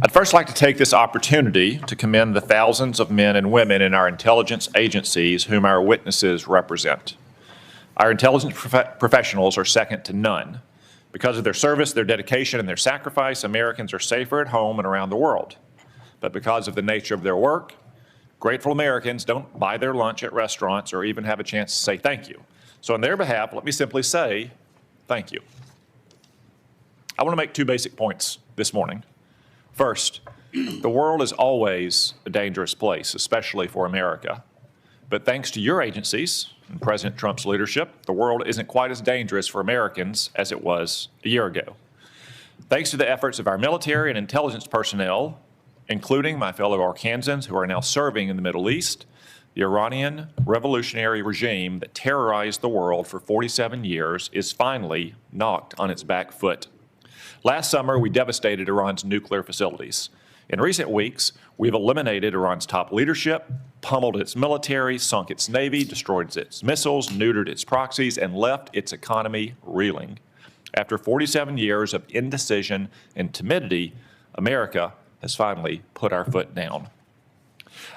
I'd first like to take this opportunity to commend the thousands of men and women in our intelligence agencies whom our witnesses represent. Our intelligence professionals are second to none. Because of their service, their dedication, and their sacrifice, Americans are safer at home and around the world. But because of the nature of their work, grateful Americans don't buy their lunch at restaurants or even have a chance to say thank you. So on their behalf, let me simply say thank you. I want to make two basic points this morning. First, the world is always a dangerous place, especially for America. But thanks to your agencies and President Trump's leadership, the world isn't quite as dangerous for Americans as it was a year ago. Thanks to the efforts of our military and intelligence personnel, including my fellow Arkansans who are now serving in the Middle East, the Iranian revolutionary regime that terrorized the world for 47 years is finally knocked on its back foot. Last summer, we devastated Iran's nuclear facilities. In recent weeks, we've eliminated Iran's top leadership, pummeled its military, sunk its navy, destroyed its missiles, neutered its proxies, and left its economy reeling. After 47 years of indecision and timidity, America has finally put our foot down.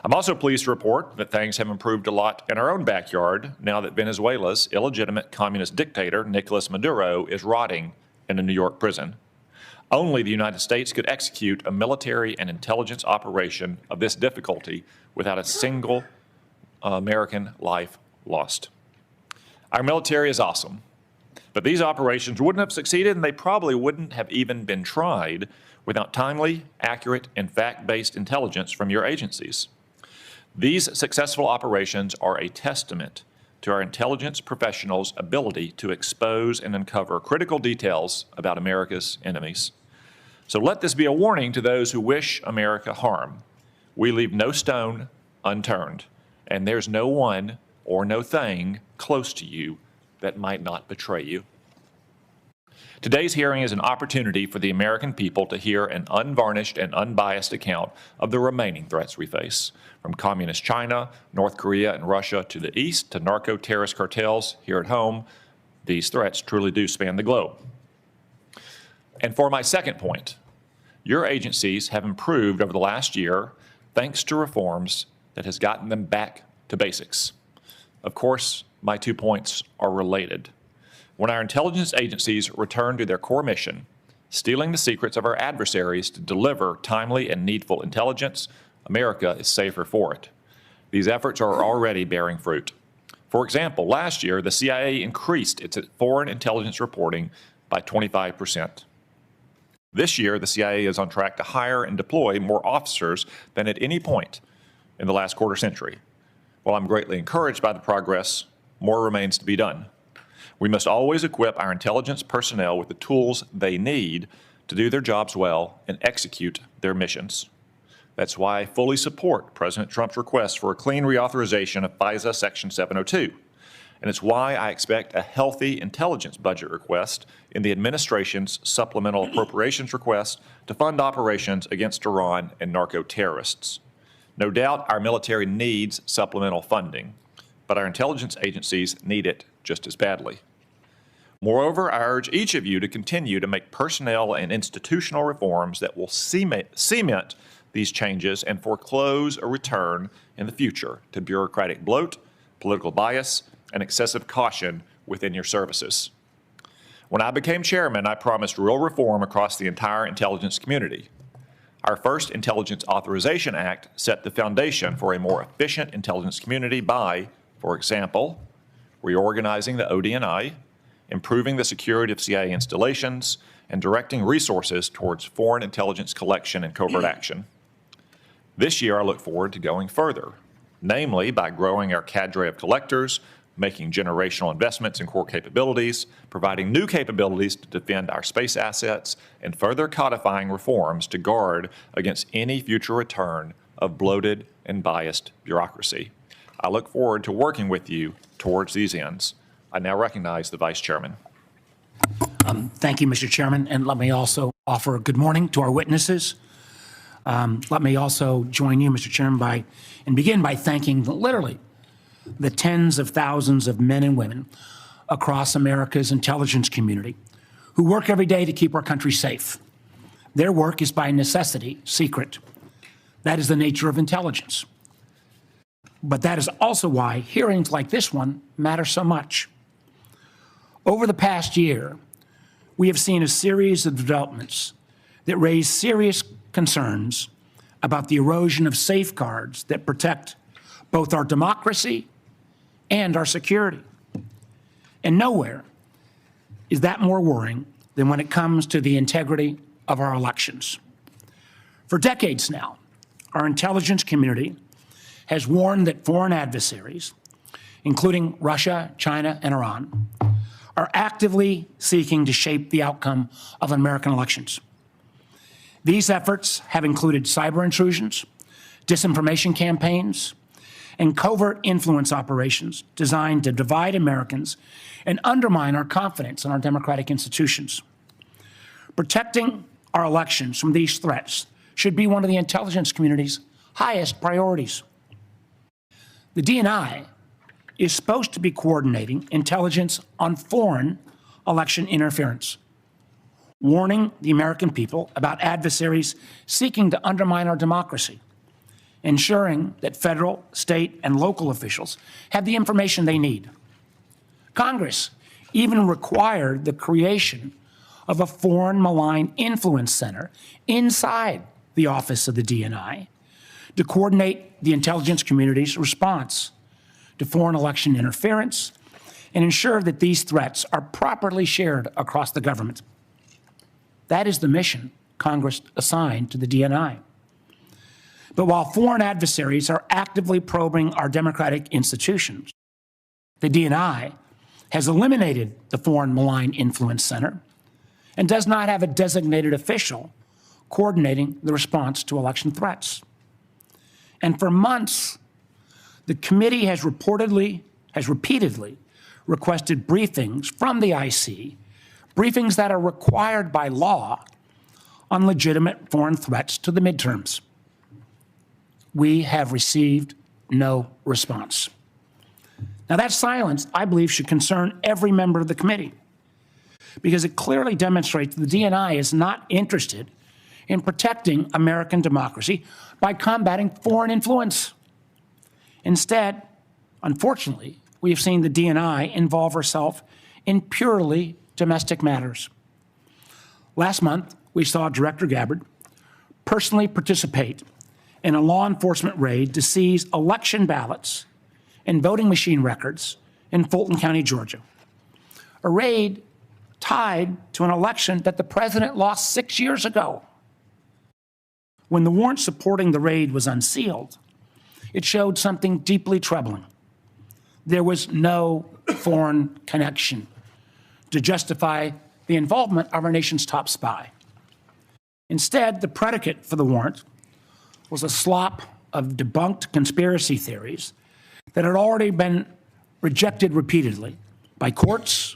I'm also pleased to report that things have improved a lot in our own backyard now that Venezuela's illegitimate communist dictator, Nicolas Maduro, is rotting in a New York prison. Only the United States could execute a military and intelligence operation of this difficulty without a single American life lost. Our military is awesome, but these operations wouldn't have succeeded, and they probably wouldn't have even been tried without timely, accurate, and fact-based intelligence from your agencies. These successful operations are a testament to our intelligence professionals' ability to expose and uncover critical details about America's enemies. So let this be a warning to those who wish America harm. We leave no stone unturned, and there's no one or no thing close to you that might not betray you. Today's hearing is an opportunity for the American people to hear an unvarnished and unbiased account of the remaining threats we face, from communist China, North Korea, and Russia to the east to narco-terrorist cartels here at home. These threats truly do span the globe. And for my second point, your agencies have improved over the last year thanks to reforms that has gotten them back to basics. Of course, my 2 points are related. When our intelligence agencies return to their core mission, stealing the secrets of our adversaries to deliver timely and needful intelligence, America is safer for it. These efforts are already bearing fruit. For example, last year, the CIA increased its foreign intelligence reporting by 25%. This year, the CIA is on track to hire and deploy more officers than at any point in the last quarter century. While I'm greatly encouraged by the progress, more remains to be done. We must always equip our intelligence personnel with the tools they need to do their jobs well and execute their missions. That's why I fully support President Trump's request for a clean reauthorization of FISA Section 702. And it's why I expect a healthy intelligence budget request in the administration's supplemental appropriations request to fund operations against Iran and narco-terrorists. No doubt our military needs supplemental funding, but our intelligence agencies need it just as badly. Moreover, I urge each of you to continue to make personnel and institutional reforms that will cement these changes and foreclose a return in the future to bureaucratic bloat, political bias, and excessive caution within your services. When I became chairman, I promised real reform across the entire intelligence community. Our first Intelligence Authorization Act set the foundation for a more efficient intelligence community by, for example, reorganizing the ODNI, improving the security of CIA installations, and directing resources towards foreign intelligence collection and covert action. This year, I look forward to going further, namely by growing our cadre of collectors, making generational investments in core capabilities, providing new capabilities to defend our space assets, and further codifying reforms to guard against any future return of bloated and biased bureaucracy. I look forward to working with you towards these ends. I now recognize the Vice Chairman. Thank you, Mr. Chairman, and let me also offer a good morning to our witnesses. Let me also join you, Mr. Chairman, and begin by thanking literally the tens of thousands of men and women across America's intelligence community who work every day to keep our country safe. Their work is by necessity secret. That is the nature of intelligence. But that is also why hearings like this one matter so much. Over the past year, we have seen a series of developments that raise serious concerns about the erosion of safeguards that protect both our democracy and our security. And nowhere is that more worrying than when it comes to the integrity of our elections. For decades now, our intelligence community has warned that foreign adversaries, including Russia, China, and Iran, are actively seeking to shape the outcome of American elections. These efforts have included cyber intrusions, disinformation campaigns, and covert influence operations designed to divide Americans and undermine our confidence in our democratic institutions. Protecting our elections from these threats should be one of the intelligence community's highest priorities. The DNI is supposed to be coordinating intelligence on foreign election interference, warning the American people about adversaries seeking to undermine our democracy, ensuring that federal, state, and local officials have the information they need. Congress even required the creation of a foreign malign influence center inside the office of the DNI to coordinate the intelligence community's response to foreign election interference and ensure that these threats are properly shared across the government. That is the mission Congress assigned to the DNI. But while foreign adversaries are actively probing our democratic institutions, the DNI has eliminated the Foreign Malign Influence Center and does not have a designated official coordinating the response to election threats. And for months, the committee has repeatedly requested briefings from the IC, briefings that are required by law on legitimate foreign threats to the midterms. We have received no response. Now, that silence, I believe, should concern every member of the committee because it clearly demonstrates the DNI is not interested in protecting American democracy by combating foreign influence. Instead, unfortunately, we have seen the DNI involve herself in purely domestic matters. Last month, we saw Director Gabbard personally participate in a law enforcement raid to seize election ballots and voting machine records in Fulton County, Georgia. A raid tied to an election that the president lost 6 years ago. When the warrant supporting the raid was unsealed, it showed something deeply troubling. There was no foreign connection to justify the involvement of our nation's top spy. Instead, the predicate for the warrant was a slop of debunked conspiracy theories that had already been rejected repeatedly by courts,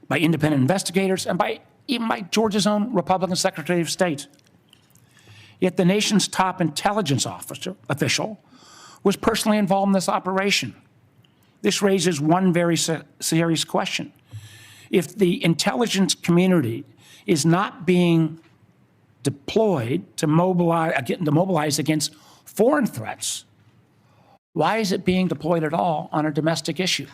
by independent investigators, and even by Georgia's own Republican Secretary of State. Yet the nation's top intelligence official was personally involved in this operation. This raises one very serious question. If the intelligence community is not being deployed to mobilize against foreign threats, why is it being deployed at all on a domestic issue?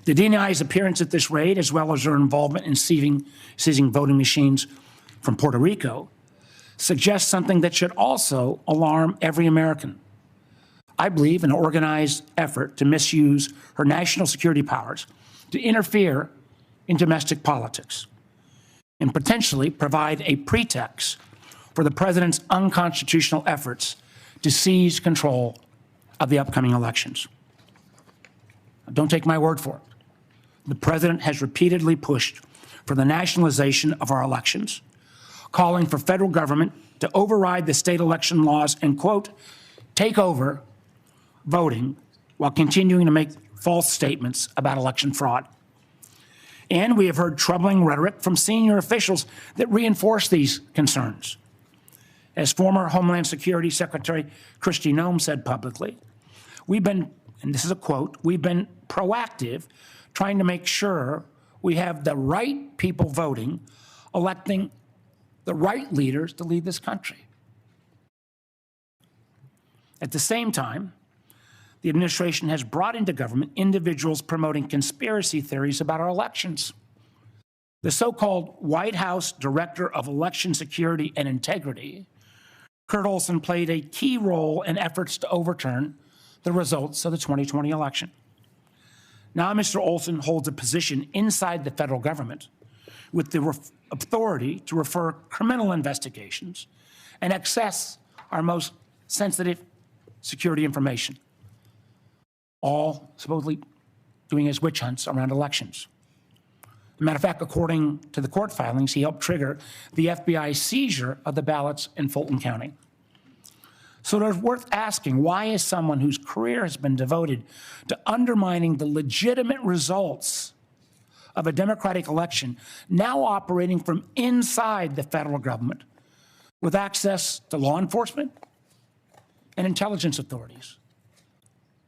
The DNI's appearance at this raid, as well as their involvement in seizing voting machines from Puerto Rico, suggests something that should also alarm every American. I believe an organized effort to misuse her national security powers to interfere in domestic politics and potentially provide a pretext for the president's unconstitutional efforts to seize control of the upcoming elections. Don't take my word for it. The president has repeatedly pushed for the nationalization of our elections, calling for federal government to override the state election laws and, quote, take over voting while continuing to make false statements about election fraud. And we have heard troubling rhetoric from senior officials that reinforce these concerns. As former Homeland Security Secretary Kristi Noem said publicly, we've been, and this is a quote, we've been proactive trying to make sure we have the right people voting, electing the right leaders to lead this country. At the same time, the administration has brought into government individuals promoting conspiracy theories about our elections. The so-called White House Director of Election Security and Integrity, Kurt Olson, played a key role in efforts to overturn the results of the 2020 election. Now, Mr. Olson holds a position inside the federal government with the authority to refer criminal investigations and access our most sensitive security information, all supposedly doing his witch hunts around elections. As a matter of fact, according to the court filings, he helped trigger the FBI seizure of the ballots in Fulton County. So it's worth asking, why is someone whose career has been devoted to undermining the legitimate results of a democratic election now operating from inside the federal government with access to law enforcement and intelligence authorities?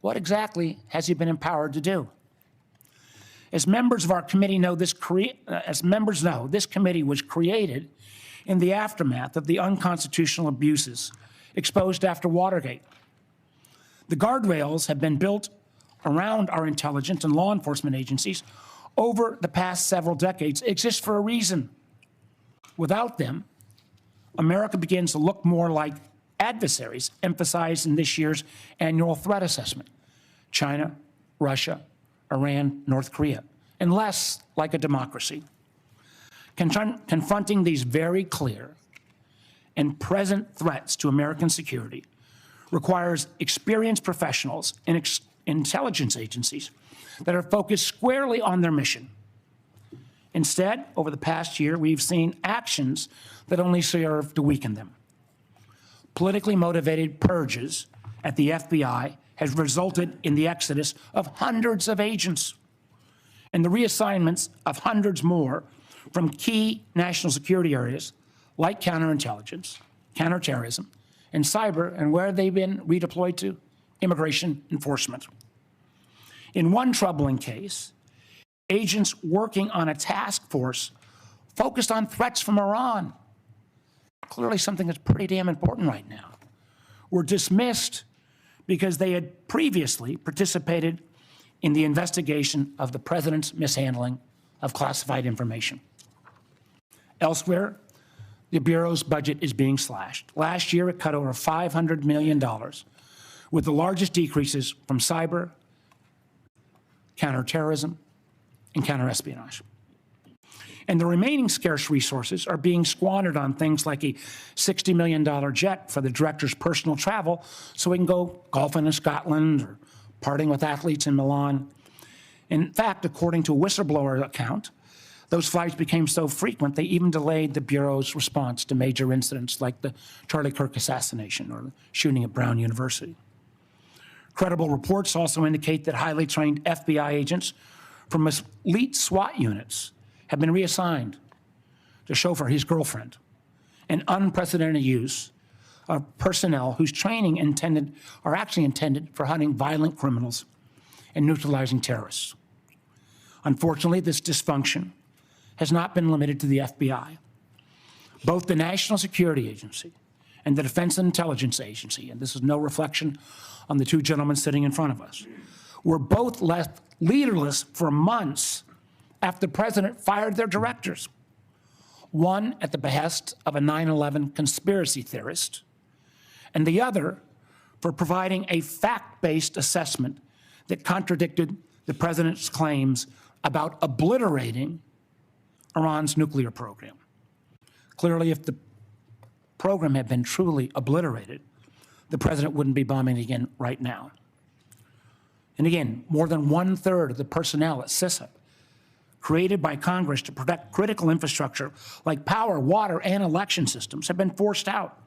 What exactly has he been empowered to do? As members of our committee know, this committee was created in the aftermath of the unconstitutional abuses exposed after Watergate. The guardrails have been built around our intelligence and law enforcement agencies over the past several decades exist for a reason. Without them, America begins to look more like adversaries emphasized in this year's annual threat assessment: China, Russia, Iran, North Korea, and less like a democracy. Confronting these very clear and present threats to American security requires experienced professionals in intelligence agencies that are focused squarely on their mission. Instead, over the past year, we've seen actions that only serve to weaken them. Politically motivated purges at the FBI has resulted in the exodus of hundreds of agents and the reassignments of hundreds more from key national security areas like counterintelligence, counterterrorism, and cyber, and where they've been redeployed to? Immigration enforcement. In one troubling case, agents working on a task force focused on threats from Iran, clearly something that's pretty damn important right now, were dismissed because they had previously participated in the investigation of the president's mishandling of classified information. Elsewhere, the Bureau's budget is being slashed. Last year, it cut over $500 million, with the largest decreases from cyber, counterterrorism, and counterespionage. And the remaining scarce resources are being squandered on things like a $60 million jet for the director's personal travel so he can go golfing in Scotland or partying with athletes in Milan. In fact, according to a whistleblower account, those flights became so frequent they even delayed the Bureau's response to major incidents like the Charlie Kirk assassination or the shooting at Brown University. Credible reports also indicate that highly trained FBI agents from elite SWAT units have been reassigned to chauffeur his girlfriend, an unprecedented use of personnel whose training are actually intended for hunting violent criminals and neutralizing terrorists. Unfortunately, this dysfunction has not been limited to the FBI. Both the National Security Agency and the Defense Intelligence Agency, and this is no reflection on the two gentlemen sitting in front of us, were both left leaderless for months after the president fired their directors, one at the behest of a 9/11 conspiracy theorist, and the other for providing a fact-based assessment that contradicted the president's claims about obliterating Iran's nuclear program. Clearly, if the program had been truly obliterated, the president wouldn't be bombing again right now. And again, more than 1/3 of the personnel at CISA, created by Congress to protect critical infrastructure like power, water, and election systems, have been forced out.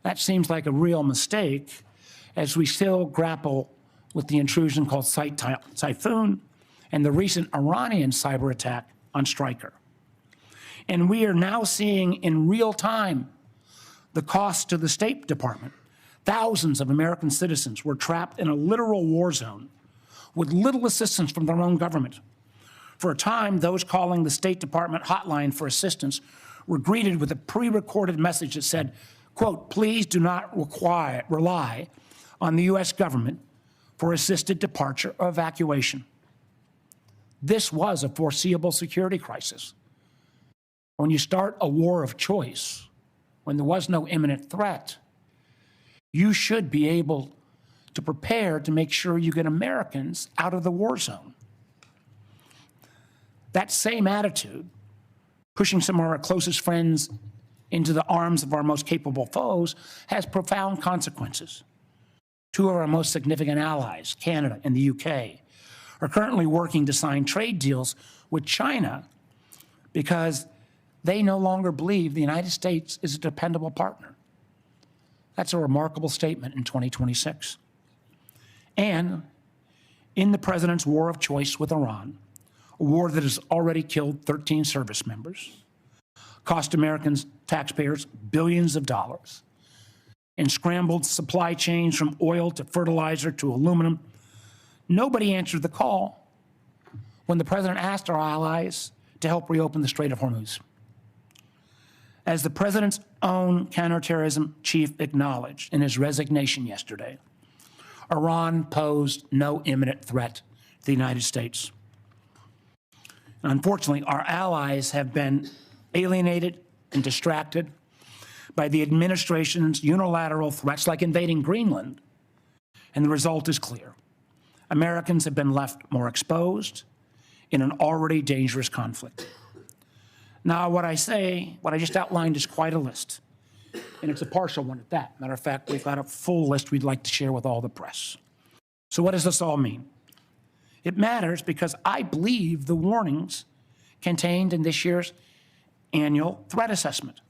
That seems like a real mistake as we still grapple with the intrusion called Typhoon and the recent Iranian cyber attack on Stryker. And we are now seeing in real time the cost to the State Department. Thousands of American citizens were trapped in a literal war zone with little assistance from their own government. For a time, those calling the State Department hotline for assistance were greeted with a pre-recorded message that said, quote, "Please do not rely on the U.S. government for assisted departure or evacuation." This was a foreseeable security crisis. When you start a war of choice, when there was no imminent threat, you should be able to prepare to make sure you get Americans out of the war zone. That same attitude, pushing some of our closest friends into the arms of our most capable foes, has profound consequences. Two of our most significant allies, Canada and the UK, are currently working to sign trade deals with China because they no longer believe the United States is a dependable partner. That's a remarkable statement in 2026. And in the president's war of choice with Iran, a war that has already killed 13 service members, cost Americans, taxpayers, billions of dollars, and scrambled supply chains from oil to fertilizer to aluminum, nobody answered the call when the president asked our allies to help reopen the Strait of Hormuz. As the president's own counterterrorism chief acknowledged in his resignation yesterday, Iran posed no imminent threat to the United States. And unfortunately, our allies have been alienated and distracted by the administration's unilateral threats like invading Greenland, and the result is clear. Americans have been left more exposed in an already dangerous conflict. Now, what I just outlined is quite a list, and it's a partial one at that. Matter of fact, we've got a full list we'd like to share with all the press. So what does this all mean? It matters because I believe the warnings contained in this year's annual threat assessment.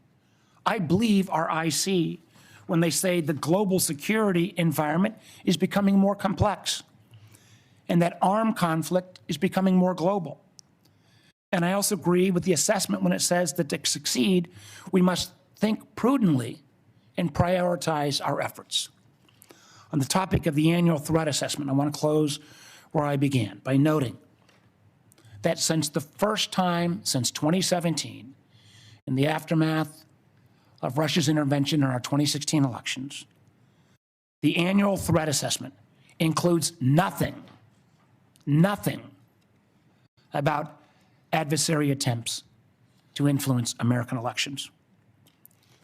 I believe our IC when they say the global security environment is becoming more complex and that armed conflict is becoming more global. And I also agree with the assessment when it says that to succeed, we must think prudently and prioritize our efforts. On the topic of the annual threat assessment, I want to close where I began by noting that since the first time since 2017, in the aftermath of Russia's intervention in our 2016 elections, the annual threat assessment includes nothing about adversary attempts to influence American elections.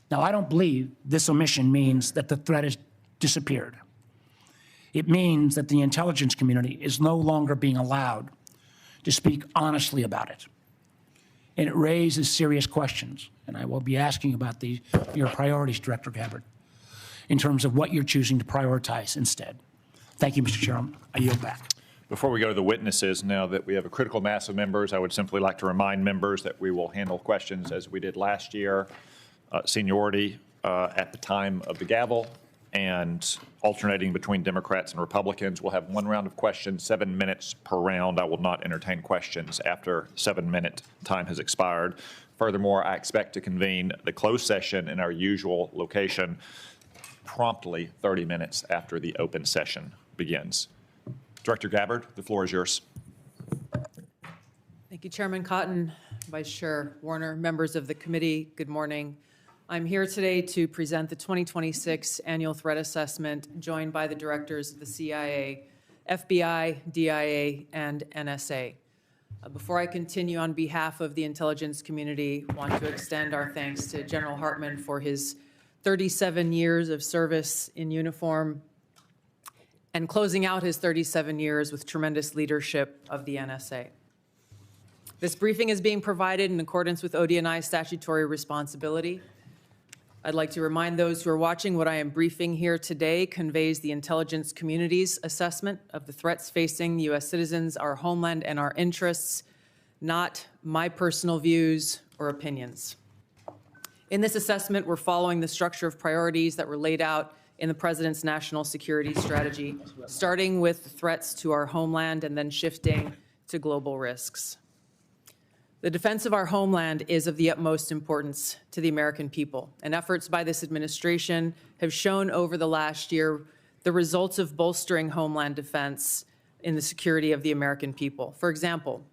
Now, I don't believe this omission means that the threat has disappeared. It means that the intelligence community is no longer being allowed to speak honestly about it. And it raises serious questions, and I will be asking about your priorities, Director Gabbard, in terms of what you're choosing to prioritize instead. Thank you, Mr. Chairman. I yield back. Before we go to the witnesses, now that we have a critical mass of members, I would simply like to remind members that we will handle questions as we did last year, seniority at the time of the gavel, and alternating between Democrats and Republicans. We'll have one round of questions, 7 minutes per round. I will not entertain questions after 7-minute time has expired. Furthermore, I expect to convene the closed session in our usual location promptly 30 minutes after the open session begins. Director Gabbard, the floor is yours. Thank you, Chairman Cotton, Vice Chair Warner, members of the committee, good morning. I'm here today to present the 2026 Annual Threat Assessment, joined by the directors of the CIA, FBI, DIA, and NSA. Before I continue, on behalf of the intelligence community, I want to extend our thanks to General Hartman for his 37 years of service in uniform and closing out his 37 years with tremendous leadership of the NSA. This briefing is being provided in accordance with ODNI's statutory responsibility. I'd like to remind those who are watching what I am briefing here today conveys the intelligence community's assessment of the threats facing U.S. citizens, our homeland, and our interests, not my personal views or opinions. In this assessment, we're following the structure of priorities that were laid out in the President's national security strategy, starting with threats to our homeland and then shifting to global risks. The defense of our homeland is of the utmost importance to the American people, and efforts by this administration have shown over the last year the results of bolstering homeland defense in the security of the American people. For example,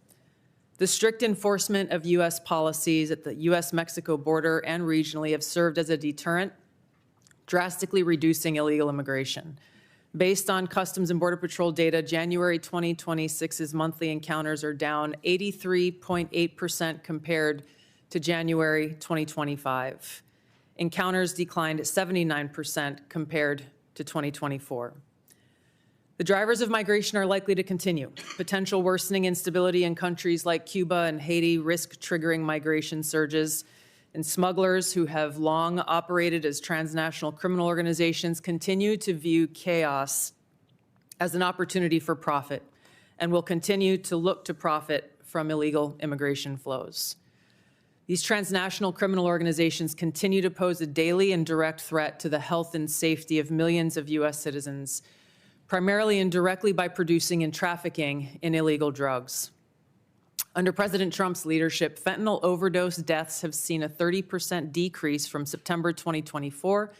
The strict enforcement of U.S. policies at the U.S.-Mexico border and regionally have served as a deterrent, drastically reducing illegal immigration. Based on Customs and Border Patrol data, January 2026's monthly encounters are down 83.8% compared to January 2025. Encounters declined 79% compared to 2024. The drivers of migration are likely to continue. Potential worsening instability in countries like Cuba and Haiti risk triggering migration surges, and smugglers who have long operated as transnational criminal organizations continue to view chaos as an opportunity for profit and will continue to look to profit from illegal immigration flows. These transnational criminal organizations continue to pose a daily and direct threat to the health and safety of millions of U.S. citizens, primarily and directly by producing and trafficking in illegal drugs. Under President Trump's leadership, fentanyl overdose deaths have seen a 30% decrease from September 2024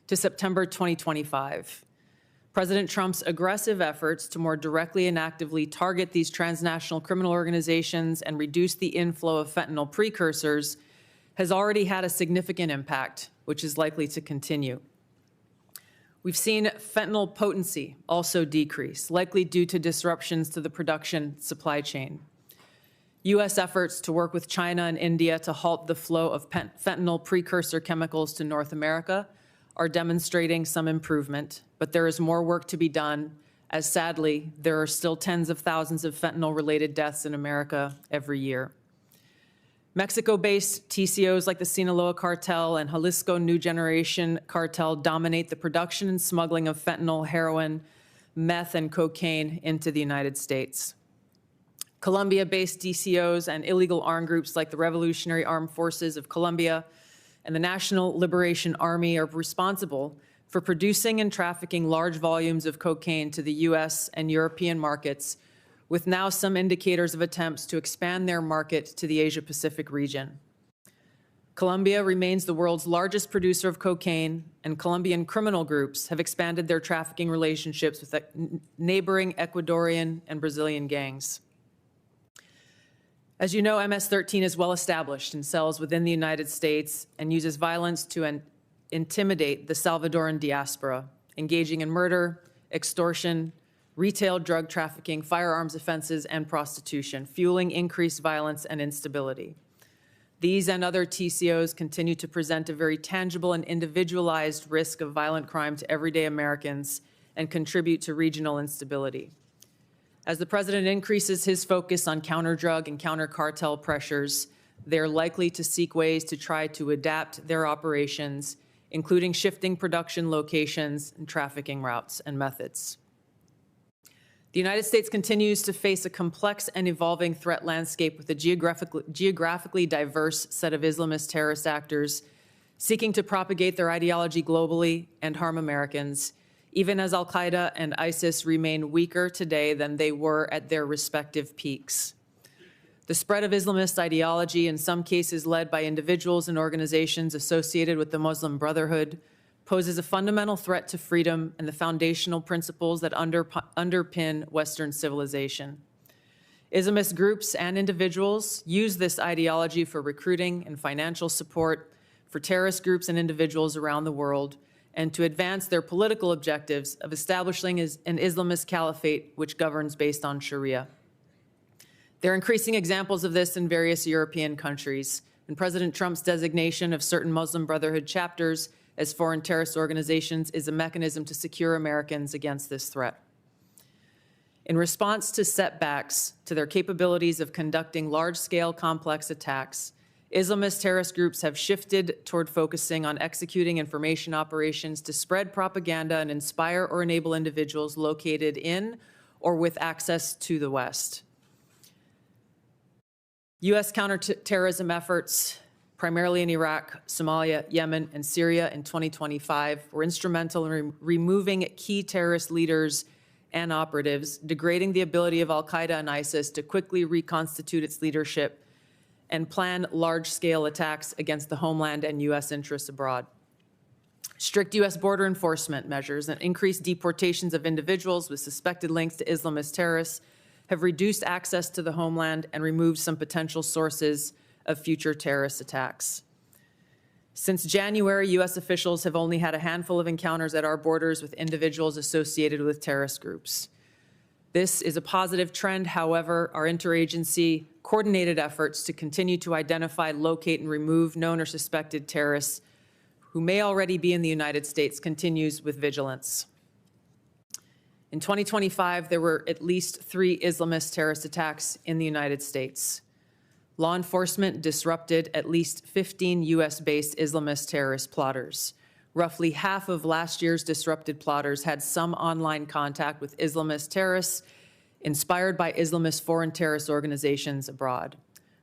to September 2025. President Trump's aggressive efforts to more directly and actively target these transnational criminal organizations and reduce the inflow of fentanyl precursors has already had a significant impact, which is likely to continue. We've seen fentanyl potency also decrease, likely due to disruptions to the production supply chain. U.S. efforts to work with China and India to halt the flow of fentanyl precursor chemicals to North America are demonstrating some improvement, but there is more work to be done, as sadly, there are still tens of thousands of fentanyl-related deaths in America every year. Mexico-based TCOs like the Sinaloa Cartel and Jalisco New Generation Cartel dominate the production and smuggling of fentanyl, heroin, meth, and cocaine into the United States. Colombia-based DCOs and illegal armed groups like the Revolutionary Armed Forces of Colombia and the National Liberation Army are responsible for producing and trafficking large volumes of cocaine to the U.S. and European markets, with now some indicators of attempts to expand their market to the Asia-Pacific region. Colombia remains the world's largest producer of cocaine, and Colombian criminal groups have expanded their trafficking relationships with neighboring Ecuadorian and Brazilian gangs. As you know, MS-13 is well established in cells within the United States and uses violence to intimidate the Salvadoran diaspora, engaging in murder, extortion, retail drug trafficking, firearms offenses, and prostitution, fueling increased violence and instability. These and other TCOs continue to present a very tangible and individualized risk of violent crime to everyday Americans and contribute to regional instability. As the President increases his focus on counter-drug and counter-cartel pressures, they're likely to seek ways to try to adapt their operations, including shifting production locations and trafficking routes and methods. The United States continues to face a complex and evolving threat landscape with a geographically diverse set of Islamist terrorist actors seeking to propagate their ideology globally and harm Americans, even as al-Qaeda and ISIS remain weaker today than they were at their respective peaks. The spread of Islamist ideology, in some cases led by individuals and organizations associated with the Muslim Brotherhood, poses a fundamental threat to freedom and the foundational principles that underpin Western civilization. Islamist groups and individuals use this ideology for recruiting and financial support for terrorist groups and individuals around the world, and to advance their political objectives of establishing an Islamist caliphate which governs based on Sharia. There are increasing examples of this in various European countries, and President Trump's designation of certain Muslim Brotherhood chapters as foreign terrorist organizations is a mechanism to secure Americans against this threat. In response to setbacks to their capabilities of conducting large-scale complex attacks, Islamist terrorist groups have shifted toward focusing on executing information operations to spread propaganda and inspire or enable individuals located in or with access to the West. U.S. counterterrorism efforts, primarily in Iraq, Somalia, Yemen, and Syria in 2025, were instrumental in removing key terrorist leaders and operatives, degrading the ability of al-Qaeda and ISIS to quickly reconstitute its leadership and plan large-scale attacks against the homeland and U.S. interests abroad. Strict U.S. border enforcement measures and increased deportations of individuals with suspected links to Islamist terrorists have reduced access to the homeland and removed some potential sources of future terrorist attacks. Since January, U.S. officials have only had a handful of encounters at our borders with individuals associated with terrorist groups. This is a positive trend. However, our interagency coordinated efforts to continue to identify, locate, and remove known or suspected terrorists who may already be in the United States continues with vigilance. In 2025, there were at least 3 Islamist terrorist attacks in the United States. Law enforcement disrupted at least 15 U.S.-based Islamist terrorist plotters. Roughly half of last year's disrupted plotters had some online contact with Islamist terrorists inspired by Islamist foreign terrorist organizations abroad.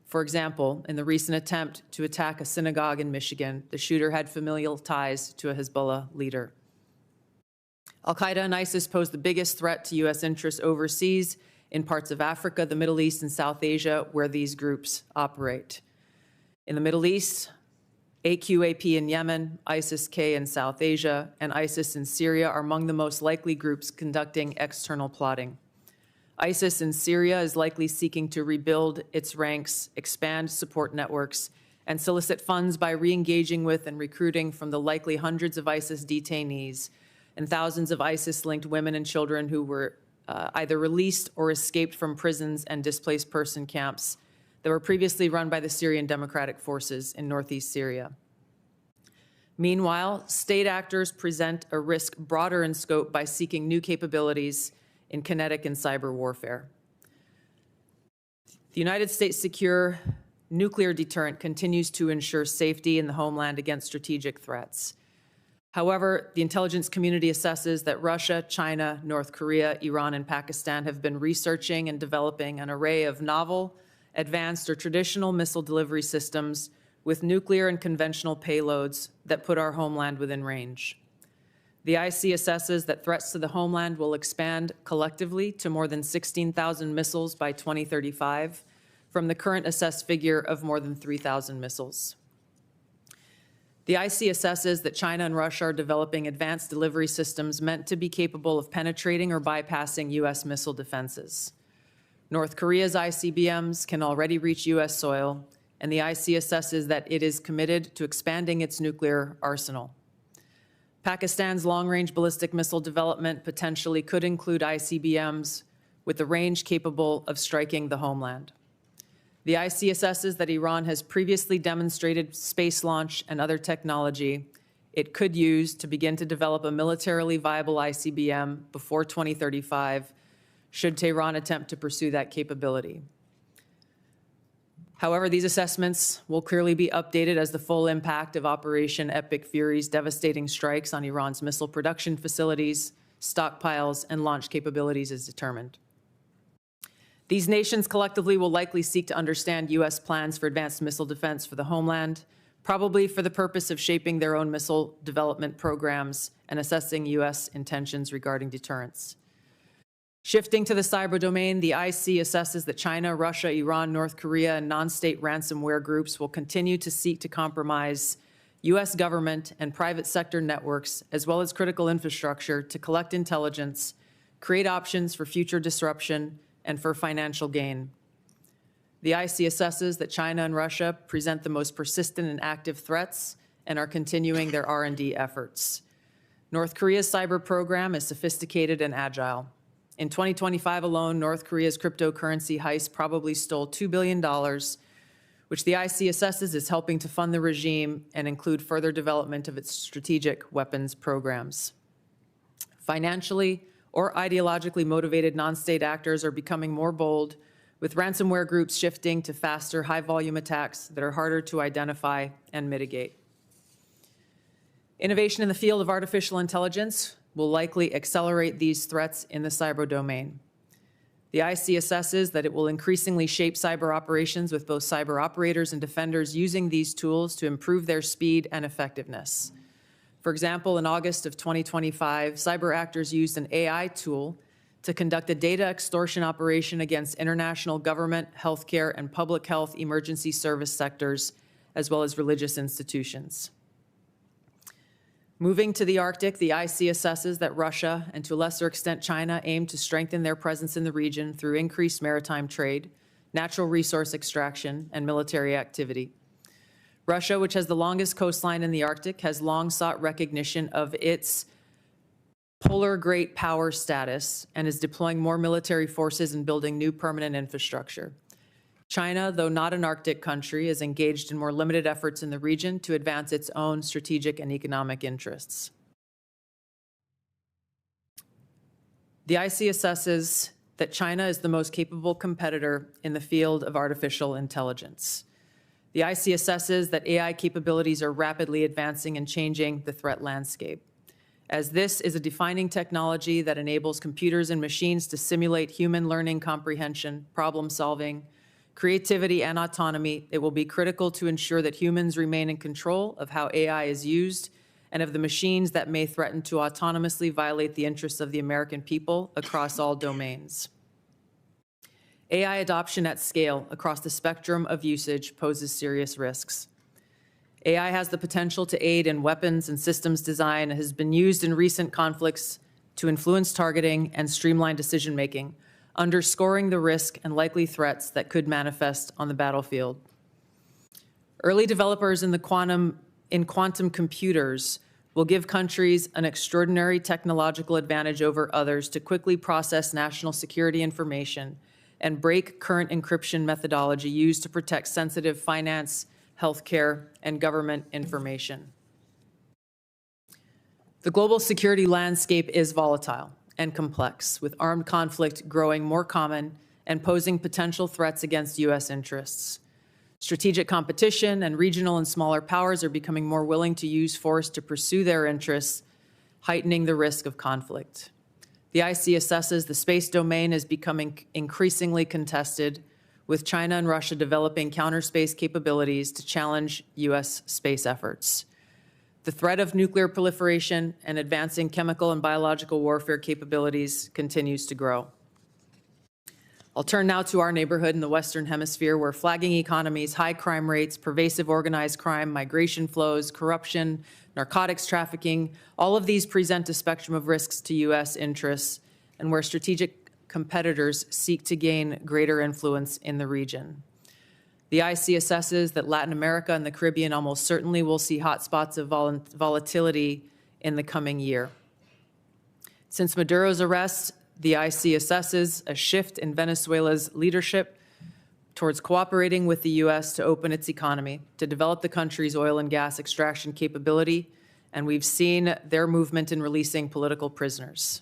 For example, in the recent attempt to attack a synagogue in Michigan, the shooter had familial ties to a Hezbollah leader. Al-Qaeda and ISIS pose the biggest threat to U.S. interests overseas in parts of Africa, the Middle East, and South Asia, where these groups operate. In the Middle East, AQAP in Yemen, ISIS-K in South Asia, and ISIS in Syria are among the most likely groups conducting external plotting. ISIS in Syria is likely seeking to rebuild its ranks, expand support networks, and solicit funds by re-engaging with and recruiting from the likely hundreds of ISIS detainees and thousands of ISIS-linked women and children who were either released or escaped from prisons and displaced person camps that were previously run by the Syrian Democratic Forces in northeast Syria. Meanwhile, state actors present a risk broader in scope by seeking new capabilities in kinetic and cyber warfare. The United States' secure nuclear deterrent continues to ensure safety in the homeland against strategic threats. However, the intelligence community assesses that Russia, China, North Korea, Iran, and Pakistan have been researching and developing an array of novel, advanced, or traditional missile delivery systems with nuclear and conventional payloads that put our homeland within range. The IC assesses that threats to the homeland will expand collectively to more than 16,000 missiles by 2035, from the current assessed figure of more than 3,000 missiles. The IC assesses that China and Russia are developing advanced delivery systems meant to be capable of penetrating or bypassing U.S. missile defenses. North Korea's ICBMs can already reach U.S. soil, and the IC assesses that it is committed to expanding its nuclear arsenal. Pakistan's long-range ballistic missile development potentially could include ICBMs with a range capable of striking the homeland. The IC assesses that Iran has previously demonstrated space launch and other technology it could use to begin to develop a militarily viable ICBM before 2035, should Tehran attempt to pursue that capability. However, these assessments will clearly be updated as the full impact of Operation Epic Fury's devastating strikes on Iran's missile production facilities, stockpiles, and launch capabilities is determined. These nations collectively will likely seek to understand U.S. plans for advanced missile defense for the homeland, probably for the purpose of shaping their own missile development programs and assessing U.S. intentions regarding deterrence. Shifting to the cyber domain, the IC assesses that China, Russia, Iran, North Korea, and non-state ransomware groups will continue to seek to compromise U.S. government and private sector networks, as well as critical infrastructure, to collect intelligence, create options for future disruption, and for financial gain. The IC assesses that China and Russia present the most persistent and active threats and are continuing their R&D efforts. North Korea's cyber program is sophisticated and agile. In 2025 alone, North Korea's cryptocurrency heist probably stole $2 billion, which the IC assesses is helping to fund the regime and include further development of its strategic weapons programs. Financially or ideologically motivated non-state actors are becoming more bold, with ransomware groups shifting to faster, high-volume attacks that are harder to identify and mitigate. Innovation in the field of artificial intelligence will likely accelerate these threats in the cyber domain. The IC assesses that it will increasingly shape cyber operations, with both cyber operators and defenders using these tools to improve their speed and effectiveness. For example, in August of 2025, cyber actors used an AI tool to conduct a data extortion operation against international government, healthcare, and public health emergency service sectors, as well as religious institutions. Moving to the Arctic, the IC assesses that Russia, and to a lesser extent China, aim to strengthen their presence in the region through increased maritime trade, natural resource extraction, and military activity. Russia, which has the longest coastline in the Arctic, has long sought recognition of its polar great power status and is deploying more military forces and building new permanent infrastructure. China, though not an Arctic country, is engaged in more limited efforts in the region to advance its own strategic and economic interests. The IC assesses that China is the most capable competitor in the field of artificial intelligence. The IC assesses that AI capabilities are rapidly advancing and changing the threat landscape, as this is a defining technology that enables computers and machines to simulate human learning comprehension, problem solving, creativity, and autonomy. It will be critical to ensure that humans remain in control of how AI is used and of the machines that may threaten to autonomously violate the interests of the American people across all domains. AI adoption at scale across the spectrum of usage poses serious risks. AI has the potential to aid in weapons and systems design and has been used in recent conflicts to influence targeting and streamline decision-making, underscoring the risk and likely threats that could manifest on the battlefield. Early developers in quantum computers will give countries an extraordinary technological advantage over others to quickly process national security information and break current encryption methodology used to protect sensitive finance, healthcare, and government information. The global security landscape is volatile and complex, with armed conflict growing more common and posing potential threats against U.S. interests. Strategic competition and regional and smaller powers are becoming more willing to use force to pursue their interests, heightening the risk of conflict. The IC assesses the space domain is becoming increasingly contested, with China and Russia developing counter-space capabilities to challenge U.S. space efforts. The threat of nuclear proliferation and advancing chemical and biological warfare capabilities continues to grow. I'll turn now to our neighborhood in the Western Hemisphere, where flagging economies, high crime rates, pervasive organized crime, migration flows, corruption, narcotics trafficking, all of these present a spectrum of risks to U.S. interests, and where strategic competitors seek to gain greater influence in the region. The IC assesses that Latin America and the Caribbean almost certainly will see hotspots of volatility in the coming year. Since Maduro's arrest, the IC assesses a shift in Venezuela's leadership towards cooperating with the U.S. to open its economy, to develop the country's oil and gas extraction capability, and we've seen their movement in releasing political prisoners.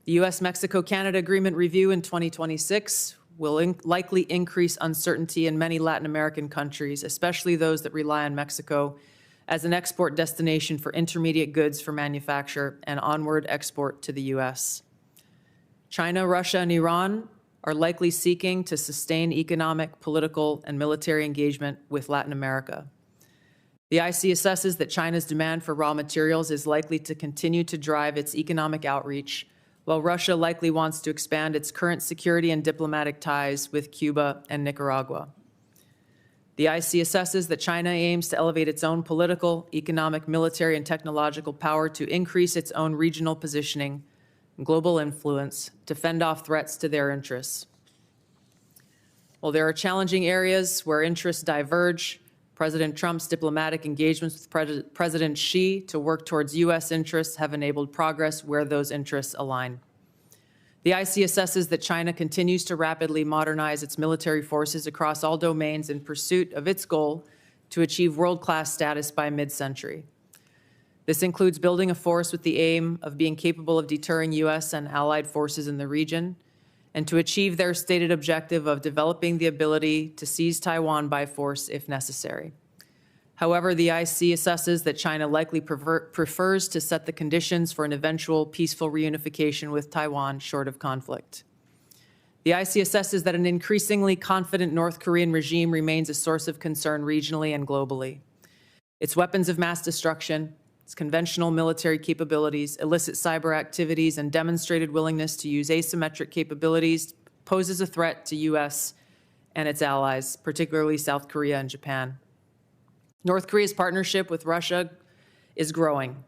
The U.S.-Mexico-Canada Agreement review in 2026 will likely increase uncertainty in many Latin American countries, especially those that rely on Mexico as an export destination for intermediate goods for manufacture and onward export to the U.S. China, Russia, and Iran are likely seeking to sustain economic, political, and military engagement with Latin America. The IC assesses that China's demand for raw materials is likely to continue to drive its economic outreach, while Russia likely wants to expand its current security and diplomatic ties with Cuba and Nicaragua. The IC assesses that China aims to elevate its own political, economic, military, and technological power to increase its own regional positioning and global influence to fend off threats to their interests. While there are challenging areas where interests diverge, President Trump's diplomatic engagements with President Xi to work towards U.S. interests have enabled progress where those interests align. The IC assesses that China continues to rapidly modernize its military forces across all domains in pursuit of its goal to achieve world-class status by mid-century. This includes building a force with the aim of being capable of deterring U.S. and allied forces in the region, and to achieve their stated objective of developing the ability to seize Taiwan by force if necessary. However, the IC assesses that China likely prefers to set the conditions for an eventual peaceful reunification with Taiwan short of conflict. The IC assesses that an increasingly confident North Korean regime remains a source of concern regionally and globally. Its weapons of mass destruction, its conventional military capabilities, illicit cyber activities, and demonstrated willingness to use asymmetric capabilities poses a threat to U.S. and its allies, particularly South Korea and Japan. North Korea's partnership with Russia is growing,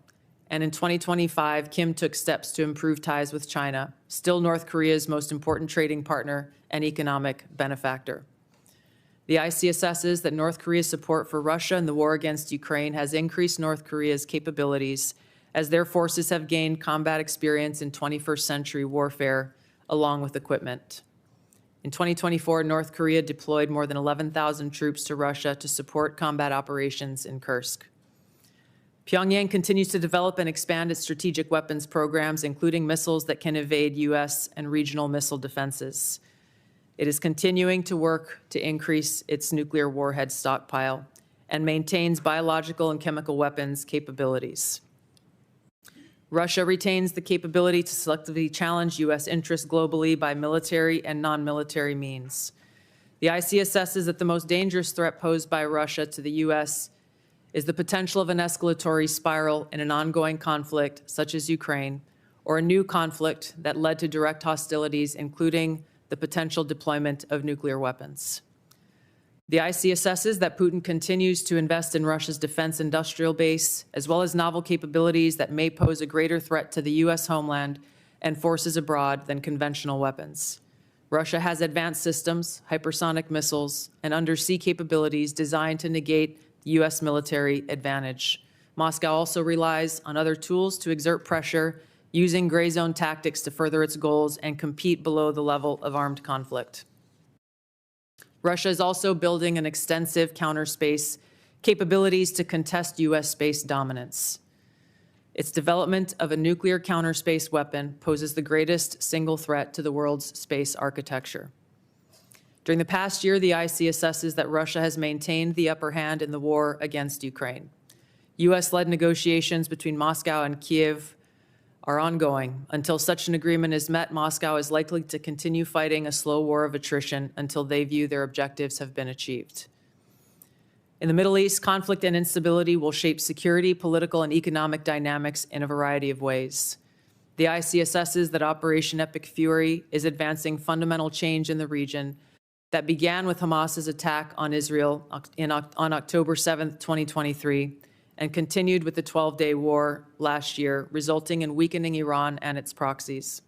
and in 2025, Kim took steps to improve ties with China, still North Korea's most important trading partner and economic benefactor. The IC assesses that North Korea's support for Russia in the war against Ukraine has increased North Korea's capabilities as their forces have gained combat experience in 21st century warfare, along with equipment. In 2024, North Korea deployed more than 11,000 troops to Russia to support combat operations in Kursk. Pyongyang continues to develop and expand its strategic weapons programs, including missiles that can evade U.S. and regional missile defenses. It is continuing to work to increase its nuclear warhead stockpile and maintains biological and chemical weapons capabilities. Russia retains the capability to selectively challenge U.S. interests globally by military and non-military means. The IC assesses that the most dangerous threat posed by Russia to the U.S. is the potential of an escalatory spiral in an ongoing conflict such as Ukraine, or a new conflict that led to direct hostilities, including the potential deployment of nuclear weapons. The IC assesses that Putin continues to invest in Russia's defense industrial base, as well as novel capabilities that may pose a greater threat to the U.S. homeland and forces abroad than conventional weapons. Russia has advanced systems, hypersonic missiles, and undersea capabilities designed to negate the U.S. military advantage. Moscow also relies on other tools to exert pressure, using gray zone tactics to further its goals and compete below the level of armed conflict. Russia is also building an extensive counterspace capabilities to contest U.S. space dominance. Its development of a nuclear counterspace weapon poses the greatest single threat to the world's space architecture. During the past year, the IC assesses that Russia has maintained the upper hand in the war against Ukraine. U.S.-led negotiations between Moscow and Kiev are ongoing. Until such an agreement is met, Moscow is likely to continue fighting a slow war of attrition until they view their objectives have been achieved. In the Middle East, conflict and instability will shape security, political, and economic dynamics in a variety of ways. The IC assesses that Operation Epic Fury is advancing fundamental change in the region that began with Hamas's attack on Israel on October 7, 2023, and continued with the 12-day war last year, resulting in weakening Iran and its proxies.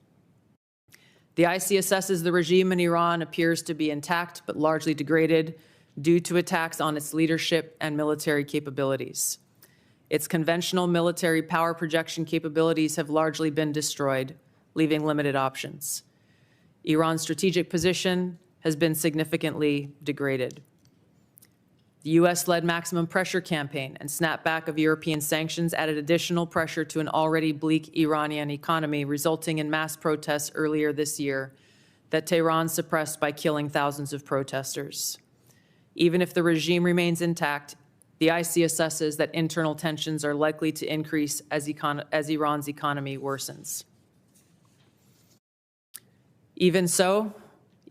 The IC assesses the regime in Iran appears to be intact but largely degraded due to attacks on its leadership and military capabilities. Its conventional military power projection capabilities have largely been destroyed, leaving limited options. Iran's strategic position has been significantly degraded. The U.S.-led maximum pressure campaign and snapback of European sanctions added additional pressure to an already bleak Iranian economy, resulting in mass protests earlier this year that Tehran suppressed by killing thousands of protesters. Even if the regime remains intact, the IC assesses that internal tensions are likely to increase as Iran's economy worsens. Even so,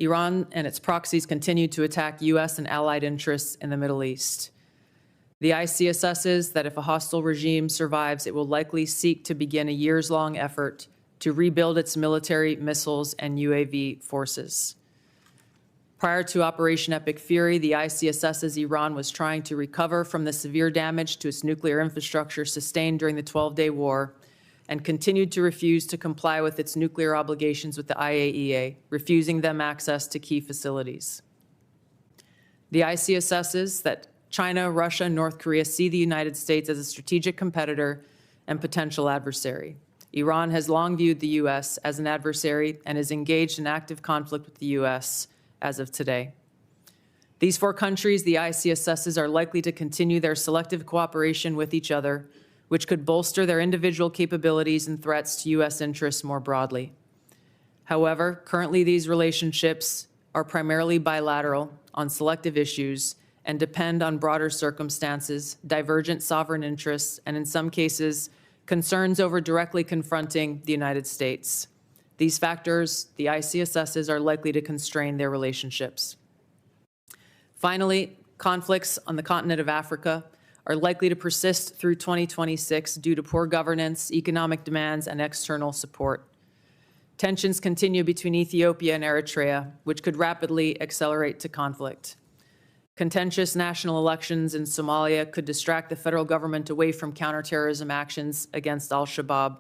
Iran and its proxies continue to attack U.S. and allied interests in the Middle East. The IC assesses that if a hostile regime survives, it will likely seek to begin a years-long effort to rebuild its military, missiles, and UAV forces. Prior to Operation Epic Fury, the IC assesses Iran was trying to recover from the severe damage to its nuclear infrastructure sustained during the 12-day war, and continued to refuse to comply with its nuclear obligations with the IAEA, refusing them access to key facilities. The IC assesses that China, Russia, and North Korea see the United States as a strategic competitor and potential adversary. Iran has long viewed the U.S. as an adversary and is engaged in active conflict with the U.S. as of today. These four countries, the IC assesses, are likely to continue their selective cooperation with each other, which could bolster their individual capabilities and threats to U.S. interests more broadly. However, currently these relationships are primarily bilateral on selective issues and depend on broader circumstances, divergent sovereign interests, and in some cases, concerns over directly confronting the United States. These factors, the IC assesses, are likely to constrain their relationships. Finally, conflicts on the continent of Africa are likely to persist through 2026 due to poor governance, economic demands, and external support. Tensions continue between Ethiopia and Eritrea, which could rapidly accelerate to conflict. Contentious national elections in Somalia could distract the federal government away from counterterrorism actions against al-Shabaab,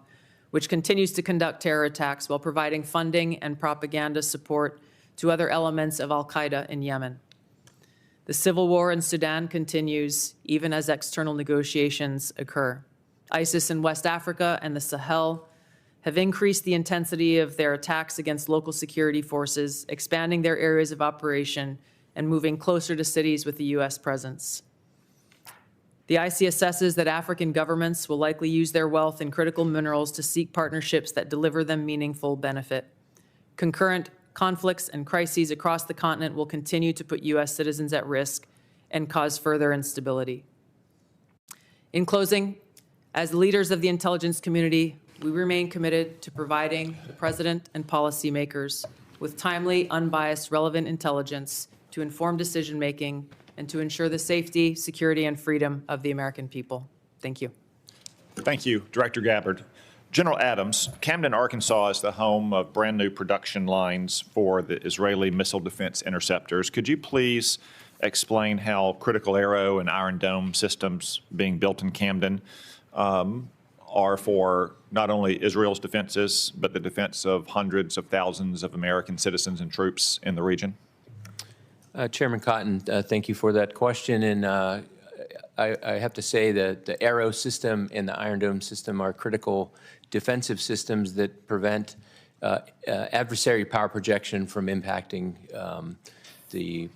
which continues to conduct terror attacks while providing funding and propaganda support to other elements of al-Qaeda in Yemen. The civil war in Sudan continues, even as external negotiations occur. ISIS in West Africa and the Sahel have increased the intensity of their attacks against local security forces, expanding their areas of operation and moving closer to cities with a U.S. presence. The IC assesses that African governments will likely use their wealth in critical minerals to seek partnerships that deliver them meaningful benefit. Concurrent conflicts and crises across the continent will continue to put U.S. citizens at risk and cause further instability. In closing, as leaders of the intelligence community, we remain committed to providing the President and policymakers with timely, unbiased, relevant intelligence to inform decision-making and to ensure the safety, security, and freedom of the American people. Thank you. Thank you, Director Gabbard. General Adams, Camden, Arkansas is the home of brand new production lines for the Israeli missile defense interceptors. Could you please explain how critical Arrow and Iron Dome systems being built in Camden are for not only Israel's defenses, but the defense of hundreds of thousands of American citizens and troops in the region? Chairman Cotton, thank you for that question. And I have to say that the Arrow system and the Iron Dome system are critical defensive systems that prevent adversary power projection from impacting the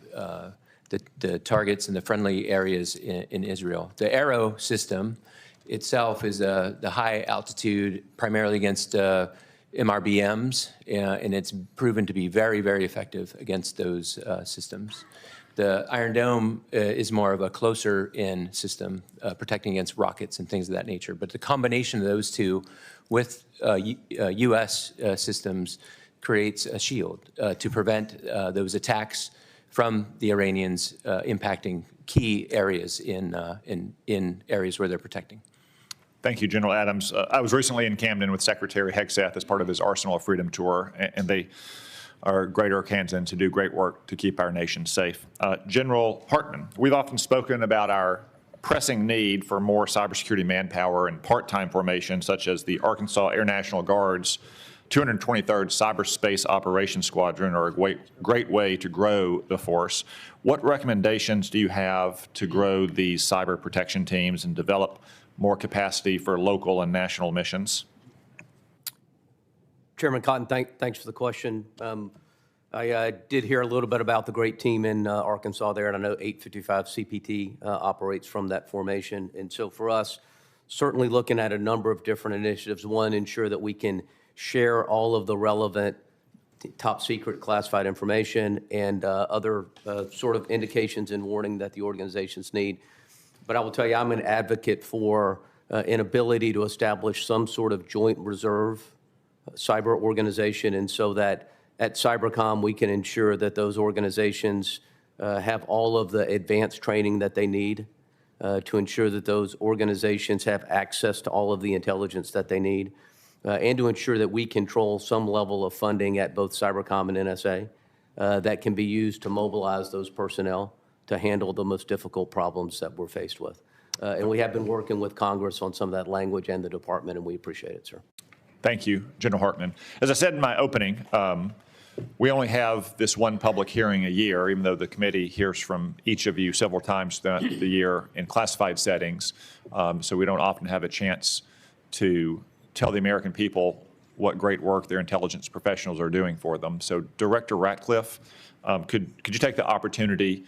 targets in the friendly areas in Israel. The Arrow system itself is the high altitude, primarily against MRBMs, and it's proven to be very, very effective against those systems. The Iron Dome is more of a closer-in system, protecting against rockets and things of that nature. But the combination of those two with U.S. systems creates a shield to prevent those attacks from the Iranians impacting key areas in areas where they're protecting. Thank you, General Adams. I was recently in Camden with Secretary Hegseth as part of his Arsenal of Freedom tour, and they are great Arkansans who do great work to keep our nation safe. General Hartman, we've often spoken about our pressing need for more cybersecurity manpower and part-time formations, such as the Arkansas Air National Guard's 223rd Cyberspace Operations Squadron are a great way to grow the force. What recommendations do you have to grow these cyber protection teams and develop more capacity for local and national missions? Chairman Cotton, thanks for the question. I did hear a little bit about the great team in Arkansas there, and I know 855 CPT operates from that formation. And so for us, certainly looking at a number of different initiatives. One, ensure that we can share all of the relevant top secret classified information and other sort of indications and warning that the organizations need. But I will tell you, I'm an advocate for an ability to establish some sort of joint reserve cyber organization, and so that at Cybercom we can ensure that those organizations have all of the advanced training that they need to ensure that those organizations have access to all of the intelligence that they need, and to ensure that we control some level of funding at both Cybercom and NSA that can be used to mobilize those personnel to handle the most difficult problems that we're faced with. And we have been working with Congress on some of that language and the department, and we appreciate it, sir. Thank you, General Hartman. As I said in my opening, we only have this one public hearing a year, even though the committee hears from each of you several times throughout the year in classified settings. So we don't often have a chance to tell the American people what great work their intelligence professionals are doing for them. So Director Ratcliffe, could you take the opportunity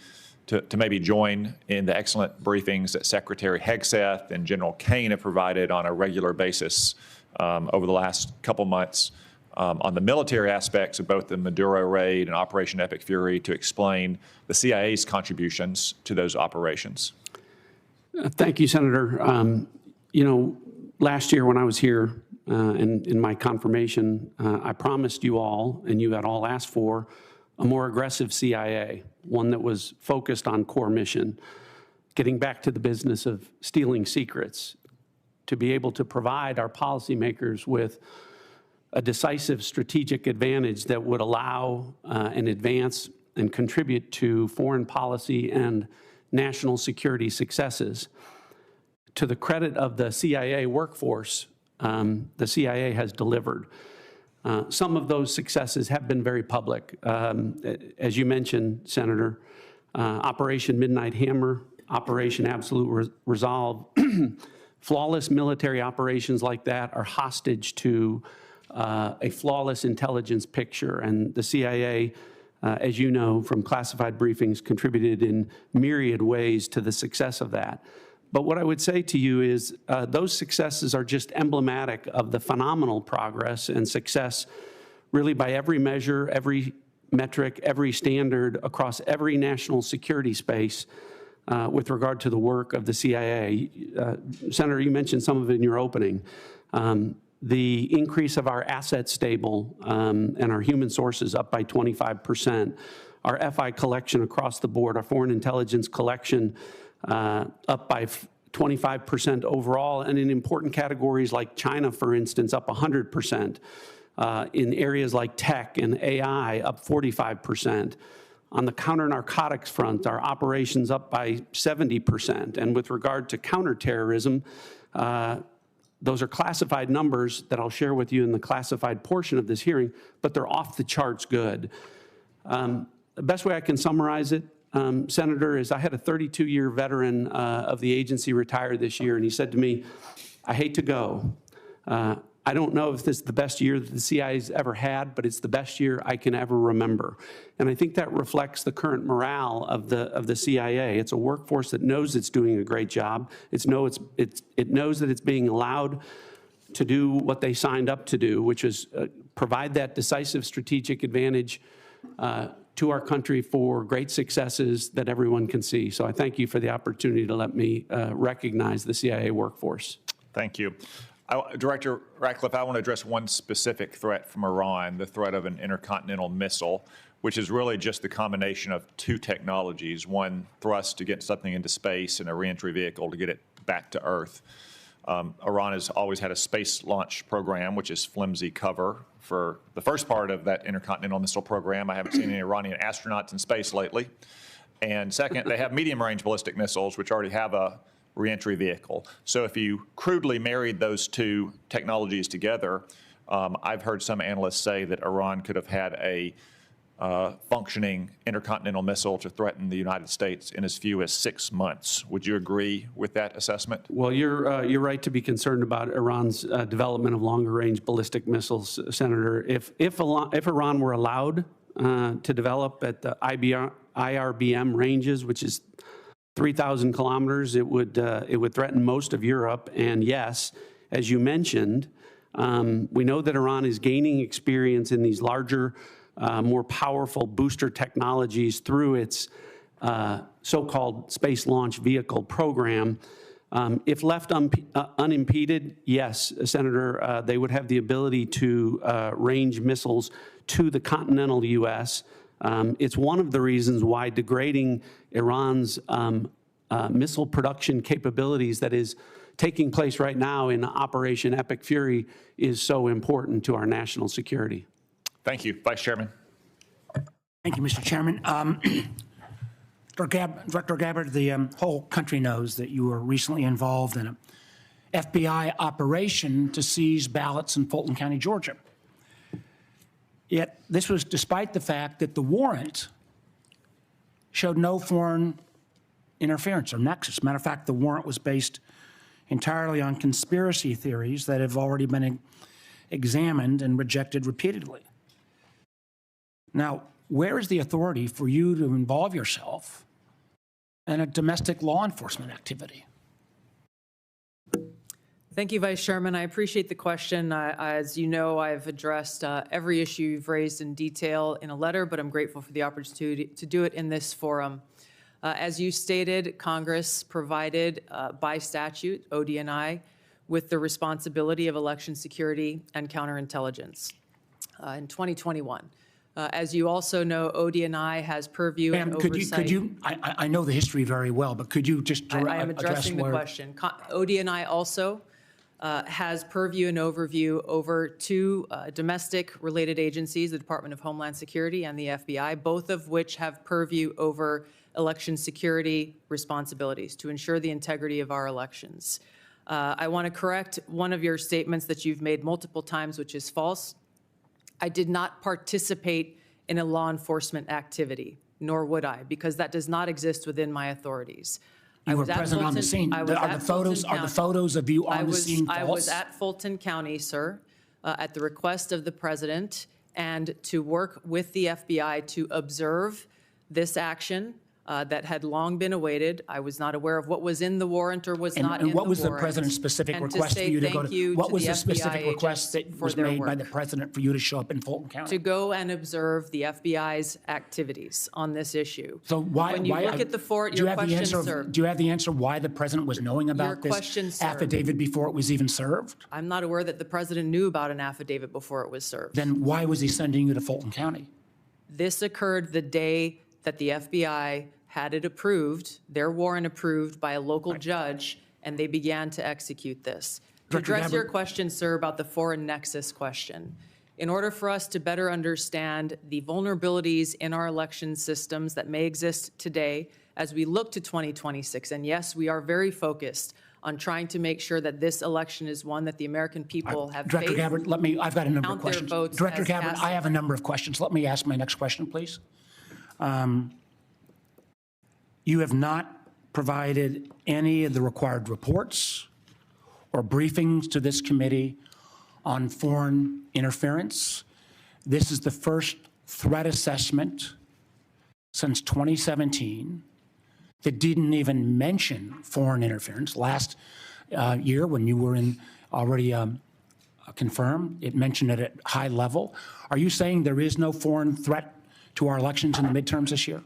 to maybe join in the excellent briefings that Secretary Hegseth and General Kane have provided on a regular basis over the last couple months on the military aspects of both the Maduro raid and Operation Epic Fury, to explain the CIA's contributions to those operations? Thank you, Senator. You know, last year when I was here in my confirmation, I promised you all, and you had all asked for, a more aggressive CIA, one that was focused on core mission, getting back to the business of stealing secrets, to be able to provide our policymakers with a decisive strategic advantage that would allow and advance and contribute to foreign policy and national security successes. To the credit of the CIA workforce, the CIA has delivered. Some of those successes have been very public. As you mentioned, Senator, Operation Midnight Hammer, Operation Absolute Resolve, flawless military operations like that are hostage to a flawless intelligence picture. And the CIA, as you know from classified briefings, contributed in myriad ways to the success of that. But what I would say to you is those successes are just emblematic of the phenomenal progress and success really by every measure, every metric, every standard across every national security space with regard to the work of the CIA. Senator, you mentioned some of it in your opening. The increase of our asset stable and our human sources up by 25%, our FI collection across the board, our foreign intelligence collection up by 25% overall, and in important categories like China, for instance, up 100%. In areas like tech and AI, up 45%. On the counter-narcotics front, our operations up by 70%. And with regard to counterterrorism, those are classified numbers that I'll share with you in the classified portion of this hearing, but they're off the charts good. The best way I can summarize it, Senator, is I had a 32-year veteran of the agency retire this year, and he said to me, I hate to go. I don't know if this is the best year that the CIA's ever had, but it's the best year I can ever remember. And I think that reflects the current morale of the CIA. It's a workforce that knows it's doing a great job. It knows that it's being allowed to do what they signed up to do, which is provide that decisive strategic advantage to our country for great successes that everyone can see. So I thank you for the opportunity to let me recognize the CIA workforce. Thank you. Director Ratcliffe, I want to address one specific threat from Iran, the threat of an intercontinental missile, which is really just the combination of two technologies, one thrust to get something into space and a reentry vehicle to get it back to Earth. Iran has always had a space launch program, which is flimsy cover for the first part of that intercontinental missile program. I haven't seen any Iranian astronauts in space lately. And second, they have medium-range ballistic missiles, which already have a reentry vehicle. So if you crudely married those two technologies together, I've heard some analysts say that Iran could have had a functioning intercontinental missile to threaten the United States in as few as 6 months. Would you agree with that assessment? Well, you're right to be concerned about Iran's development of longer-range ballistic missiles, Senator. If Iran were allowed to develop at the IRBM ranges, which is 3,000 kilometers, it would threaten most of Europe. And yes, as you mentioned, we know that Iran is gaining experience in these larger, more powerful booster technologies through its so-called space launch vehicle program. If left unimpeded, yes, Senator, they would have the ability to range missiles to the continental U.S. It's one of the reasons why degrading Iran's missile production capabilities that is taking place right now in Operation Epic Fury is so important to our national security. Thank you. Vice Chairman. Thank you, Mr. Chairman. Director Gabbard, the whole country knows that you were recently involved in an FBI operation to seize ballots in Fulton County, Georgia. Yet this was despite the fact that the warrant showed no foreign interference or nexus. Matter of fact, the warrant was based entirely on conspiracy theories that have already been examined and rejected repeatedly. Now, where is the authority for you to involve yourself in a domestic law enforcement activity? Thank you, Vice Chairman. I appreciate the question. As you know, I've addressed every issue you've raised in detail in a letter, but I'm grateful for the opportunity to do it in this forum. As you stated, Congress provided by statute, ODNI, with the responsibility of election security and counterintelligence in 2021. As you also know, ODNI has purview and oversight. I know the history very well, but could you just I am addressing the question. ODNI also has purview and overview over two domestic-related agencies, the Department of Homeland Security and the FBI, both of which have purview over election security responsibilities to ensure the integrity of our elections. I want to correct one of your statements that you've made multiple times, which is false. I did not participate in a law enforcement activity, nor would I, because that does not exist within my authorities. You were present on the scene. Are the photos of you on the scene false? I was at Fulton County, sir, at the request of the president, and to work with the FBI to observe this action that had long been awaited. I was not aware of what was in the warrant or was not in the warrant. And what was the president's specific request for you to go to? What was the specific request that was made by the president for you to show up in Fulton County? To go and observe the FBI's activities on this issue. So why? When you look at the fort, your question, sir. Do you have the answer why the president was knowing about this affidavit before it was even served? I'm not aware that the president knew about an affidavit before it was served. Then why was he sending you to Fulton County? This occurred the day that the FBI had it approved, their warrant approved by a local judge, and they began to execute this. To address your question, sir, about the foreign nexus question, in order for us to better understand the vulnerabilities in our election systems that may exist today as we look to 2026, and yes, we are very focused on trying to make sure that this election is one that the American people have Director faith. Gabbard, I've got a number of questions. Director Gabbard, cast. I have a number of questions. Let me ask my next question, please. You have not provided any of the required reports or briefings to this committee on foreign interference. This is the first threat assessment since 2017 that didn't even mention foreign interference. Last year, when you were already confirmed, it mentioned it at high level. Are you saying there is no foreign threat to our elections in the midterms this year?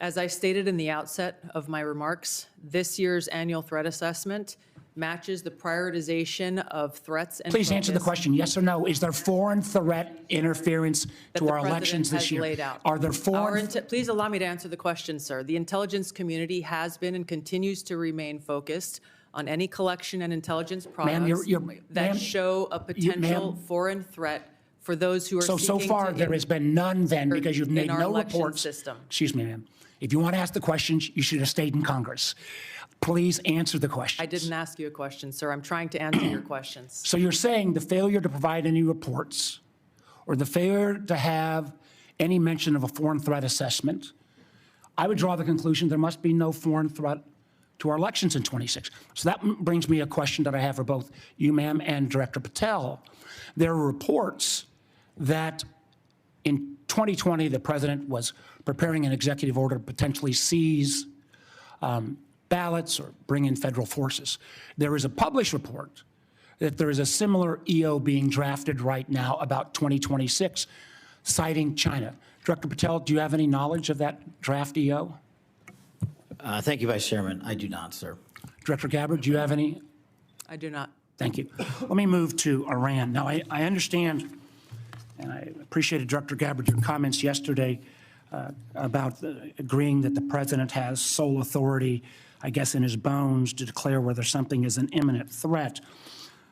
As I stated in the outset of my remarks, this year's annual threat assessment matches the prioritization of threats and Please answer the question, yes or no. Is there foreign threat interference to our elections this year? Laid out. Are there foreign? Please allow me to answer the question, sir. The intelligence community has been and continues to remain focused on any collection and intelligence products that show a potential foreign threat for those who are seeking to So far, there has been none then because you've made no reports. Excuse me, ma'am. If you want to ask the questions, you should have stayed in Congress. Please answer the questions. I didn't ask you a question, sir. I'm trying to answer your questions. So you're saying the failure to provide any reports or the failure to have any mention of a foreign threat assessment, I would draw the conclusion there must be no foreign threat to our elections in 26. So that brings me a question that I have for both you, ma'am, and Director Patel. There are reports that in 2020, the president was preparing an executive order to potentially seize ballots or bring in federal forces. There is a published report that there is a similar EO being drafted right now about 2026, citing China. Director Patel, do you have any knowledge of that draft EO? Thank you, Vice Chairman. I do not, sir. Director Gabbard, do you have any? I do not. Thank you. Let me move to Iran. Now, I understand, and I appreciated, Director Gabbard, your comments yesterday about agreeing that the president has sole authority, I guess, in his bones to declare whether something is an imminent threat.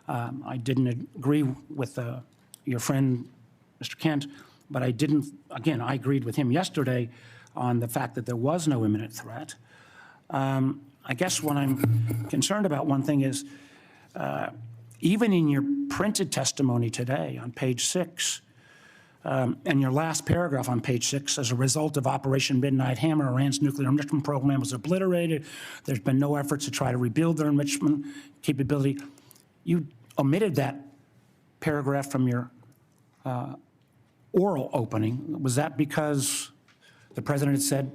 I didn't agree with your friend, Mr. Kent, but I didn't, again, I agreed with him yesterday on the fact that there was no imminent threat. I guess what I'm concerned about, one thing is, even in your printed testimony today on page 6, and your last paragraph on page 6, as a result of Operation Midnight Hammer, Iran's nuclear enrichment program was obliterated. There's been no efforts to try to rebuild their enrichment capability. You omitted that paragraph from your oral opening. Was that because the president had said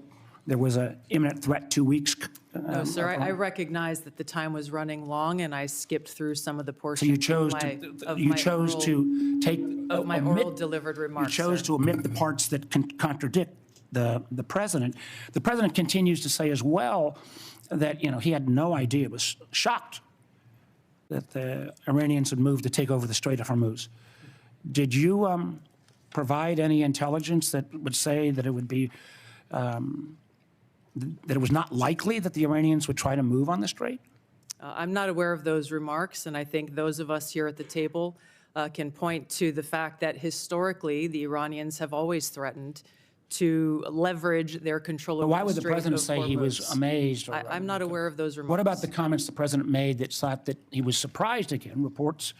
there was an imminent threat 2 weeks? No, sir. I recognize that the time was running long, and I skipped through some of the portions. So you chose to take of my oral delivered remarks. You chose to omit the parts that contradict the president. The president continues to say as well that he had no idea, was shocked that the Iranians had moved to take over the Strait of Hormuz. Did you provide any intelligence that would say that it would be that it was not likely that the Iranians would try to move on the strait? I'm not aware of those remarks, and I think those of us here at the table can point to the fact that historically the Iranians have always threatened to leverage their control over Why would the Strait president of say he was Hormuz. amazed? Or, I'm not aware of those remarks. What about the comments the president made that thought that he was surprised again, reports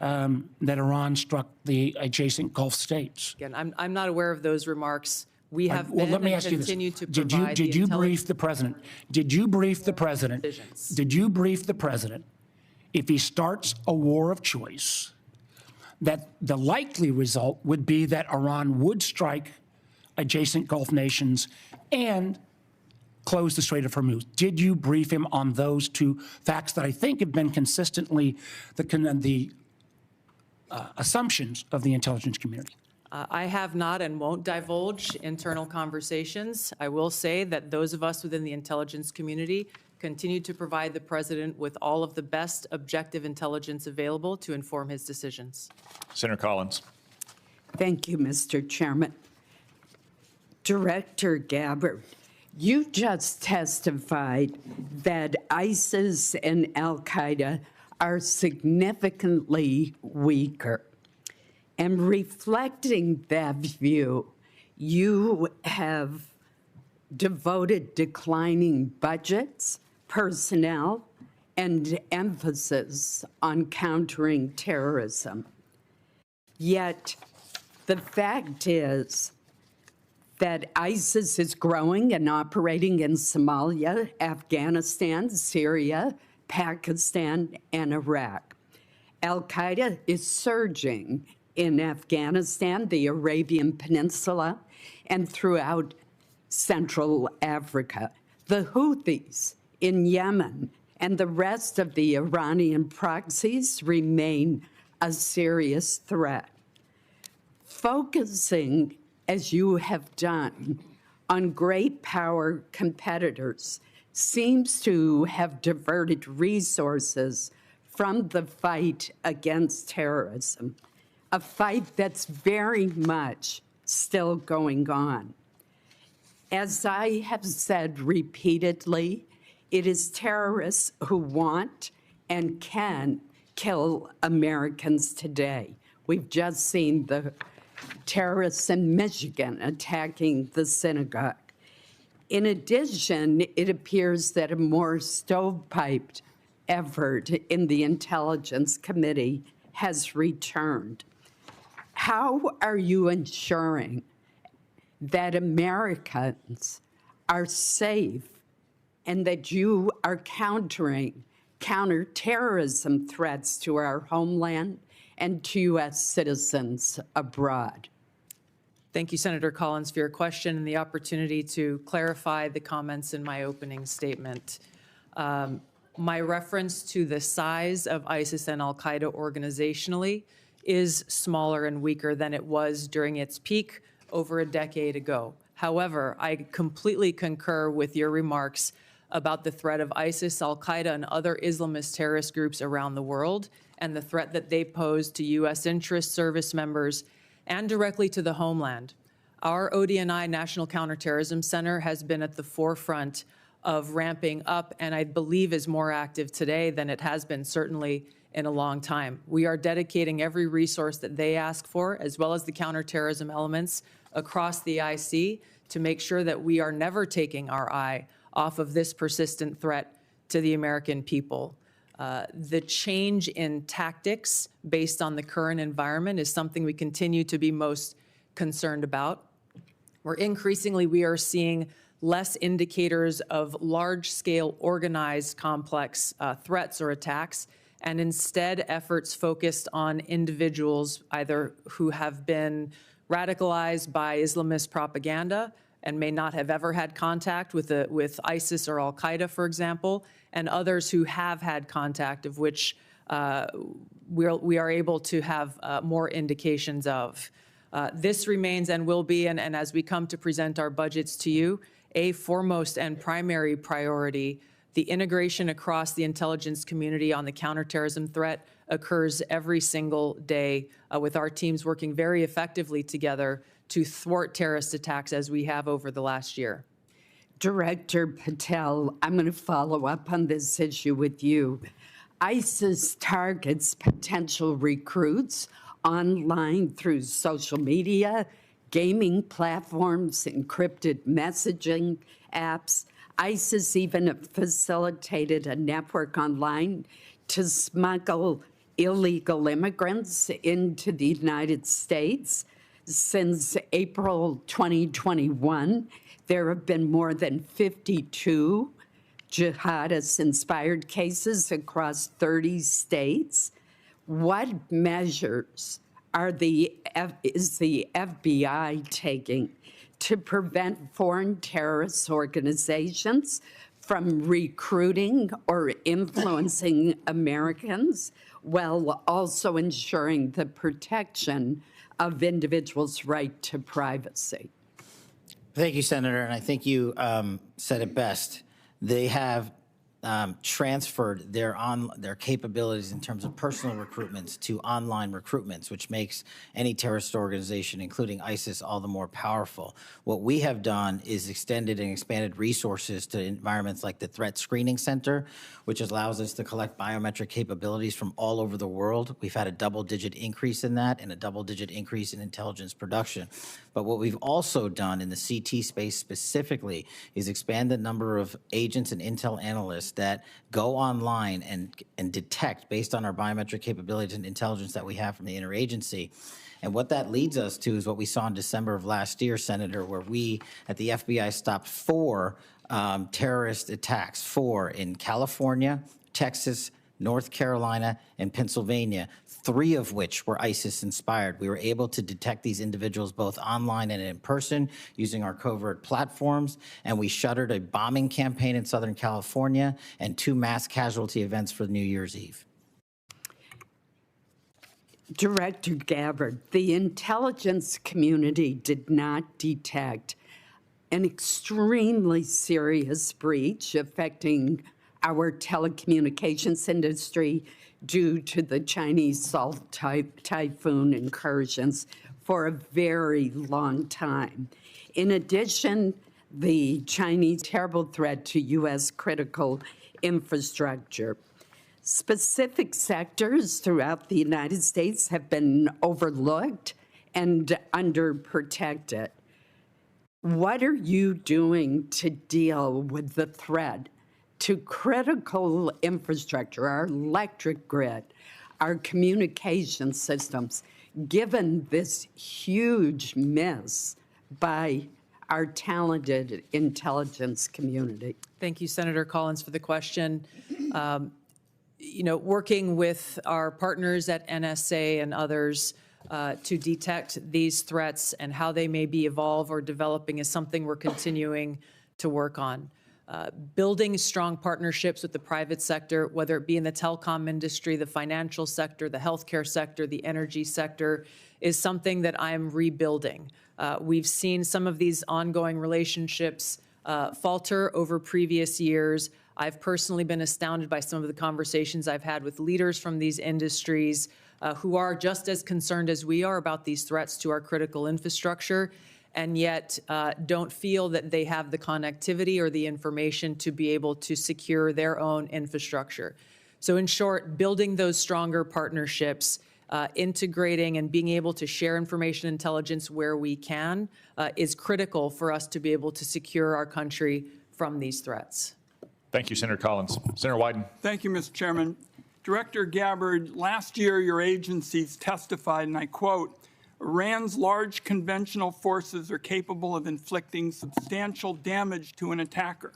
that Iran struck the adjacent Gulf states? Again, I'm not aware of those remarks. We have Well, been let me and ask you this. continue to Did provide you brief the president? Did you brief the president? Decisions. Did you brief the president if he starts a war of choice that the likely result would be that Iran would strike adjacent Gulf nations and close the Strait of Hormuz? Did you brief him on those two facts that I think have been consistently the assumptions of the intelligence community? I have not and won't divulge internal conversations. I will say that those of us within the intelligence community continue to provide the president with all of the best objective intelligence available to inform his decisions. Senator Collins. Thank you, Mr. Chairman. Director Gabbard, you just testified that ISIS and al-Qaeda are significantly weaker. And reflecting that view, you have devoted declining budgets, personnel, and emphasis on countering terrorism. Yet, the fact is that ISIS is growing and operating in Somalia, Afghanistan, Syria, Pakistan, and Iraq. Al-Qaeda is surging in Afghanistan, the Arabian Peninsula, and throughout Central Africa. The Houthis in Yemen and the rest of the Iranian proxies remain a serious threat. Focusing, as you have done, on great power competitors seems to have diverted resources from the fight against terrorism, a fight that's very much still going on. As I have said repeatedly, it is terrorists who want and can kill Americans today. We've just seen the terrorists in Michigan attacking the synagogue. In addition, it appears that a more stovepiped effort in the Intelligence Committee has returned. How are you ensuring that Americans are safe and that you are countering counterterrorism threats to our homeland and to U.S. citizens abroad? Thank you, Senator Collins, for your question and the opportunity to clarify the comments in my opening statement. My reference to the size of ISIS and al-Qaeda organizationally is smaller and weaker than it was during its peak over a decade ago. However, I completely concur with your remarks about the threat of ISIS, al-Qaeda, and other Islamist terrorist groups around the world and the threat that they pose to U.S. interest service members and directly to the homeland. Our ODNI National Counterterrorism Center has been at the forefront of ramping up and I believe is more active today than it has been certainly in a long time. We are dedicating every resource that they ask for, as well as the counterterrorism elements across the IC, to make sure that we are never taking our eye off of this persistent threat to the American people. The change in tactics based on the current environment is something we continue to be most concerned about. We are seeing less indicators of large-scale organized complex threats or attacks, and instead efforts focused on individuals either who have been radicalized by Islamist propaganda and may not have ever had contact with ISIS or al-Qaeda, for example, and others who have had contact, of which we are able to have more indications of. This remains and will be, and as we come to present our budgets to you, a foremost and primary priority. The integration across the intelligence community on the counterterrorism threat occurs every single day with our teams working very effectively together to thwart terrorist attacks as we have over the last year. Director Patel, I'm going to follow up on this issue with you. ISIS targets potential recruits online through social media, gaming platforms, encrypted messaging apps. ISIS even facilitated a network online to smuggle illegal immigrants into the United States. Since April 2021, there have been more than 52 jihadist-inspired cases across 30 states. What measures is the FBI taking to prevent foreign terrorist organizations from recruiting or influencing Americans, while also ensuring the protection of individuals' right to privacy? Thank you, Senator, and I think you said it best. They have transferred their capabilities in terms of personal recruitments to online recruitments, which makes any terrorist organization, including ISIS, all the more powerful. What we have done is extended and expanded resources to environments like the Threat Screening Center, which allows us to collect biometric capabilities from all over the world. We've had a double-digit increase in that and a double-digit increase in intelligence production. But what we've also done in the CT space specifically is expand the number of agents and intel analysts that go online and detect, based on our biometric capabilities and intelligence that we have from the interagency. And what that leads us to is what we saw in December of last year, Senator, where we at the FBI stopped 4 terrorist attacks, 4 in California, Texas, North Carolina, and Pennsylvania, 3 of which were ISIS-inspired. We were able to detect these individuals both online and in person using our covert platforms, and we shuttered a bombing campaign in Southern California and 2 mass casualty events for New Year's Eve. Director Gabbard, the intelligence community did not detect an extremely serious breach affecting our telecommunications industry due to the Chinese Salt Typhoon incursions for a very long time. In addition, the Chinese terrible threat to U.S. critical infrastructure. Specific sectors throughout the United States have been overlooked and underprotected. What are you doing to deal with the threat to critical infrastructure, our electric grid, our communication systems, given this huge miss by our talented intelligence community? Thank you, Senator Collins, for the question. Working with our partners at NSA and others to detect these threats and how they may be evolve or developing is something we're continuing to work on. Building strong partnerships with the private sector, whether it be in the telecom industry, the financial sector, the healthcare sector, the energy sector, is something that I'm rebuilding. We've seen some of these ongoing relationships falter over previous years. I've personally been astounded by some of the conversations I've had with leaders from these industries who are just as concerned as we are about these threats to our critical infrastructure, and yet don't feel that they have the connectivity or the information to be able to secure their own infrastructure. So in short, building those stronger partnerships, integrating and being able to share information intelligence where we can is critical for us to be able to secure our country from these threats. Thank you, Senator Collins. Senator Wyden. Thank you, Mr. Chairman. Director Gabbard, last year your agencies testified, and I quote, Iran's large conventional forces are capable of inflicting substantial damage to an attacker,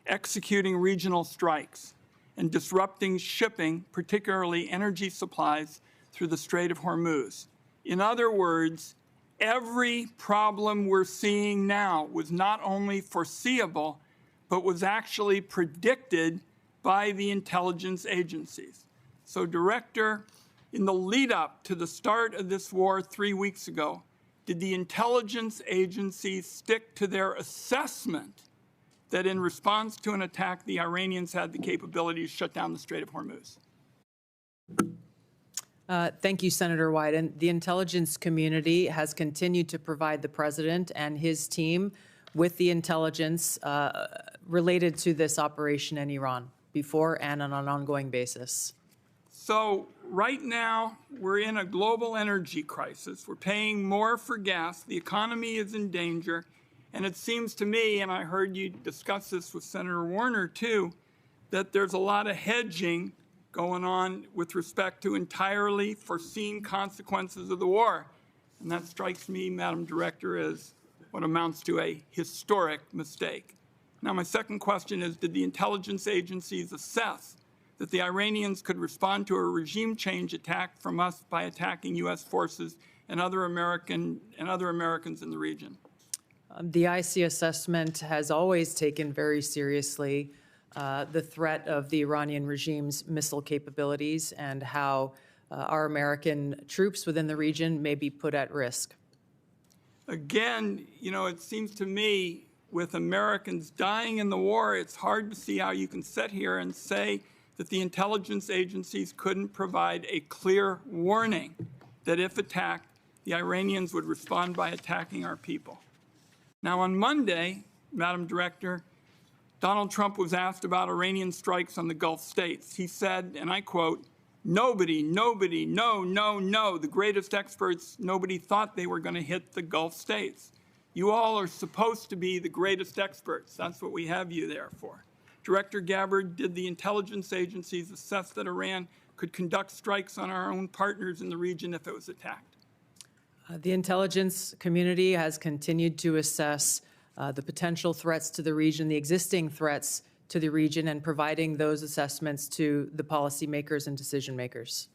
executing regional strikes, and disrupting shipping, particularly energy supplies, through the Strait of Hormuz. In other words, every problem we're seeing now was not only foreseeable, but was actually predicted by the intelligence agencies. So, Director, in the lead up to the start of this war 3 weeks ago, did the intelligence agencies stick to their assessment that in response to an attack, the Iranians had the capability to shut down the Strait of Hormuz? Thank you, Senator Wyden. The intelligence community has continued to provide the president and his team with the intelligence related to this operation in Iran before and on an ongoing basis? So right now, we're in a global energy crisis. We're paying more for gas. The economy is in danger. And it seems to me, and I heard you discuss this with Senator Warner too, that there's a lot of hedging going on with respect to entirely foreseen consequences of the war. And that strikes me, Madam Director, as what amounts to a historic mistake. Now, my second question is, did the intelligence agencies assess that the Iranians could respond to a regime change attack from us by attacking U.S. forces and other Americans in the region? The IC assessment has always taken very seriously the threat of the Iranian regime's missile capabilities and how our American troops within the region may be put at risk. Again, it seems to me with Americans dying in the war, it's hard to see how you can sit here and say that the intelligence agencies couldn't provide a clear warning that if attacked, the Iranians would respond by attacking our people. Now, on Monday, Madam Director, Donald Trump was asked about Iranian strikes on the Gulf states. He said, and I quote, nobody, no, the greatest experts, nobody thought they were going to hit the Gulf states. You all are supposed to be the greatest experts. That's what we have you there for. Director Gabbard, did the intelligence agencies assess that Iran could conduct strikes on our own partners in the region if it was attacked? The intelligence community has continued to assess the potential threats to the region, the existing threats to the region, and providing those assessments to the policymakers and decision makers.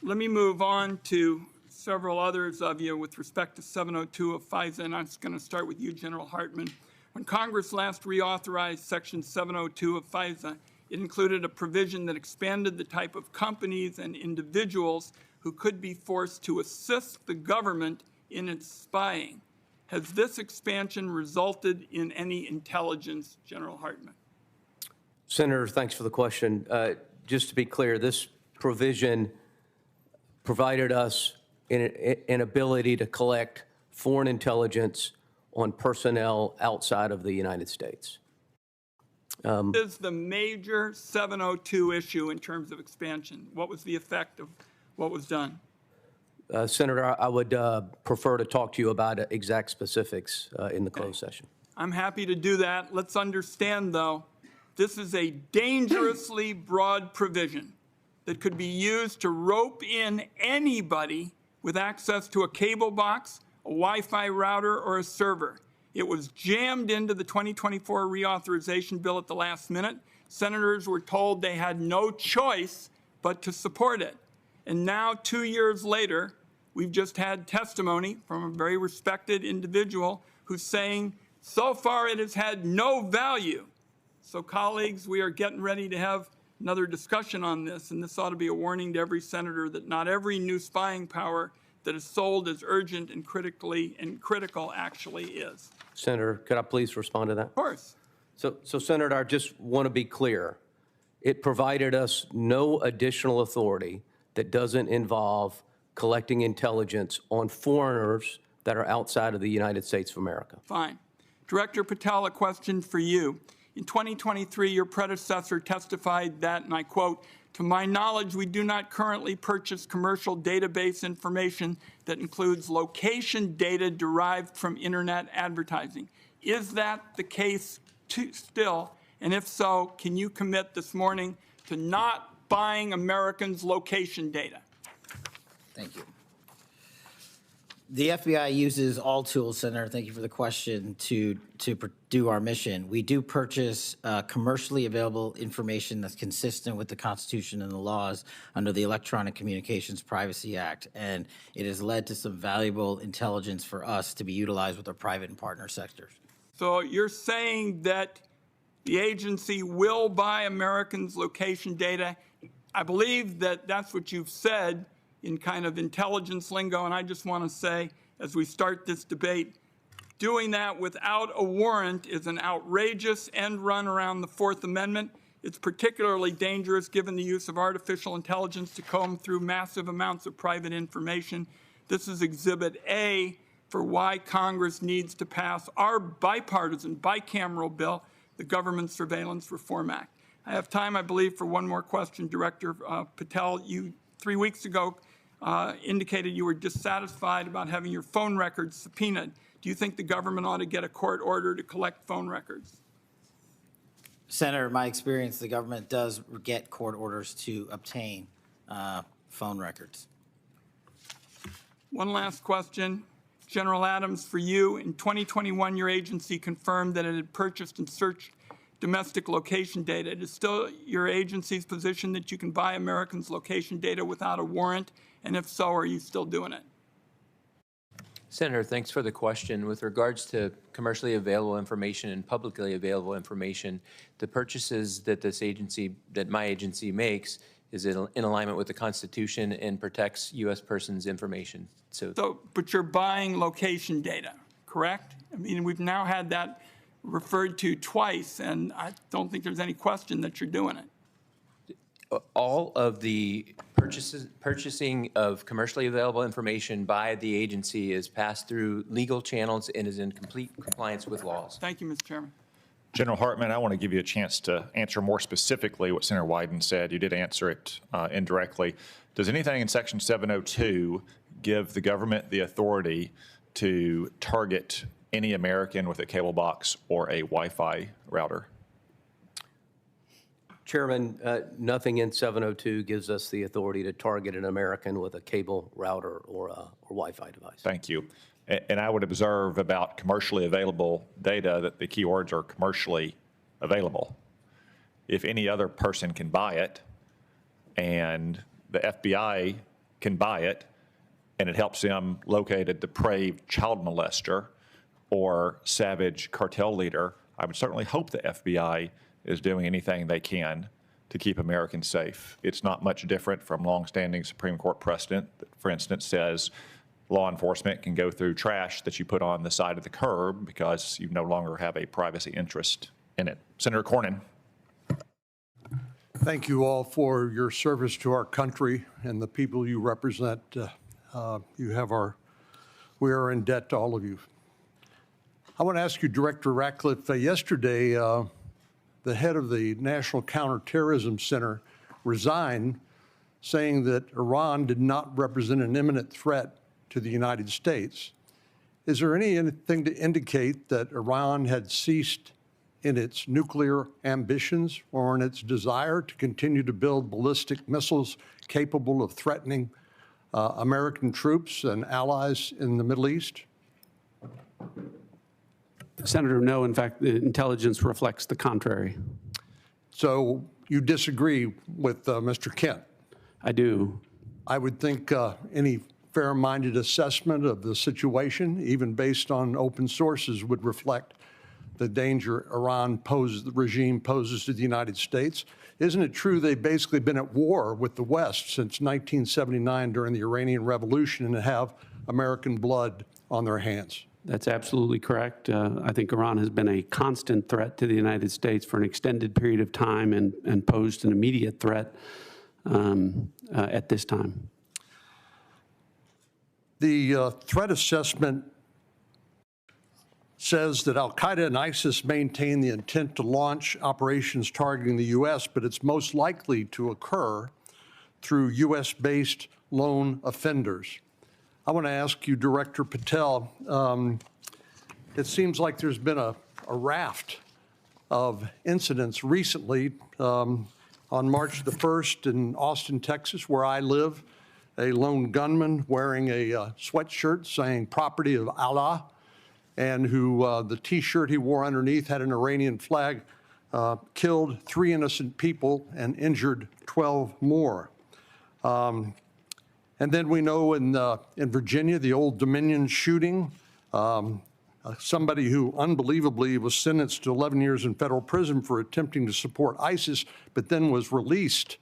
Let me move on to several others of you with respect to 702 of FISA, and I'm just going to start with you, General Hartman. When Congress last reauthorized Section 702 of FISA, it included a provision that expanded the type of companies and individuals who could be forced to assist the government in its spying. Has this expansion resulted in any intelligence, General Hartman? Senator, thanks for the question. Just to be clear, this provision provided us an ability to collect foreign intelligence on personnel outside of the United States. This is the major 702 issue in terms of expansion. What was the effect of what was done? Senator, I would prefer to talk to you about exact specifics in the closed session. I'm happy to do that. Let's understand, though, this is a dangerously broad provision that could be used to rope in anybody with access to a cable box, a Wi-Fi router, or a server. It was jammed into the 2024 reauthorization bill at the last minute. Senators were told they had no choice but to support it. And now, 2 years later, we've just had testimony from a very respected individual who's saying, so far it has had no value. So, colleagues, we are getting ready to have another discussion on this, and this ought to be a warning to every senator that not every new spying power that is sold as urgent and critical actually is. Senator, could I please respond to that? Of course. So, Senator, I just want to be clear. It provided us no additional authority that doesn't involve collecting intelligence on foreigners that are outside of the United States of America. Fine. Director Patel, a question for you. In 2023, your predecessor testified that, and I quote, "To my knowledge, we do not currently purchase commercial database information that includes location data derived from internet advertising." Is that the case still? And if so, can you commit this morning to not buying Americans' location data? Thank you. The FBI uses all tools, Senator, thank you for the question, to do our mission. We do purchase commercially available information that's consistent with the Constitution and the laws under the Electronic Communications Privacy Act, and it has led to some valuable intelligence for us to be utilized with our private and partner sectors. So you're saying that the agency will buy Americans' location data. I believe that that's what you've said in kind of intelligence lingo, and I just want to say, as we start this debate, doing that without a warrant is an outrageous end run around the Fourth Amendment. It's particularly dangerous given the use of artificial intelligence to comb through massive amounts of private information. This is Exhibit A for why Congress needs to pass our bipartisan, bicameral bill, the Government Surveillance Reform Act. I have time, I believe, for one more question. Director Patel, you 3 weeks ago indicated you were dissatisfied about having your phone records subpoenaed. Do you think the government ought to get a court order to collect phone records? Senator, in my experience, the government does get court orders to obtain phone records. One last question. General Adams, for you, in 2021, your agency confirmed that it had purchased and searched domestic location data. It is still your agency's position that you can buy Americans' location data without a warrant? And if so, are you still doing it? Senator, thanks for the question. With regards to commercially available information and publicly available information, the purchases that my agency makes is in alignment with the Constitution and protects U.S. persons' information. But you're buying location data, correct? I mean, we've now had that referred to twice, and I don't think there's any question that you're doing it. All of the purchasing of commercially available information by the agency is passed through legal channels and is in complete compliance with laws. Thank you, Mr. Chairman. General Hartman, I want to give you a chance to answer more specifically what Senator Wyden said. You did answer it indirectly. Does anything in Section 702 give the government the authority to target any American with a cable box or a Wi-Fi router? Chairman, nothing in 702 gives us the authority to target an American with a cable router or Wi-Fi device. Thank you. And I would observe about commercially available data that the key words are commercially available. If any other person can buy it and the FBI can buy it and it helps them locate a depraved child molester or savage cartel leader, I would certainly hope the FBI is doing anything they can to keep Americans safe. It's not much different from longstanding Supreme Court precedent that, for instance, says law enforcement can go through trash that you put on the side of the curb because you no longer have a privacy interest in it. Senator Cornyn. Thank you all for your service to our country and the people you represent. We are in debt to all of you. I want to ask you, Director Ratcliffe, yesterday, the head of the National Counterterrorism Center resigned, saying that Iran did not represent an imminent threat to the United States. Is there anything to indicate that Iran had ceased in its nuclear ambitions or in its desire to continue to build ballistic missiles capable of threatening American troops and allies in the Middle East? Senator, no. In fact, the intelligence reflects the contrary. So you disagree with Mr. Kent? I do. I would think any fair-minded assessment of the situation, even based on open sources, would reflect the danger the regime poses to the United States. Isn't it true they've basically been at war with the West since 1979 during the Iranian Revolution and have American blood on their hands? That's absolutely correct. I think Iran has been a constant threat to the United States for an extended period of time and posed an immediate threat at this time. The threat assessment says that al-Qaeda and ISIS maintain the intent to launch operations targeting the U.S., but it's most likely to occur through U.S.-based lone offenders. I want to ask you, Director Patel, it seems like there's been a raft of incidents recently. On March the 1st in Austin, Texas, where I live, a lone gunman wearing a sweatshirt saying "property of Allah," and who the T-shirt he wore underneath had an Iranian flag, killed 3 innocent people and injured 12 more. And then we know in Virginia, the Old Dominion shooting, somebody who unbelievably was sentenced to 11 years in federal prison for attempting to support ISIS, but then was released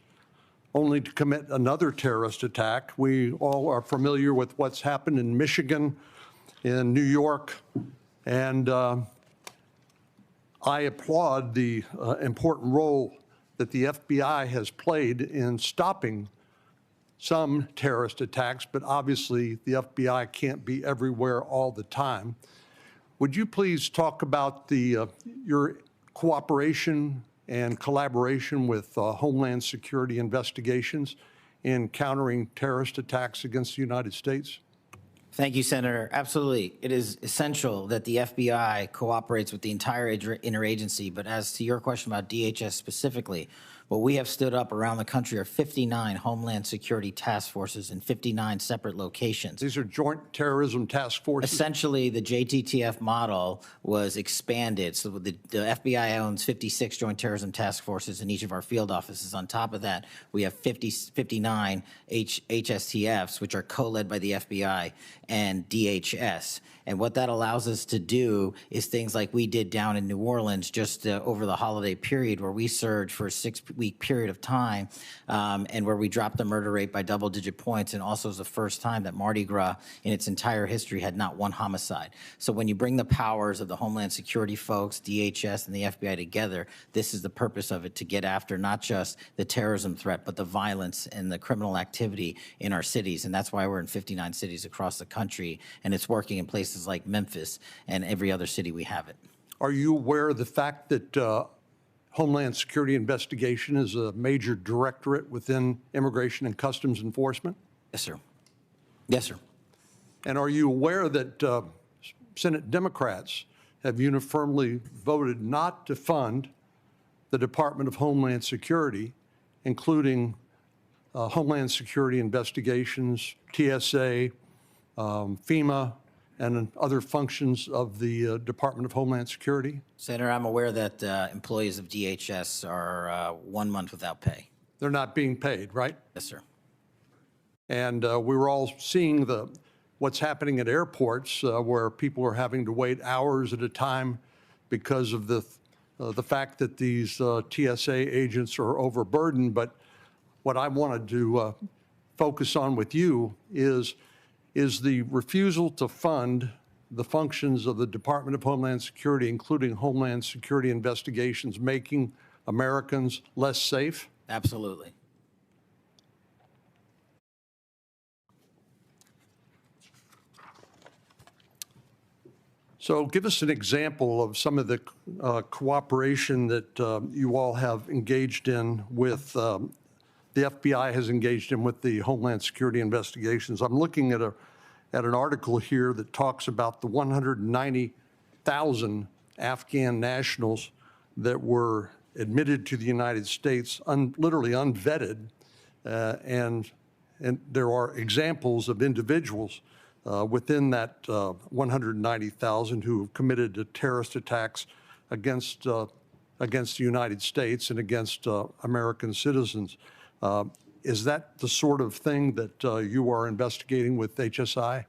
only to commit another terrorist attack. We all are familiar with what's happened in Michigan, in New York, and I applaud the important role that the FBI has played in stopping some terrorist attacks, but obviously the FBI can't be everywhere all the time. Would you please talk about your cooperation and collaboration with Homeland Security investigations in countering terrorist attacks against the United States? Thank you, Senator. Absolutely. It is essential that the FBI cooperates with the entire interagency. But as to your question about DHS specifically, what we have stood up around the country are 59 Homeland Security task forces in 59 separate locations. These are joint terrorism task forces? Essentially, the JTTF model was expanded. So the FBI owns 56 joint terrorism task forces in each of our field offices. On top of that, we have 59 HSTFs, which are co-led by the FBI and DHS. And what that allows us to do is things like we did down in New Orleans just over the holiday period, where we surged for a 6-week period of time, and where we dropped the murder rate by double-digit points, and also was the first time that Mardi Gras in its entire history had not one homicide. So when you bring the powers of the Homeland Security folks, DHS, and the FBI together, this is the purpose of it, to get after not just the terrorism threat, but the violence and the criminal activity in our cities. And that's why we're in 59 cities across the country, and it's working in places like Memphis and every other city we have it. Are you aware of the fact that Homeland Security investigation is a major directorate within Immigration and Customs Enforcement? Yes, sir. Yes, sir. And are you aware that Senate Democrats have uniformly voted not to fund the Department of Homeland Security, including Homeland Security investigations, TSA, FEMA, and other functions of the Department of Homeland Security? Senator, I'm aware that employees of DHS are 1 month without pay. They're not being paid, right? Yes, sir. And we were all seeing what's happening at airports, where people are having to wait hours at a time because of the fact that these TSA agents are overburdened. But what I wanted to focus on with you is the refusal to fund the functions of the Department of Homeland Security, including Homeland Security investigations, making Americans less safe? Absolutely. So give us an example of some of the cooperation that you all have engaged in with, the FBI has engaged in with the Homeland Security investigations. I'm looking at an article here that talks about the 190,000 Afghan nationals that were admitted to the United States, literally unvetted, and there are examples of individuals within that 190,000 who have committed terrorist attacks against the United States and against American citizens. Is that the sort of thing that you are investigating with HSI?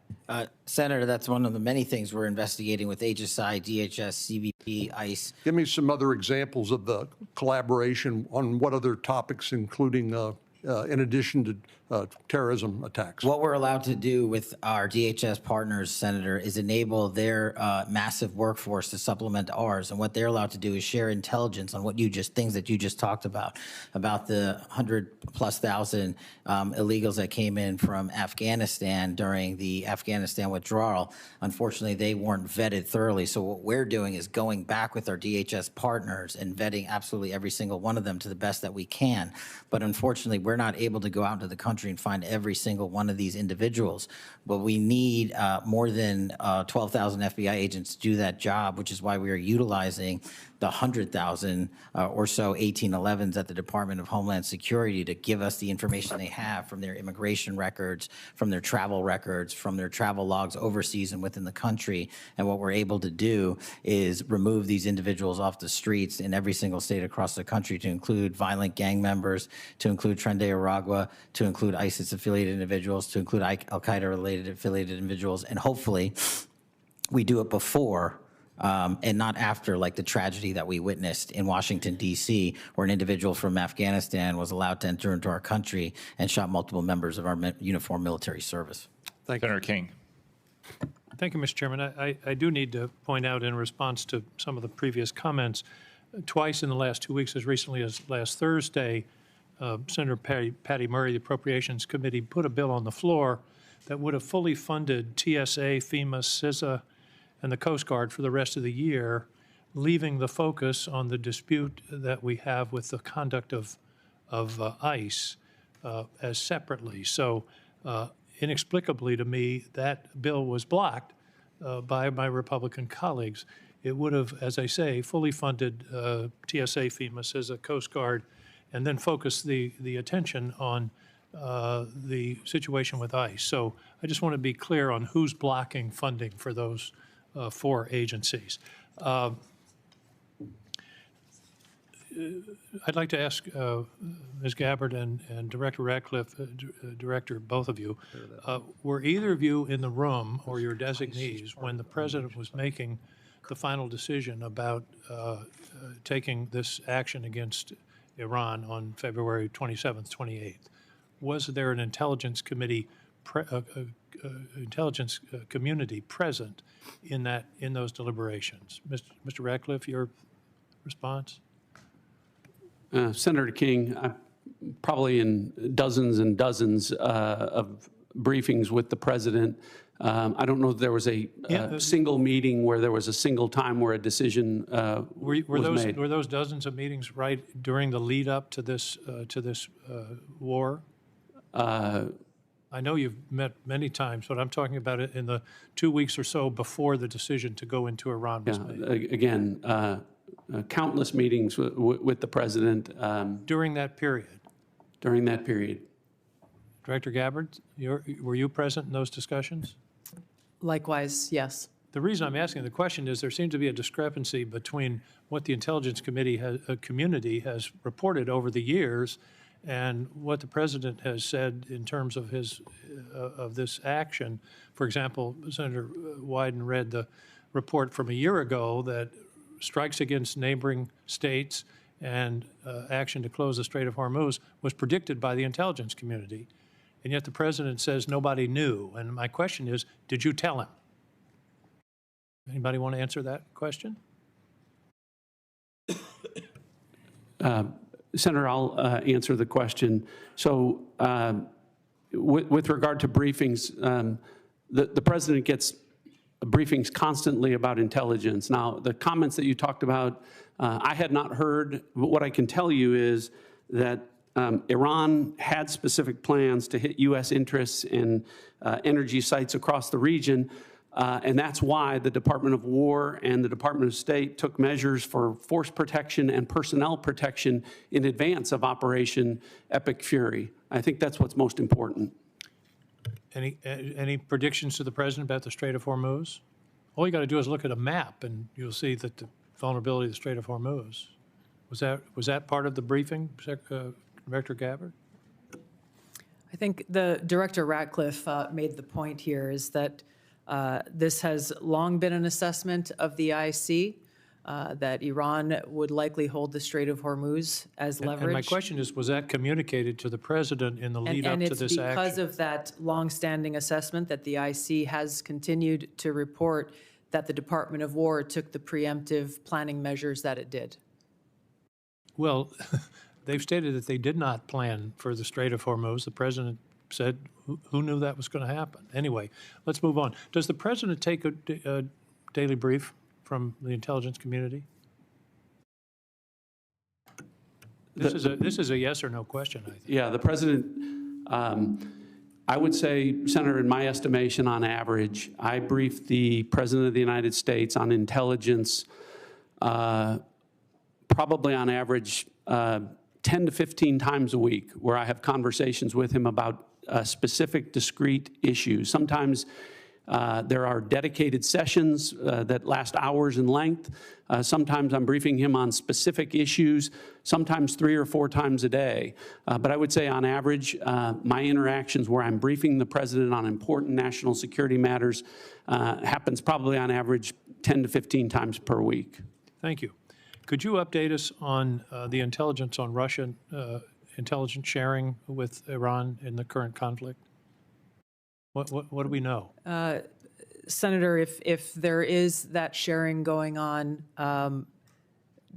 Senator, that's one of the many things we're investigating with HSI, DHS, CBP, ICE. Give me some other examples of the collaboration on what other topics, including in addition to terrorism attacks. What we're allowed to do with our DHS partners, Senator, is enable their massive workforce to supplement ours. And what they're allowed to do is share intelligence on things that you just talked about the 100,000+ illegals that came in from Afghanistan during the Afghanistan withdrawal. Unfortunately, they weren't vetted thoroughly. So what we're doing is going back with our DHS partners and vetting absolutely every single one of them to the best that we can. But unfortunately, we're not able to go out into the country and find every single one of these individuals. But we need more than 12,000 FBI agents to do that job, which is why we are utilizing the 100,000 or so 1811s at the Department of Homeland Security to give us the information they have from their immigration records, from their travel records, from their travel logs overseas and within the country. And what we're able to do is remove these individuals off the streets in every single state across the country, to include violent gang members, to include Tren de Aragua, to include ISIS-affiliated individuals, to include Al-Qaeda-related affiliated individuals. And hopefully we do it before and not after, like the tragedy that we witnessed in Washington, D.C., where an individual from Afghanistan was allowed to enter into our country and shot multiple members of our uniformed military service. Thank you. Senator King. Thank you, Mr. Chairman. I do need to point out, in response to some of the previous comments, twice in the last 2 weeks, as recently as last Thursday, Senator Patty Murray, the Appropriations Committee, put a bill on the floor that would have fully funded TSA, FEMA, CISA, and the Coast Guard for the rest of the year, leaving the focus on the dispute that we have with the conduct of ICE as separately. So inexplicably to me, that bill was blocked by my Republican colleagues. It would have, as I say, fully funded TSA, FEMA, CISA, Coast Guard, and then focus the attention on the situation with ICE. So I just want to be clear on who's blocking funding for those 4 agencies. I'd like to ask Ms. Gabbard and Director Ratcliffe, Director, both of you, were either of you in the room or your designees when the President was making the final decision about taking this action against Iran on February 27th, 28th? Was there an intelligence committee, intelligence community present in those deliberations? Mr. Ratcliffe, your response? Senator King, I'm probably in dozens and dozens of briefings with the President. I don't know if there was a single meeting where there was a single time where a decision was made. Were those dozens of meetings right during the lead up to this war? I know you've met many times, but I'm talking about it in the 2 weeks or so before the decision to go into Iran was made. Again, countless meetings with the President. During that period? During that period. Director Gabbard, were you present in those discussions? Likewise, yes. The reason I'm asking the question is there seems to be a discrepancy between what the Intelligence Community has reported over the years and what the President has said in terms of of this action. For example, Senator Wyden read the report from a year ago that strikes against neighboring states and action to close the Strait of Hormuz was predicted by the intelligence community. And yet the President says nobody knew. And my question is, did you tell him? Anybody want to answer that question? Senator, I'll answer the question. So with regard to briefings, the President gets briefings constantly about intelligence. Now, the comments that you talked about, I had not heard, but what I can tell you is that Iran had specific plans to hit U.S. interests and energy sites across the region, and that's why the Department of War and the Department of State took measures for force protection and personnel protection in advance of Operation Epic Fury. I think that's what's most important. Any predictions to the President about the Strait of Hormuz? All you got to do is look at a map, and you'll see that the vulnerability of the Strait of Hormuz. Was that part of the briefing, Director Gabbard? I think the Director Ratcliffe made the point here is that this has long been an assessment of the IC, that Iran would likely hold the Strait of Hormuz as leverage. And my question is, was that communicated to the President in the lead up to this action? And it's because of that longstanding assessment that the IC has continued to report that the Department of War took the preemptive planning measures that it did. Well, they've stated that they did not plan for the Strait of Hormuz. The President said, who knew that was going to happen? Anyway, let's move on. Does the President take a daily brief from the intelligence community? This is a yes or no question, I think. Yeah, the President, I would say, Senator, in my estimation, on average, I brief the President of the United States on intelligence probably on average 10 to 15 times a week, where I have conversations with him about specific, discrete issues. Sometimes there are dedicated sessions that last hours in length. Sometimes I'm briefing him on specific issues, sometimes 3 or 4 times a day. But I would say on average, my interactions where I'm briefing the President on important national security matters happens probably on average 10 to 15 times per week. Thank you. Could you update us on the intelligence on Russian intelligence sharing with Iran in the current conflict? What do we know? Senator, if there is that sharing going on,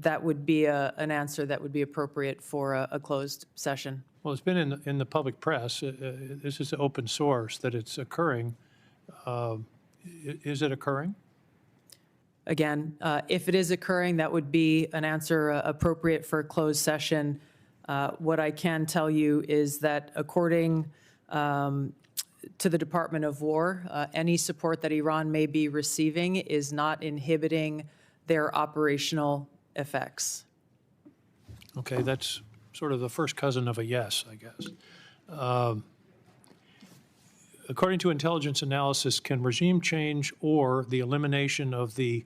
that would be an answer that would be appropriate for a closed session. Well, it's been in the public press. This is open source that it's occurring. Is it occurring? Again, if it is occurring, that would be an answer appropriate for a closed session. What I can tell you is that according to the Department of War, any support that Iran may be receiving is not inhibiting their operational effects. Okay, that's sort of the first cousin of a yes, I guess. According to intelligence analysis, can regime change or the elimination of the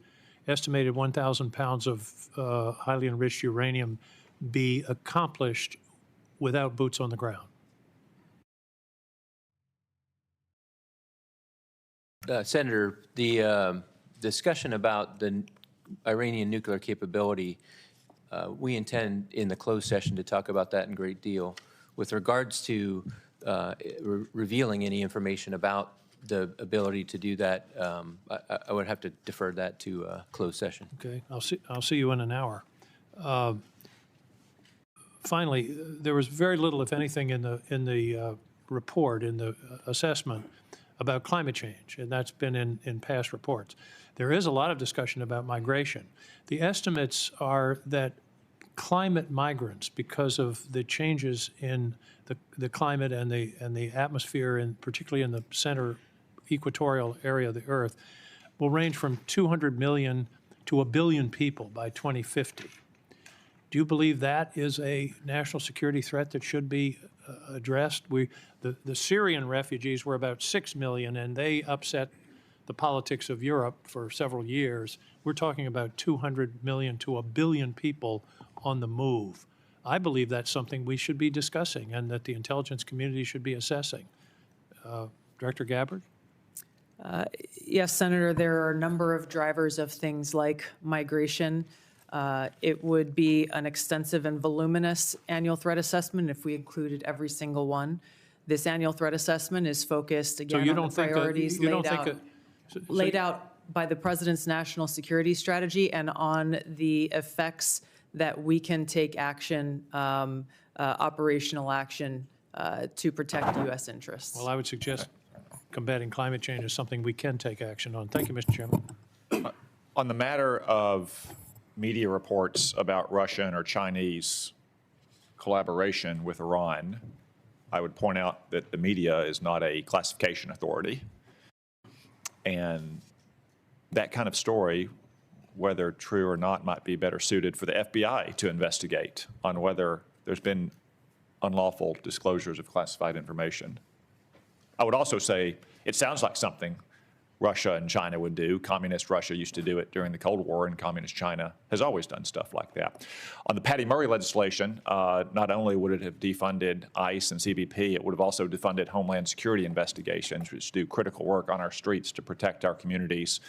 estimated 1,000 pounds of highly enriched uranium be accomplished without boots on the ground? Senator, the discussion about the Iranian nuclear capability, we intend in the closed session to talk about that in great deal. With regards to revealing any information about the ability to do that, I would have to defer that to closed session. Okay, I'll see you in an hour. Finally, there was very little, if anything, in the report, in the assessment about climate change, and that's been in past reports. There is a lot of discussion about migration. The estimates are that climate migrants, because of the changes in the climate and the atmosphere, and particularly in the center equatorial area of the Earth, will range from 200 million to 1 billion people by 2050. Do you believe that is a national security threat that should be addressed? The Syrian refugees were about 6 million, and they upset the politics of Europe for several years. We're talking about 200 million to 1 billion people on the move. I believe that's something we should be discussing and that the intelligence community should be assessing. Director Gabbard? Yes, Senator, there are a number of drivers of things like migration. It would be an extensive and voluminous annual threat assessment if we included every single one. This annual threat assessment is focused, again, on the priorities laid out by the President's national security strategy and on the effects that we can take action, operational action, to protect U.S. interests. Well, I would suggest combating climate change is something we can take action on. Thank you, Mr. Chairman. On the matter of media reports about Russian or Chinese collaboration with Iran, I would point out that the media is not a classification authority. And that kind of story, whether true or not, might be better suited for the FBI to investigate on whether there's been unlawful disclosures of classified information. I would also say it sounds like something Russia and China would do. Communist Russia used to do it during the Cold War, and Communist China has always done stuff like that. On the Patty Murray legislation, not only would it have defunded ICE and CBP, it would have also defunded Homeland Security investigations, which do critical work on our streets to protect our communities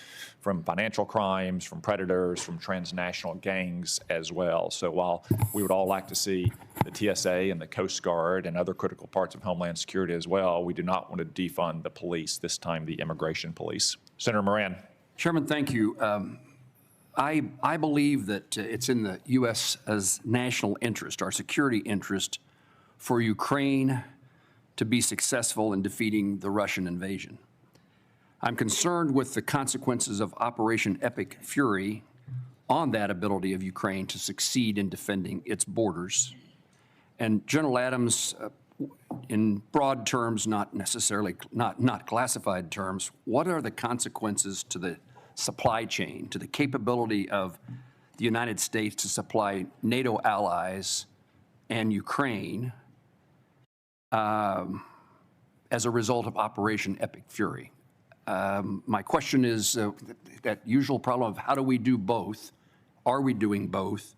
from financial crimes, from predators, from transnational gangs as well. So while we would all like to see the TSA and the Coast Guard and other critical parts of Homeland Security as well, we do not want to defund the police, this time the immigration police. Senator Moran. Chairman, thank you. I believe that it's in the U.S.'s national interest, our security interest, for Ukraine to be successful in defeating the Russian invasion. I'm concerned with the consequences of Operation Epic Fury on that ability of Ukraine to succeed in defending its borders. And General Adams, in broad terms, not necessarily, not classified terms, what are the consequences to the supply chain, to the capability of the United States to supply NATO allies and Ukraine as a result of Operation Epic Fury? My question is that usual problem of how do we do both? Are we doing both?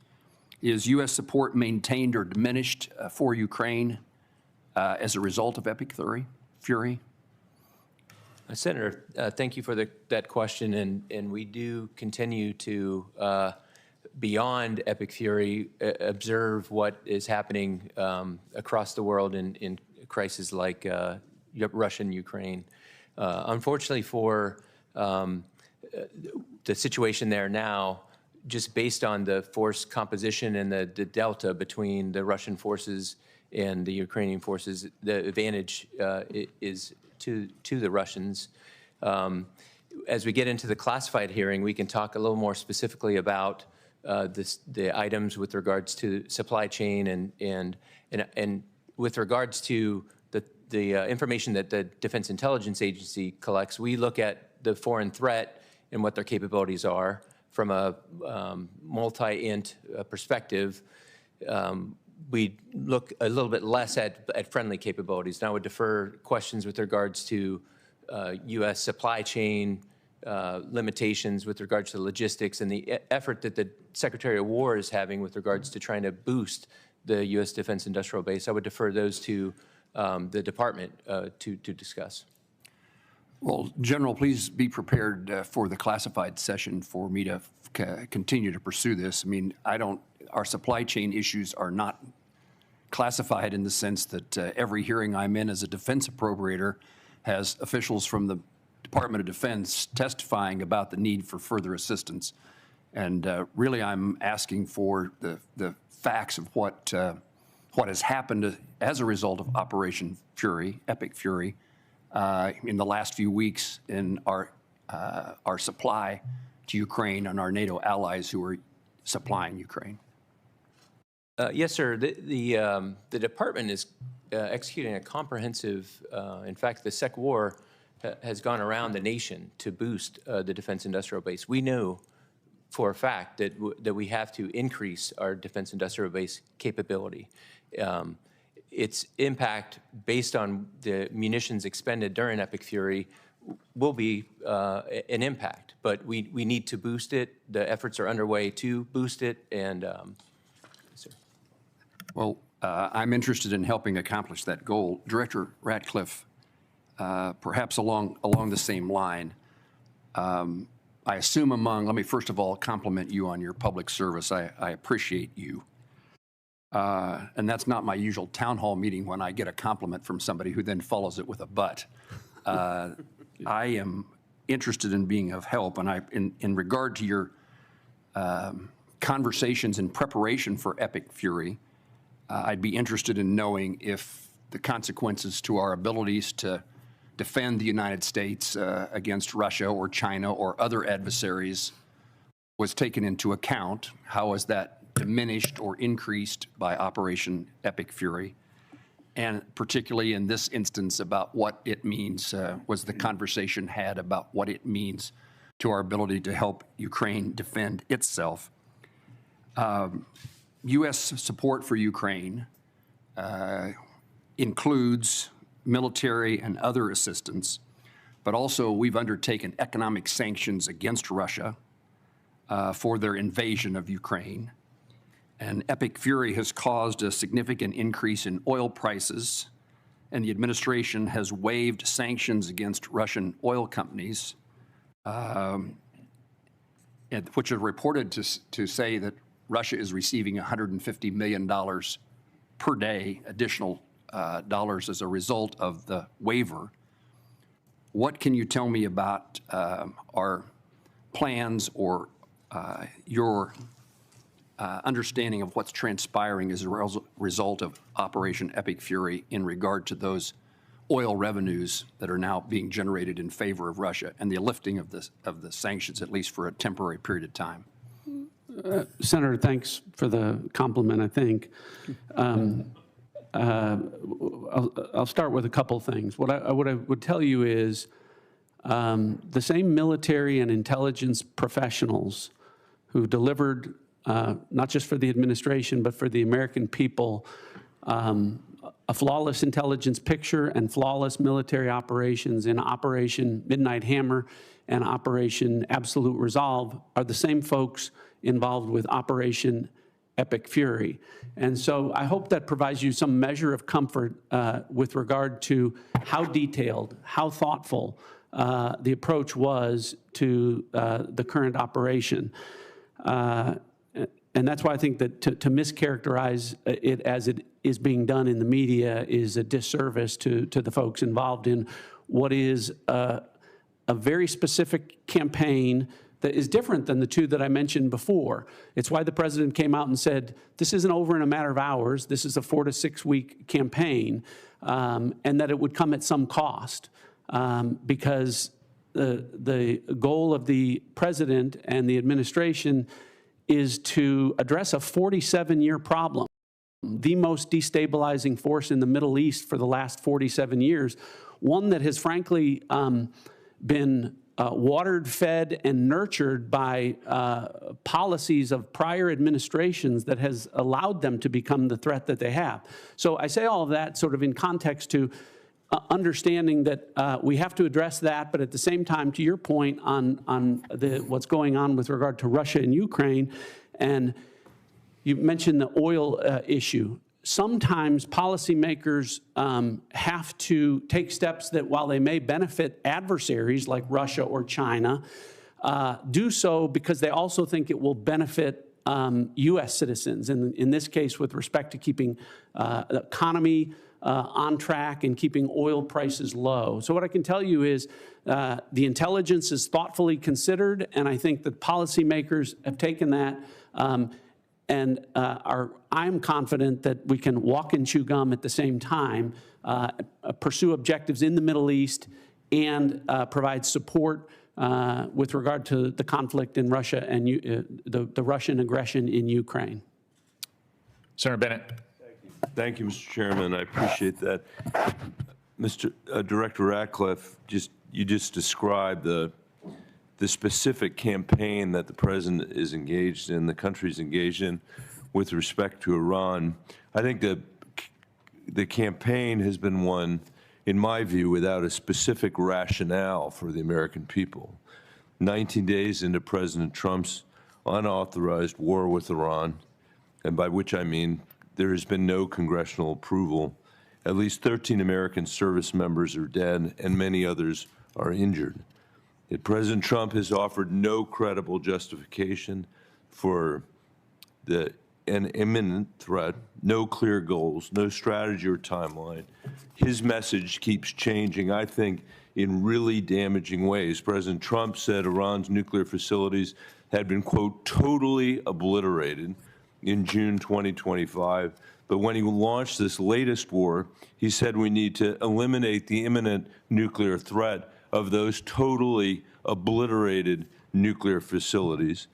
Is U.S. support maintained or diminished for Ukraine as a result of Epic Fury? Senator, thank you for that question, and we do continue to, beyond Epic Fury, observe what is happening across the world in crises like Russia and Ukraine. Unfortunately for the situation there now, just based on the force composition and the delta between the Russian forces and the Ukrainian forces, the advantage is to the Russians. As we get into the classified hearing, we can talk a little more specifically about the items with regards to supply chain and with regards to the information that the Defense Intelligence Agency collects. We look at the foreign threat and what their capabilities are from a multi-int perspective. We look a little bit less at friendly capabilities. Now I would defer questions with regards to U.S. supply chain limitations with regards to logistics and the effort that the Secretary of War is having with regards to trying to boost the U.S. Defense Industrial Base. I would defer those to the department to discuss. Well, General, please be prepared for the classified session for me to continue to pursue this. I mean, our supply chain issues are not classified in the sense that every hearing I'm in as a defense appropriator has officials from the Department of Defense testifying about the need for further assistance. And really, I'm asking for the facts of what has happened as a result of Operation Fury, Epic Fury, in the last few weeks in our supply to Ukraine and our NATO allies who are supplying Ukraine. Yes, sir. The department is executing a comprehensive, in fact, the Sec War has gone around the nation to boost the defense industrial base. We know for a fact that we have to increase our defense industrial base capability. Its impact based on the munitions expended during Epic Fury will be an impact, but we need to boost it. The efforts are underway to boost it, and sir. Well, I'm interested in helping accomplish that goal. Director Ratcliffe, perhaps along the same line, I assume let me first of all compliment you on your public service. I appreciate you. And that's not my usual town hall meeting when I get a compliment from somebody who then follows it with a but. I am interested in being of help, and in regard to your conversations in preparation for Epic Fury, I'd be interested in knowing if the consequences to our abilities to defend the United States against Russia or China or other adversaries was taken into account. How is that diminished or increased by Operation Epic Fury? And particularly in this instance about what it means, was the conversation had about what it means to our ability to help Ukraine defend itself? U.S. support for Ukraine includes military and other assistance, but also we've undertaken economic sanctions against Russia for their invasion of Ukraine. And Epic Fury has caused a significant increase in oil prices, and the administration has waived sanctions against Russian oil companies, which are reported to say that Russia is receiving $150 million per day additional dollars as a result of the waiver. What can you tell me about our plans or your understanding of what's transpiring as a result of Operation Epic Fury in regard to those oil revenues that are now being generated in favor of Russia and the lifting of the sanctions, at least for a temporary period of time? Senator, thanks for the compliment, I think. I'll start with a couple things. What I would tell you is the same military and intelligence professionals who delivered, not just for the administration, but for the American people, a flawless intelligence picture and flawless military operations in Operation Midnight Hammer and Operation Absolute Resolve are the same folks involved with Operation Epic Fury. And so I hope that provides you some measure of comfort with regard to how detailed, how thoughtful the approach was to the current operation. And that's why I think that to mischaracterize it as it is being done in the media is a disservice to the folks involved in what is a very specific campaign that is different than the two that I mentioned before. It's why the president came out and said, this isn't over in a matter of hours. This is a 4 to 6 week campaign, and that it would come at some cost, because the goal of the president and the administration is to address a 47-year problem, the most destabilizing force in the Middle East for the last 47 years, one that has frankly been watered, fed, and nurtured by policies of prior administrations that has allowed them to become the threat that they have. So I say all of that sort of in context to understanding that we have to address that, but at the same time, to your point on what's going on with regard to Russia and Ukraine, and you mentioned the oil issue. Sometimes policymakers have to take steps that, while they may benefit adversaries like Russia or China, do so because they also think it will benefit U.S. citizens, and in this case with respect to keeping the economy on track and keeping oil prices low. So what I can tell you is the intelligence is thoughtfully considered, and I think that policymakers have taken that I'm confident that we can walk and chew gum at the same time, pursue objectives in the Middle East, and provide support with regard to the conflict in Russia and the Russian aggression in Ukraine. Senator Bennett. Thank you, Mr. Chairman. I appreciate that. Mr. Director Ratcliffe, you just described the specific campaign that the president is engaged in, the country's engaged in with respect to Iran. I think the campaign has been one, in my view, without a specific rationale for the American people. 19 days into President Trump's unauthorized war with Iran, and by which I mean there has been no congressional approval, at least 13 American service members are dead and many others are injured. Yet President Trump has offered no credible justification for an imminent threat, no clear goals, no strategy or timeline. His message keeps changing, I think, in really damaging ways. President Trump said Iran's nuclear facilities had been, quote, totally obliterated in June 2025. But when he launched this latest war, he said we need to eliminate the imminent nuclear threat of those totally obliterated nuclear facilities.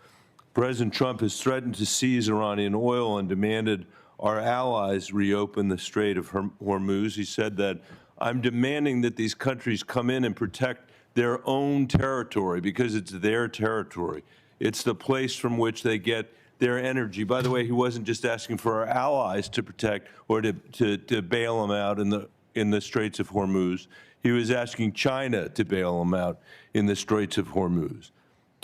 President Trump has threatened to seize Iranian oil and demanded our allies reopen the Strait of Hormuz. He said that I'm demanding that these countries come in and protect their own territory because it's their territory. It's the place from which they get their energy. By the way, he wasn't just asking for our allies to protect or to bail them out in the Straits of Hormuz. He was asking China to bail them out in the Straits of Hormuz.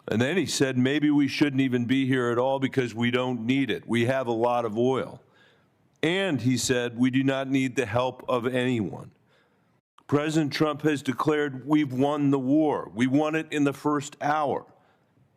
And then he said, maybe we shouldn't even be here at all because we don't need it. We have a lot of oil. And he said, we do not need the help of anyone. President Trump has declared we've won the war. We won it in the first hour.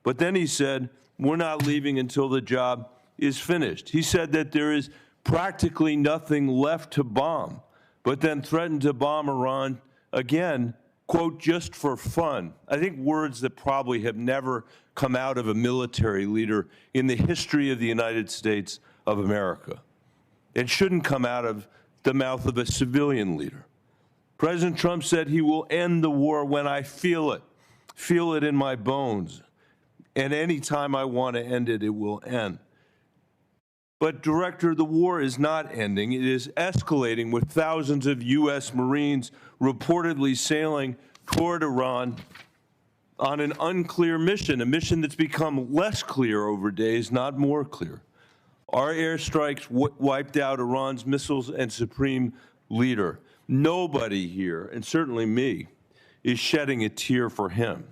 But then he said, we're not leaving until the job is finished. He said that there is practically nothing left to bomb, but then threatened to bomb Iran again, quote, just for fun. I think words that probably have never come out of a military leader in the history of the United States of America. It shouldn't come out of the mouth of a civilian leader. President Trump said he will end the war when I feel it in my bones. And any time I want to end it, it will end. But, Director, the war is not ending. It is escalating with thousands of U.S. Marines reportedly sailing toward Iran on an unclear mission, a mission that's become less clear over days, not more clear. Our airstrikes wiped out Iran's missiles and supreme leader. Nobody here, and certainly me, is shedding a tear for him.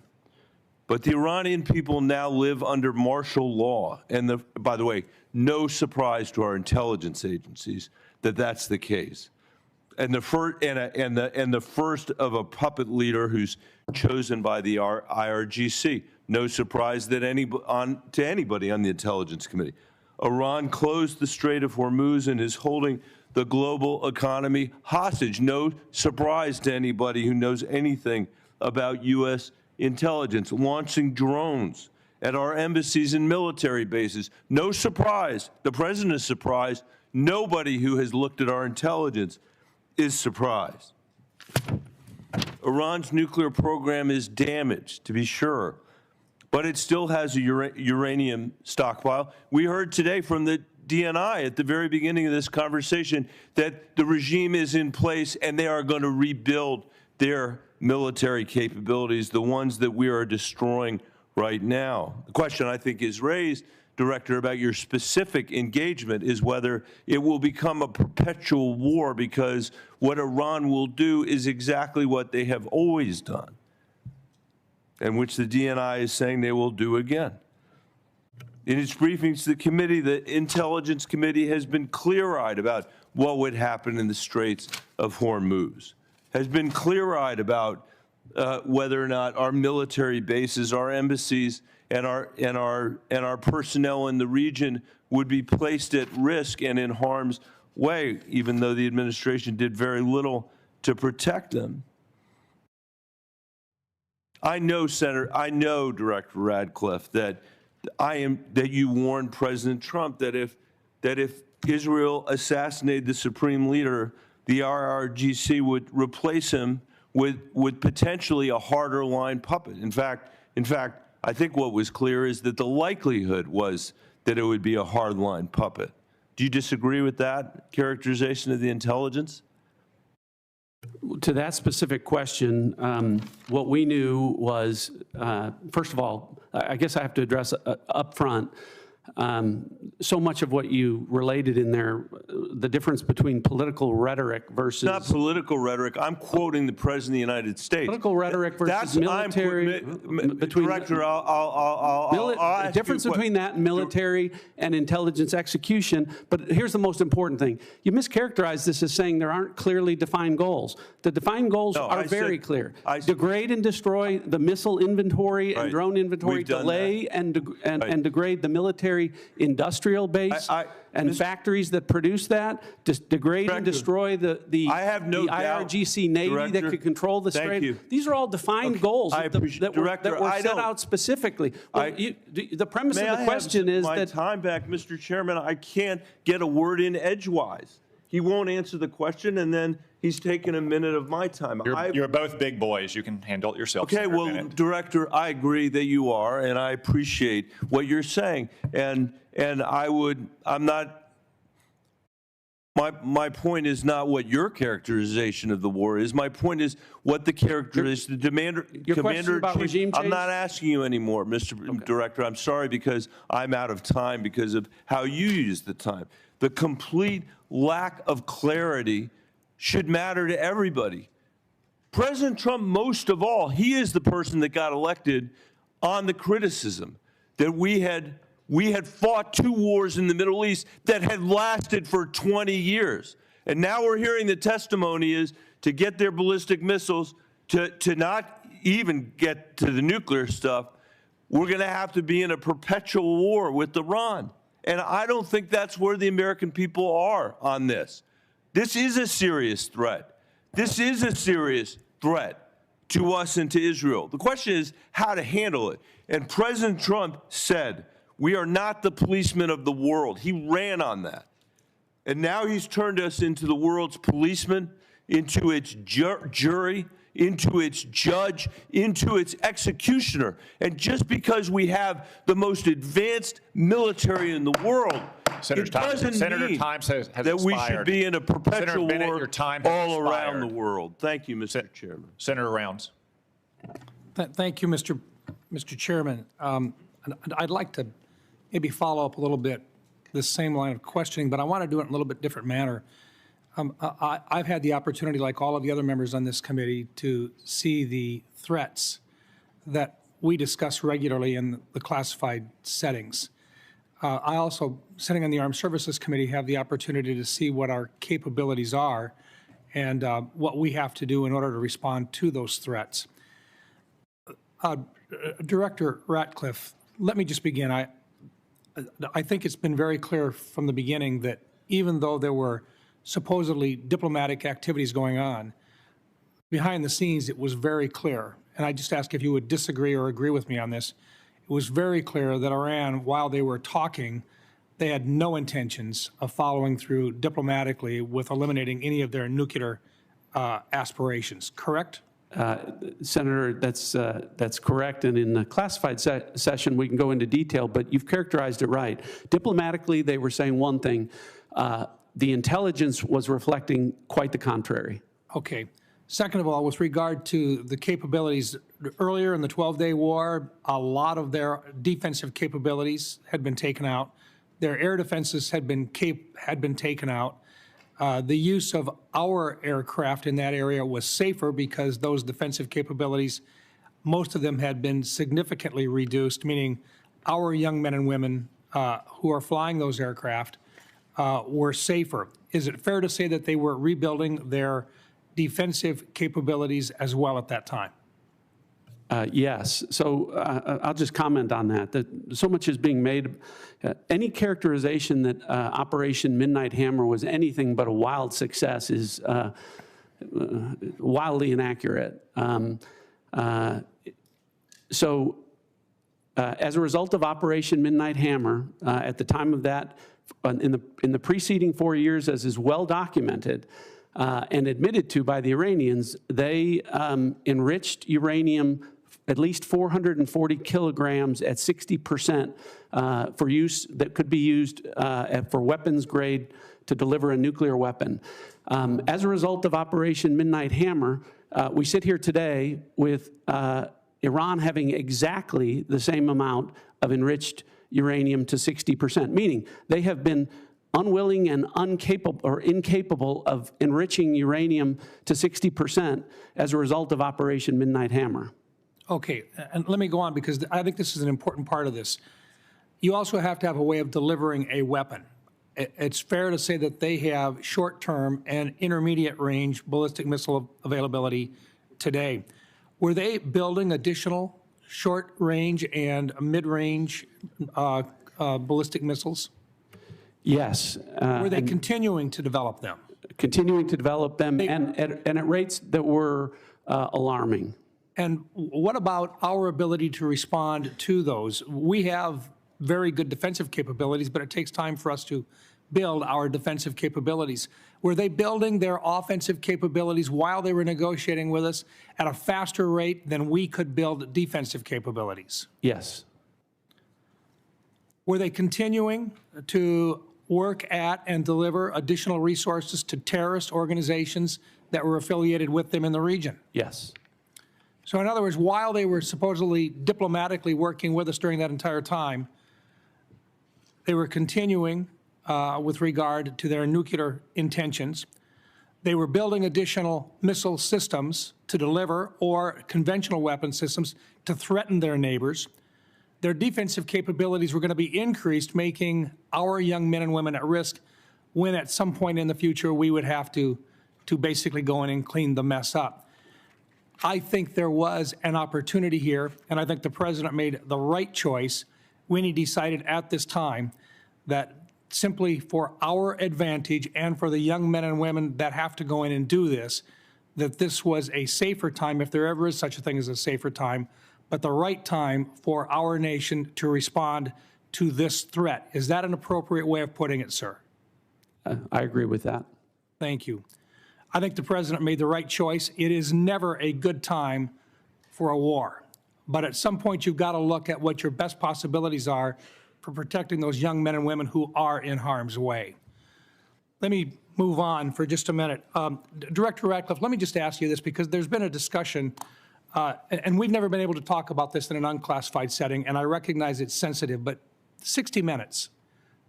But the Iranian people now live under martial law. And by the way, no surprise to our intelligence agencies that that's the case. And the first of a puppet leader who's chosen by the IRGC. No surprise that to anybody on the Intelligence Committee. Iran closed the Strait of Hormuz and is holding the global economy hostage. No surprise to anybody who knows anything about U.S. intelligence, launching drones at our embassies and military bases. No surprise. The president is surprised. Nobody who has looked at our intelligence is surprised. Iran's nuclear program is damaged, to be sure, but it still has a uranium stockpile. We heard today from the DNI at the very beginning of this conversation that the regime is in place and they are going to rebuild their military capabilities, the ones that we are destroying right now. The question I think is raised, Director, about your specific engagement is whether it will become a perpetual war, because what Iran will do is exactly what they have always done, and which the DNI is saying they will do again. In its briefings to the committee, the Intelligence Committee has been clear-eyed about what would happen in the Straits of Hormuz, has been clear-eyed about whether or not our military bases, our embassies, and our personnel in the region would be placed at risk and in harm's way, even though the administration did very little to protect them. I know, Director Radcliffe, that you warned President Trump that if Israel assassinated the supreme leader, the IRGC would replace him with potentially a harder line puppet. In fact, I think what was clear is that the likelihood was that it would be a hard line puppet. Do you disagree with that characterization of the intelligence? To that specific question, what we knew was, first of all, I guess I have to address up front, so much of what you related in there, the difference between political rhetoric versus... Not political rhetoric. I'm quoting the President of the United States. Political rhetoric versus military... Director, I'll ask the difference between that and military and intelligence execution. But here's the most important thing. You mischaracterized this as saying there aren't clearly defined goals. The defined goals are very clear. Degrade and destroy the missile inventory and drone inventory, delay and degrade the military industrial base and factories that produce that, degrade and destroy the IRGC Navy that could control the Strait. These are all defined goals that were set out specifically. Well, the premise of the question is that... May I have my time back, Mr. Chairman? I can't get a word in edgewise. He won't answer the question, and then he's taken a minute of my time. You're both big boys. You can handle it yourself. Okay, well, Director, I agree that you are, and I appreciate what you're saying. And I'm not, my point is not what your characterization of the war is. My point is what the characterization, the commander-in-chief. I'm not asking you anymore, Mr. Director. I'm sorry, because I'm out of time because of how you use the time. The complete lack of clarity should matter to everybody. President Trump, most of all, he is the person that got elected on the criticism that we had fought 2 wars in the Middle East that had lasted for 20 years. And now we're hearing the testimony is to get their ballistic missiles, to not even get to the nuclear stuff, we're going to have to be in a perpetual war with Iran. And I don't think that's where the American people are on this. This is a serious threat. This is a serious threat to us and to Israel. The question is how to handle it. And President Trump said, we are not the policemen of the world. He ran on that. And now he's turned us into the world's policeman, into its jury, into its judge, into its executioner. And just because we have the most advanced military in the world, it doesn't mean that we should be in a perpetual war all around the world. Thank you, Mr. Chairman. Senator Rounds. Thank you, Mr. Chairman. I'd like to maybe follow up a little bit this same line of questioning, but I want to do it in a little bit different manner. I've had the opportunity, like all of the other members on this committee, to see the threats that we discuss regularly in the classified settings. I also, sitting on the Armed Services Committee, have the opportunity to see what our capabilities are and what we have to do in order to respond to those threats. Director Ratcliffe, let me just begin. I think it's been very clear from the beginning that even though there were supposedly diplomatic activities going on, behind the scenes it was very clear, and I just ask if you would disagree or agree with me on this, it was very clear that Iran, while they were talking, they had no intentions of following through diplomatically with eliminating any of their nuclear aspirations, correct? Senator, that's correct. And in the classified session, we can go into detail, but you've characterized it right. Diplomatically, they were saying one thing. The intelligence was reflecting quite the contrary. Okay. Second of all, with regard to the capabilities, earlier in the 12-day war, a lot of their defensive capabilities had been taken out. Their air defenses had been taken out. The use of our aircraft in that area was safer because those defensive capabilities, most of them had been significantly reduced, meaning our young men and women who are flying those aircraft were safer. Is it fair to say that they were rebuilding their defensive capabilities as well at that time? Yes. So I'll just comment on that. So much is being made. Any characterization that Operation Midnight Hammer was anything but a wild success is wildly inaccurate. As a result of Operation Midnight Hammer, at the time of that, in the preceding 4 years, as is well documented and admitted to by the Iranians, they enriched uranium at least 440 kilograms at 60% for use that could be used for weapons grade to deliver a nuclear weapon. As a result of Operation Midnight Hammer, we sit here today with Iran having exactly the same amount of enriched uranium to 60%, meaning they have been unwilling and incapable of enriching uranium to 60% as a result of Operation Midnight Hammer. Okay, and let me go on because I think this is an important part of this. You also have to have a way of delivering a weapon. It's fair to say that they have short-term and intermediate-range ballistic missile availability today. Were they building additional short-range and mid-range ballistic missiles? Yes. Were they continuing to develop them? Continuing to develop them and at rates that were alarming. And what about our ability to respond to those? We have very good defensive capabilities, but it takes time for us to build our defensive capabilities. Were they building their offensive capabilities while they were negotiating with us at a faster rate than we could build defensive capabilities? Yes. Were they continuing to work at and deliver additional resources to terrorist organizations that were affiliated with them in the region? Yes. So in other words, while they were supposedly diplomatically working with us during that entire time, they were continuing with regard to their nuclear intentions. They were building additional missile systems to deliver or conventional weapon systems to threaten their neighbors. Their defensive capabilities were going to be increased, making our young men and women at risk when at some point in the future we would have to basically go in and clean the mess up. I think there was an opportunity here, and I think the President made the right choice when he decided at this time that simply for our advantage and for the young men and women that have to go in and do this, that this was a safer time, if there ever is such a thing as a safer time, but the right time for our nation to respond to this threat. Is that an appropriate way of putting it, sir? I agree with that. Thank you. I think the President made the right choice. It is never a good time for a war. But at some point, you've got to look at what your best possibilities are for protecting those young men and women who are in harm's way. Let me move on for just a minute. Director Ratcliffe, let me just ask you this, because there's been a discussion, and we've never been able to talk about this in an unclassified setting, and I recognize it's sensitive, but 60 Minutes,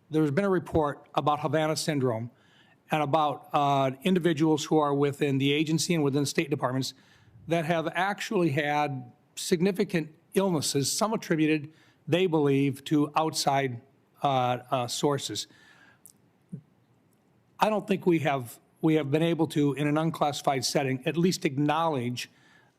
there's been a report about Havana Syndrome and about individuals who are within the agency and within state departments that have actually had significant illnesses, some attributed, they believe, to outside sources. I don't think we have been able to, in an unclassified setting, at least acknowledge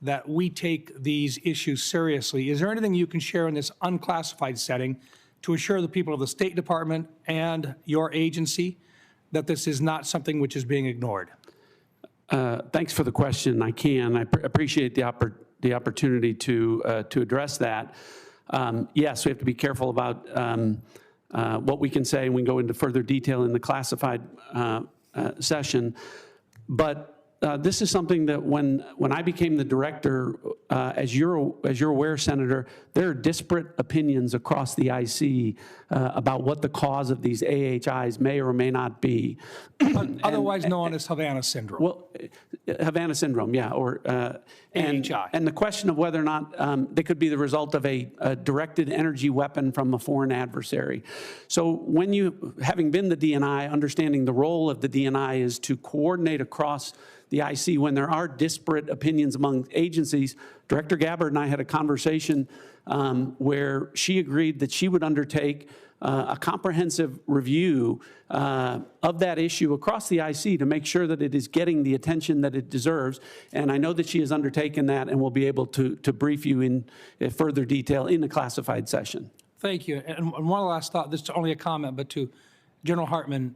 that we take these issues seriously. Is there anything you can share in this unclassified setting to assure the people of the State Department and your agency that this is not something which is being ignored? Thanks for the question. I appreciate the opportunity to address that. yes, we have to be careful about what we can say, and we can go into further detail in the classified session. But this is something that when I became the director, as you're aware, Senator, there are disparate opinions across the IC about what the cause of these AHIs may or may not be. Otherwise known as Havana syndrome. Well, Havana syndrome, yeah, or AHI. and the question of whether or not they could be the result of a directed energy weapon from a foreign adversary. So when you, having been the DNI, understanding the role of the DNI is to coordinate across the IC when there are disparate opinions among agencies. Director Gabbard and I had a conversation where she agreed that she would undertake a comprehensive review of that issue across the IC to make sure that it is getting the attention that it deserves. And I know that she has undertaken that and will be able to brief you in further detail in the classified session. Thank you. And one last thought, this is only a comment, but to General Hartman,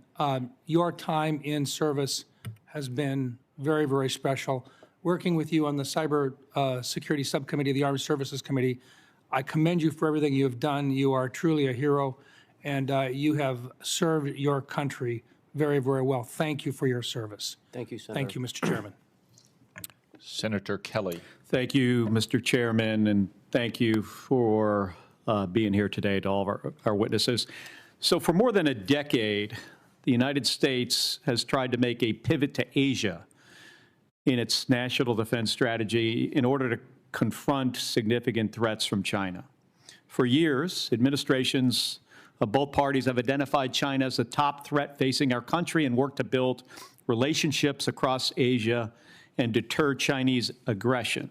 your time in service has been very, very special. Working with you on the Cyber Security Subcommittee of the Armed Services Committee, I commend you for everything you have done. You are truly a hero, and you have served your country very, very well. Thank you for your service. Thank you, Senator. Thank you, Mr. Chairman. Senator Kelly. Thank you, Mr. Chairman, and thank you for being here today to all of our witnesses. So for more than a decade, the United States has tried to make a pivot to Asia in its national defense strategy in order to confront significant threats from China. For years, administrations of both parties have identified China as the top threat facing our country and worked to build relationships across Asia and deter Chinese aggression.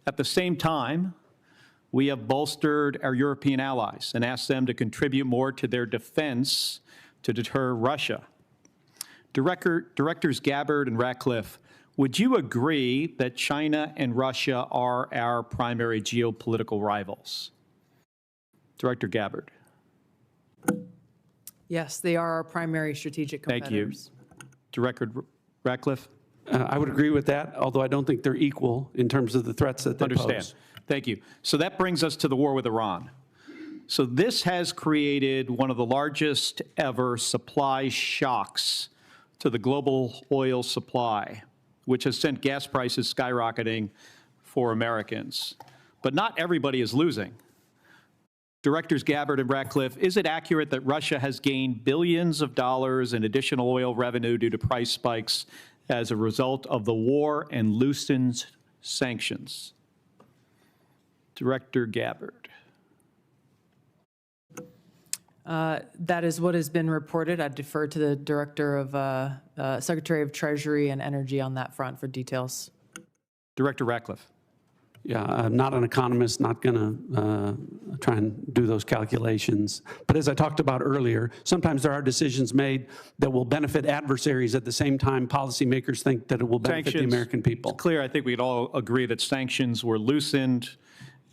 At the same time, we have bolstered our European allies and asked them to contribute more to their defense to deter Russia. Directors Gabbard and Ratcliffe, would you agree that China and Russia are our primary geopolitical rivals? Director Gabbard. Yes, they are our primary strategic competitors. Thank you. Director Ratcliffe? I would agree with that, although I don't think they're equal in terms of the threats that they pose. Thank you. So that brings us to the war with Iran. So this has created one of the largest ever supply shocks to the global oil supply, which has sent gas prices skyrocketing for Americans. But not everybody is losing. Directors Gabbard and Ratcliffe, is it accurate that Russia has gained billions of dollars in additional oil revenue due to price spikes as a result of the war and loosened sanctions? Director Gabbard. That is what has been reported. I'd defer to the Director of Secretary of Treasury and Energy on that front for details. Director Ratcliffe. Yeah, I'm not an economist, not going to try and do those calculations. But as I talked about earlier, sometimes there are decisions made that will benefit adversaries at the same time policymakers think that it will benefit the American people. It's clear, I think we'd all agree that sanctions were loosened,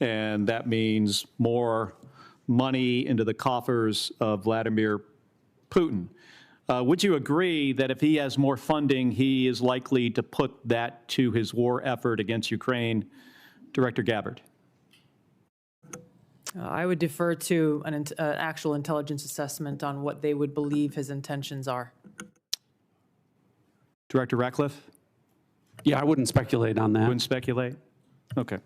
and that means more money into the coffers of Vladimir Putin. Would you agree that if he has more funding, he is likely to put that to his war effort against Ukraine? Director Gabbard. I would defer to an actual intelligence assessment on what they would believe his intentions are. Director Ratcliffe? Yeah, I wouldn't speculate on that. Wouldn't speculate? Okay.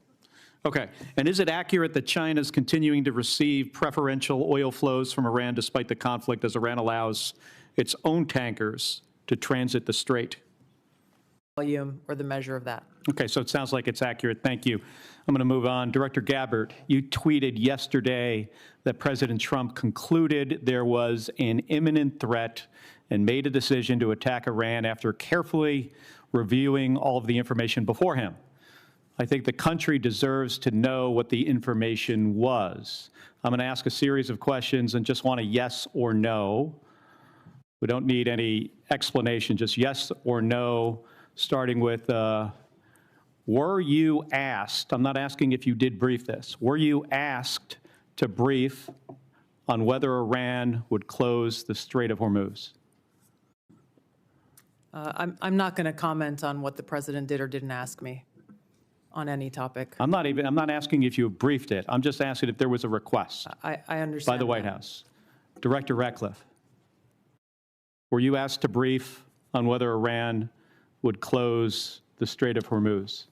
Okay. And is it accurate that China is continuing to receive preferential oil flows from Iran despite the conflict as Iran allows its own tankers to transit the strait? Volume or the measure of that. Okay, so it sounds like it's accurate. Thank you. I'm going to move on. Director Gabbard, you tweeted yesterday that President Trump concluded there was an imminent threat and made a decision to attack Iran after carefully reviewing all of the information before him. I think the country deserves to know what the information was. I'm going to ask a series of questions and just want a yes or no. We don't need any explanation, just yes or no, starting with, were you asked, I'm not asking if you did brief this, were you asked to brief on whether Iran would close the Strait of Hormuz? I'm not going to comment on what the president did or didn't ask me on any topic. I'm not asking if you briefed it. I'm just asking if there was a request I understand. by the White that. House. Director Ratcliffe, were you asked to brief on whether Iran would close the Strait of Hormuz?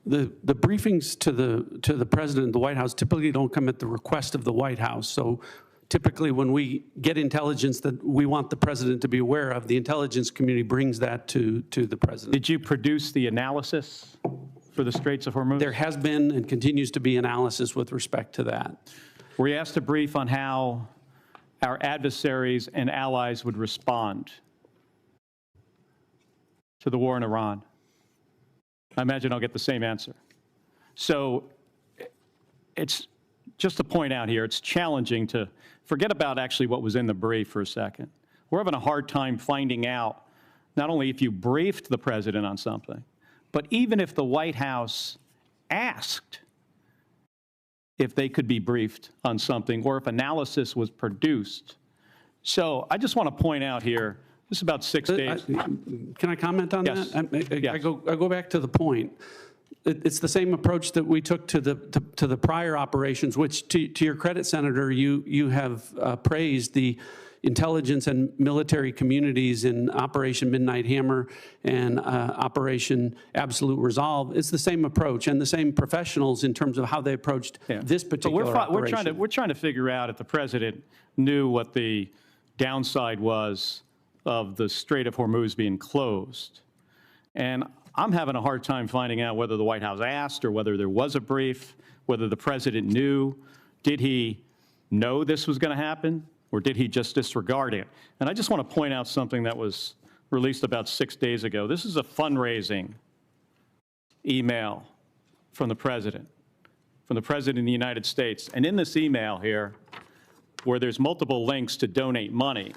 The briefings to the president of the White House typically don't come at the request of the White House. So typically when we get intelligence that we want the president to be aware of, the intelligence community brings that to the president. Did you produce the analysis for the Straits of Hormuz? There has been and continues to be analysis with respect to that. Were you asked to brief on how our adversaries and allies would respond to the war in Iran? I imagine I'll get the same answer. So it's just to point out here, it's challenging to forget about actually what was in the brief for a second. We're having a hard time finding out not only if you briefed the president on something, but even if the White House asked if they could be briefed on something or if analysis was produced. So I just want to point out here, this is about 6 days. Can I comment on Yes. that? Yes. I go back to the point. It's the same approach that we took to the prior operations, which to your credit, Senator, you have praised the intelligence and military communities in Operation Midnight Hammer and Operation Absolute Resolve. It's the same approach and the same professionals in terms of how they approached this particular operation. We're trying to figure out if the president knew what the downside was of the Strait of Hormuz being closed. And I'm having a hard time finding out whether the White House asked or whether there was a brief, whether the president knew. Did he know this was going to happen, or did he just disregard it? And I just want to point out something that was released about 6 days ago. This is a fundraising email from the president of the United States. And in this email here, where there's multiple links to donate money,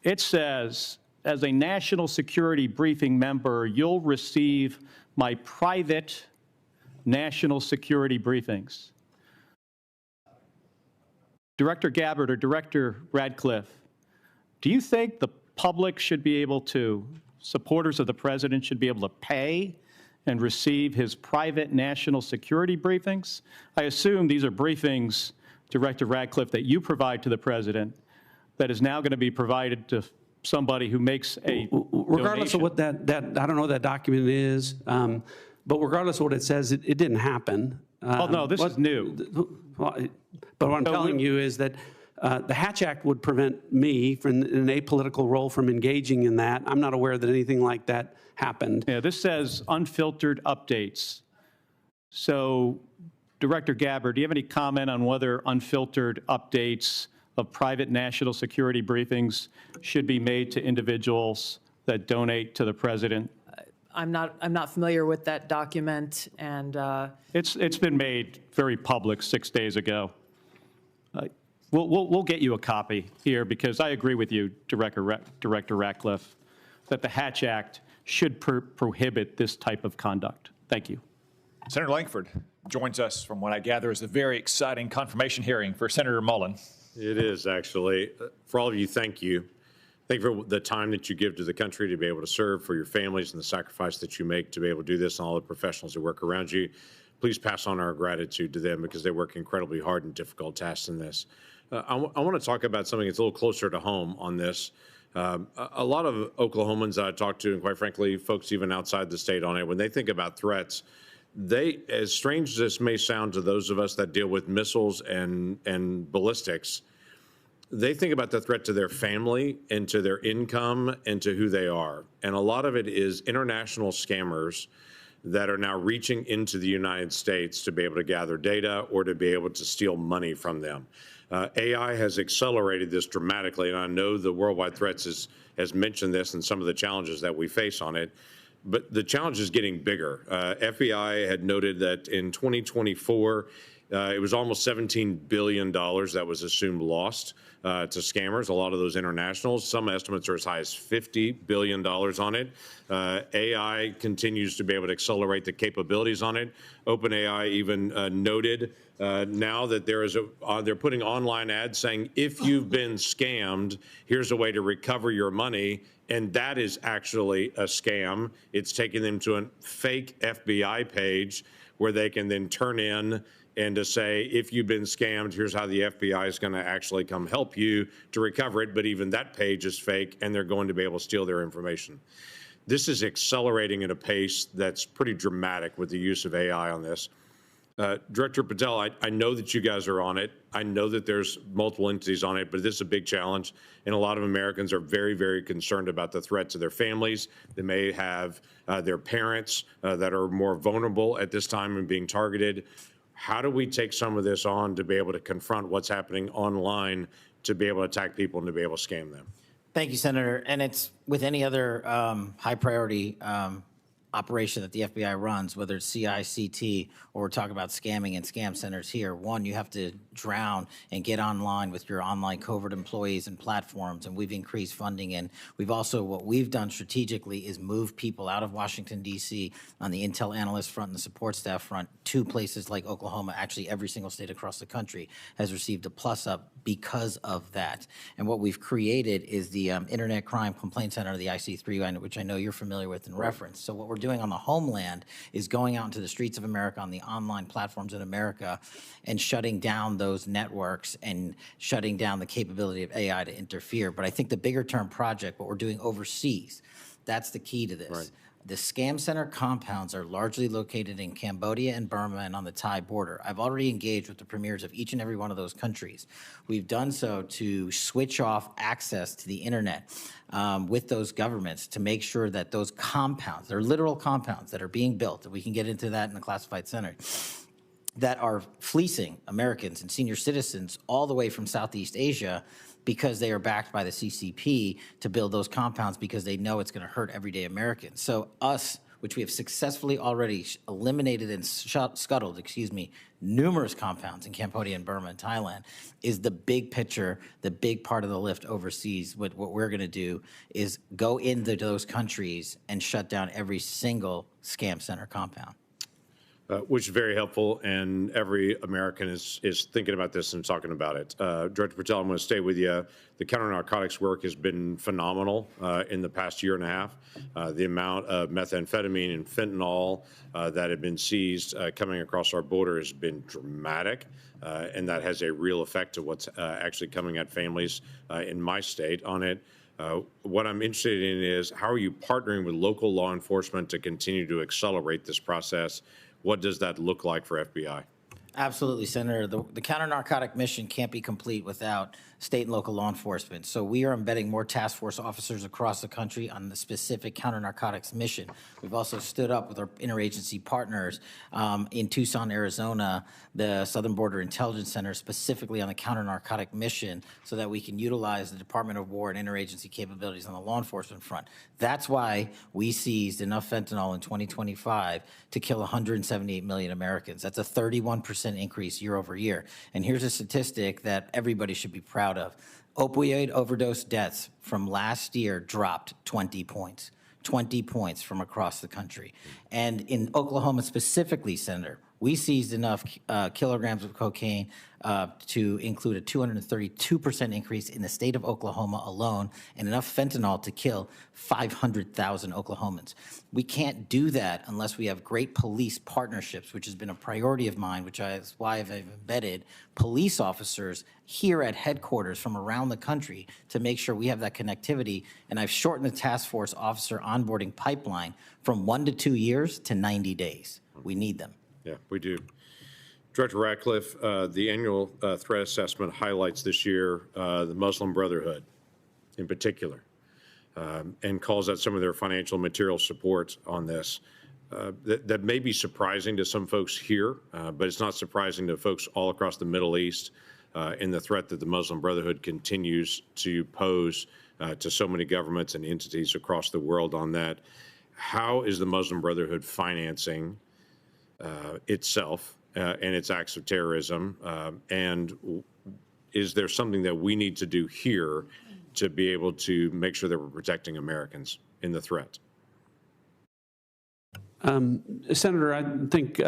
it says, as a national security briefing member, you'll receive my private national security briefings. Director Gabbard or Director Ratcliffe, do you think the public should be able to, supporters of the president should be able to pay and receive his private national security briefings? I assume these are briefings, Director Ratcliffe, that you provide to the president that is now going to be provided to somebody who makes a regardless donation. of what that I don't know what that document is, but regardless of what it says, it didn't happen. Oh, no, this is new. But what I'm telling you is that the Hatch Act would prevent me from in an apolitical role from engaging in that. I'm not aware that anything like that happened. Yeah, this says unfiltered updates. So, Director Gabbard, do you have any comment on whether unfiltered updates of private national security briefings should be made to individuals that donate to the president? I'm not familiar with that document, and It's been made very public 6 days ago. We'll get you a copy here because I agree with you, Director Ratcliffe, that the Hatch Act should prohibit this type of conduct. Thank you. Senator Langford joins us from what I gather is a very exciting confirmation hearing for Senator Mullen. It is, actually. For all of you, thank you. Thank you for the time that you give to the country to be able to serve, for your families and the sacrifice that you make to be able to do this, and all the professionals that work around you. Please pass on our gratitude to them because they work incredibly hard and difficult tasks in this. I want to talk about something that's a little closer to home on this. A lot of Oklahomans that I talk to, and quite frankly, folks even outside the state on it, when they think about threats, they, as strange as this may sound to those of us that deal with missiles and ballistics, they think about the threat to their family and to their income and to who they are. And a lot of it is international scammers that are now reaching into the United States to be able to gather data or to be able to steal money from them. AI has accelerated this dramatically, and I know the Worldwide Threats has mentioned this and some of the challenges that we face on it. But the challenge is getting bigger. FBI had noted that in 2024, It was almost $17 billion that was assumed lost to scammers, a lot of those internationals. Some estimates are as high as $50 billion on it. AI continues to be able to accelerate the capabilities on it. OpenAI even noted now that they're putting online ads saying, if you've been scammed, here's a way to recover your money. And that is actually a scam. It's taking them to a fake FBI page where they can then turn in and to say, if you've been scammed, here's how the FBI is going to actually come help you to recover it. But even that page is fake, and they're going to be able to steal their information. This is accelerating at a pace that's pretty dramatic with the use of AI on this. Director Patel, I know that you guys are on it. I know that there's multiple entities on it, but this is a big challenge. And a lot of Americans are very, very concerned about the threat to their families. They may have their parents that are more vulnerable at this time and being targeted. How do we take some of this on to be able to confront what's happening online, to be able to attack people and to be able to scam them? Thank you, Senator. And it's with any other high priority operation that the FBI runs, whether it's CICT or we're talking about scamming and scam centers here. One, you have to drown and get online with your online covert employees and platforms, and we've increased funding. And we've also, what we've done strategically is move people out of Washington, D.C. on the intel analyst front and the support staff front to places like Oklahoma. Actually, every single state across the country has received a plus up because of that. And what we've created is the Internet Crime Complaint Center, the IC3, which I know you're familiar with and reference. So what we're doing on the homeland is going out into the streets of America, on the online platforms in America, and shutting down those networks and shutting down the capability of AI to interfere. But I think the bigger term project, what we're doing overseas, that's the key to this. Right. The scam center compounds are largely located in Cambodia and Burma and on the Thai border. I've already engaged with the premiers of each and every one of those countries. We've done so to switch off access to the internet with those governments to make sure that those compounds, they're literal compounds that are being built, and we can get into that in the classified center, that are fleecing Americans and senior citizens all the way from Southeast Asia because they are backed by the CCP to build those compounds because they know it's going to hurt everyday Americans. So us, which we have successfully already eliminated and scuttled, numerous compounds in Cambodia and Burma and Thailand, is the big picture, the big part of the lift overseas. What we're going to do is go into those countries and shut down every single scam center compound. Which is very helpful, and every American is thinking about this and talking about it. Director Patel, I'm going to stay with you. The counter-narcotics work has been phenomenal in the past year and a half. The amount of methamphetamine and fentanyl that have been seized coming across our border has been dramatic, and that has a real effect to what's actually coming at families in my state on it. What I'm interested in is, how are you partnering with local law enforcement to continue to accelerate this process? What does that look like for FBI? Absolutely, Senator. The counter-narcotic mission can't be complete without state and local law enforcement. So we are embedding more task force officers across the country on the specific counter-narcotics mission. We've also stood up with our interagency partners in Tucson, Arizona, the Southern Border Intelligence Center, specifically on the counter-narcotic mission, so that we can utilize the Department of War and interagency capabilities on the law enforcement front. That's why we seized enough fentanyl in 2025 to kill 178 million Americans. That's a 31% increase year over year. And here's a statistic that everybody should be proud of. Opioid overdose deaths from last year dropped 20 points. 20 points from across the country. And in Oklahoma specifically, Senator, we seized enough kilograms of cocaine to include a 232% increase in the state of Oklahoma alone, and enough fentanyl to kill 500,000 Oklahomans. We can't do that unless we have great police partnerships, which has been a priority of mine, which is why I've embedded police officers here at headquarters from around the country to make sure we have that connectivity. And I've shortened the task force officer onboarding pipeline from 1 to 2 years to 90 days. We need them. Yeah, we do. Director Ratcliffe, the annual threat assessment highlights this year the Muslim Brotherhood in particular, and calls out some of their financial and material support on this. That may be surprising to some folks here, but it's not surprising to folks all across the Middle East in the threat that the Muslim Brotherhood continues to pose to so many governments and entities across the world on that. How is the Muslim Brotherhood financing itself and its acts of terrorism? And is there something that we need to do here to be able to make sure that we're protecting Americans in the threat? Senator, I think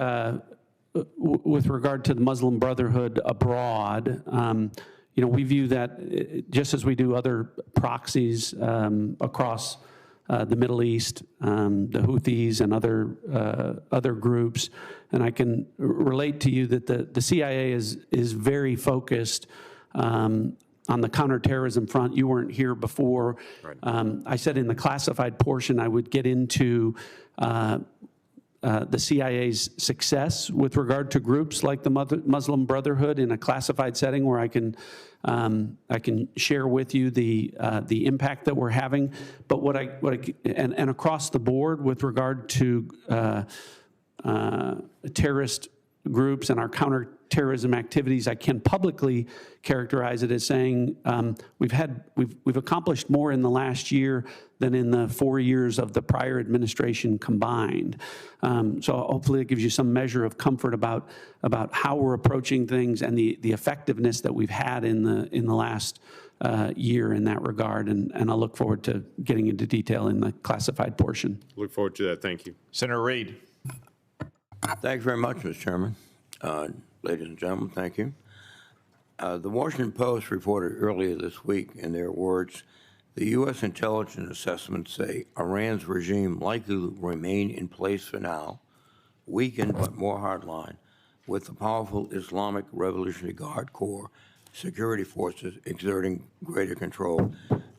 with regard to the Muslim Brotherhood abroad, we view that just as we do other proxies across the Middle East, the Houthis and other groups. And I can relate to you that the CIA is very focused on the counterterrorism front. You weren't here before. Right. I said in the classified portion I would get into the CIA's success with regard to groups like the Muslim Brotherhood in a classified setting, where I can share with you the impact that we're having. But and across the board with regard to terrorist groups and our counterterrorism activities, I can publicly characterize it as saying we've accomplished more in the last year than in the 4 years of the prior administration combined. So hopefully it gives you some measure of comfort about how we're approaching things and the effectiveness that we've had in the last year in that regard. And I look forward to getting into detail in the classified portion. Look forward to that. Thank you. Senator Reid. Thank you very much, Mr. Chairman. Ladies and gentlemen, thank you. The Washington Post reported earlier this week, in their words, the U.S. intelligence assessments say Iran's regime likely will remain in place for now, weakened but more hardline, with the powerful Islamic Revolutionary Guard Corps security forces exerting greater control.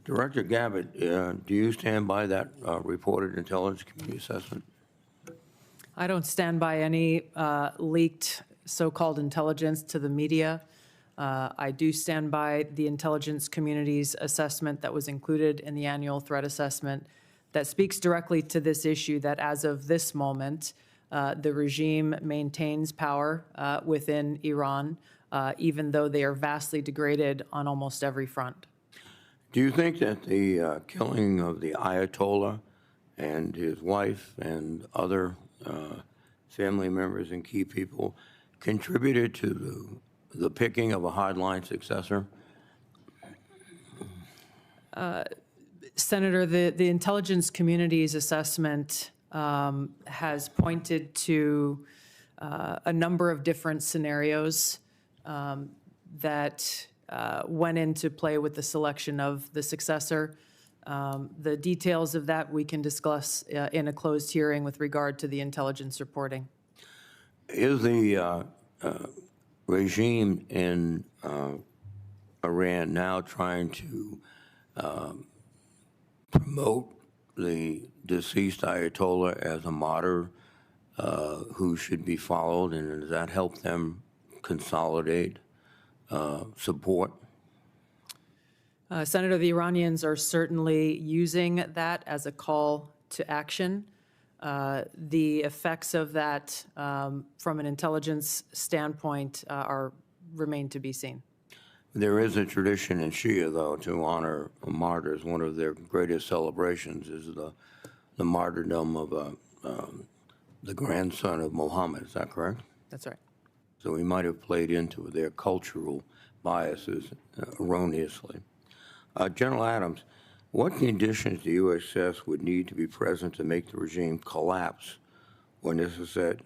Director Gabbard, do you stand by that reported intelligence community assessment? I don't stand by any leaked so-called intelligence to the media. I do stand by the intelligence community's assessment that was included in the annual threat assessment that speaks directly to this issue, that as of this moment, the regime maintains power within Iran, even though they are vastly degraded on almost every front. Do you think that the killing of the Ayatollah and his wife and other family members and key people contributed to the picking of a hardline successor? Senator, the intelligence community's assessment has pointed to a number of different scenarios that went into play with the selection of the successor. The details of that we can discuss in a closed hearing with regard to the intelligence reporting. Is the regime in Iran now trying to promote the deceased Ayatollah as a martyr who should be followed, and does that help them consolidate support? Senator, the Iranians are certainly using that as a call to action. The effects of that from an intelligence standpoint remain to be seen. There is a tradition in Shia, though, to honor martyrs. One of their greatest celebrations is the martyrdom of the grandson of Muhammad. Is that correct? That's right. So we might have played into their cultural biases erroneously. General Adams, what conditions do you assess would need to be present to make the regime collapse or necessitate,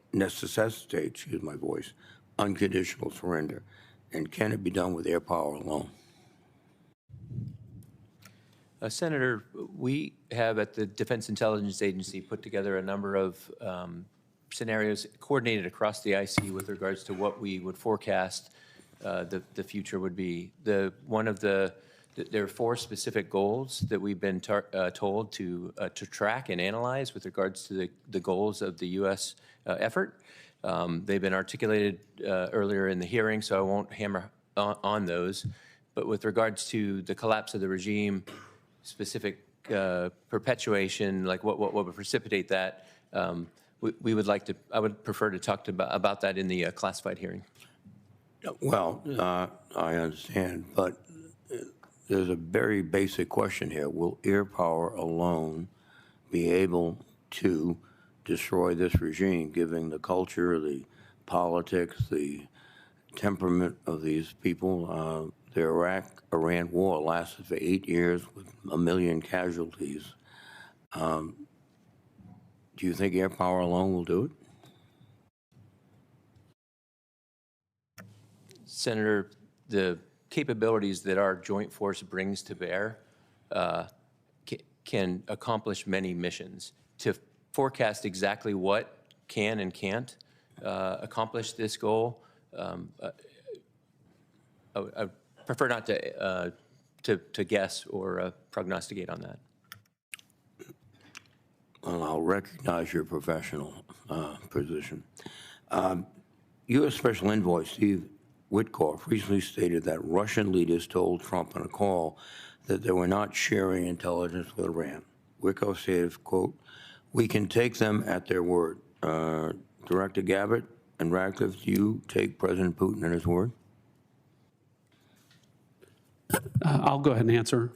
unconditional surrender? And can it be done with air power alone? Senator, we have at the Defense Intelligence Agency put together a number of scenarios coordinated across the IC with regards to what we would forecast the future would be. There are 4 specific goals that we've been told to track and analyze with regards to the goals of the U.S. effort. They've been articulated earlier in the hearing, so I won't hammer on those. But with regards to the collapse of the regime, specific perpetuation, like what would precipitate that, we would like to. I would prefer to talk about that in the classified hearing. Well, I understand, but there's a very basic question here. Will air power alone be able to destroy this regime, given the culture, the politics, the temperament of these people. The Iraq-Iran war lasted for 8 years with 1 million casualties. Do you think air power alone will do it? Senator, the capabilities that our joint force brings to bear can accomplish many missions. To forecast exactly what can and can't accomplish this goal, I prefer not to guess or prognosticate on that. Well, I'll recognize your professional position. U.S. Special Envoy Steve Witkoff recently stated that Russian leaders told Trump on a call that they were not sharing intelligence with Iran. Witkoff said, quote, "We can take them at their word." Director Gabbard and Radcliffe, do you take President Putin at his word? I'll go ahead and answer.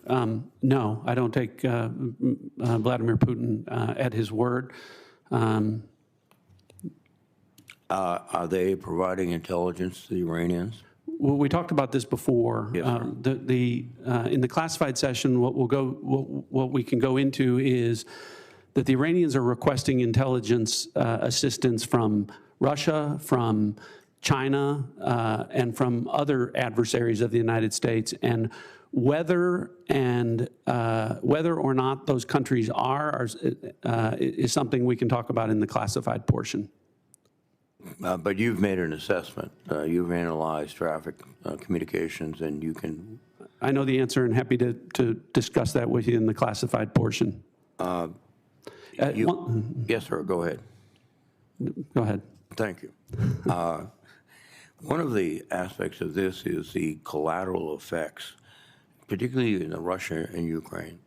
No, I don't take Vladimir Putin at his word. Are they providing intelligence to the Iranians? Well, we talked about this before. Yes, sir. In the classified session, what we can go into is that the Iranians are requesting intelligence assistance from Russia, from China, and from other adversaries of the United States, and whether or not those countries are is something we can talk about in the classified portion. But you've made an assessment. You've analyzed traffic communications, and you can. I know the answer, and happy to discuss that with you in the classified portion. Yes, sir. Go ahead. Go ahead. Thank you. One of the aspects of this is the collateral effects, particularly in Russia and Ukraine.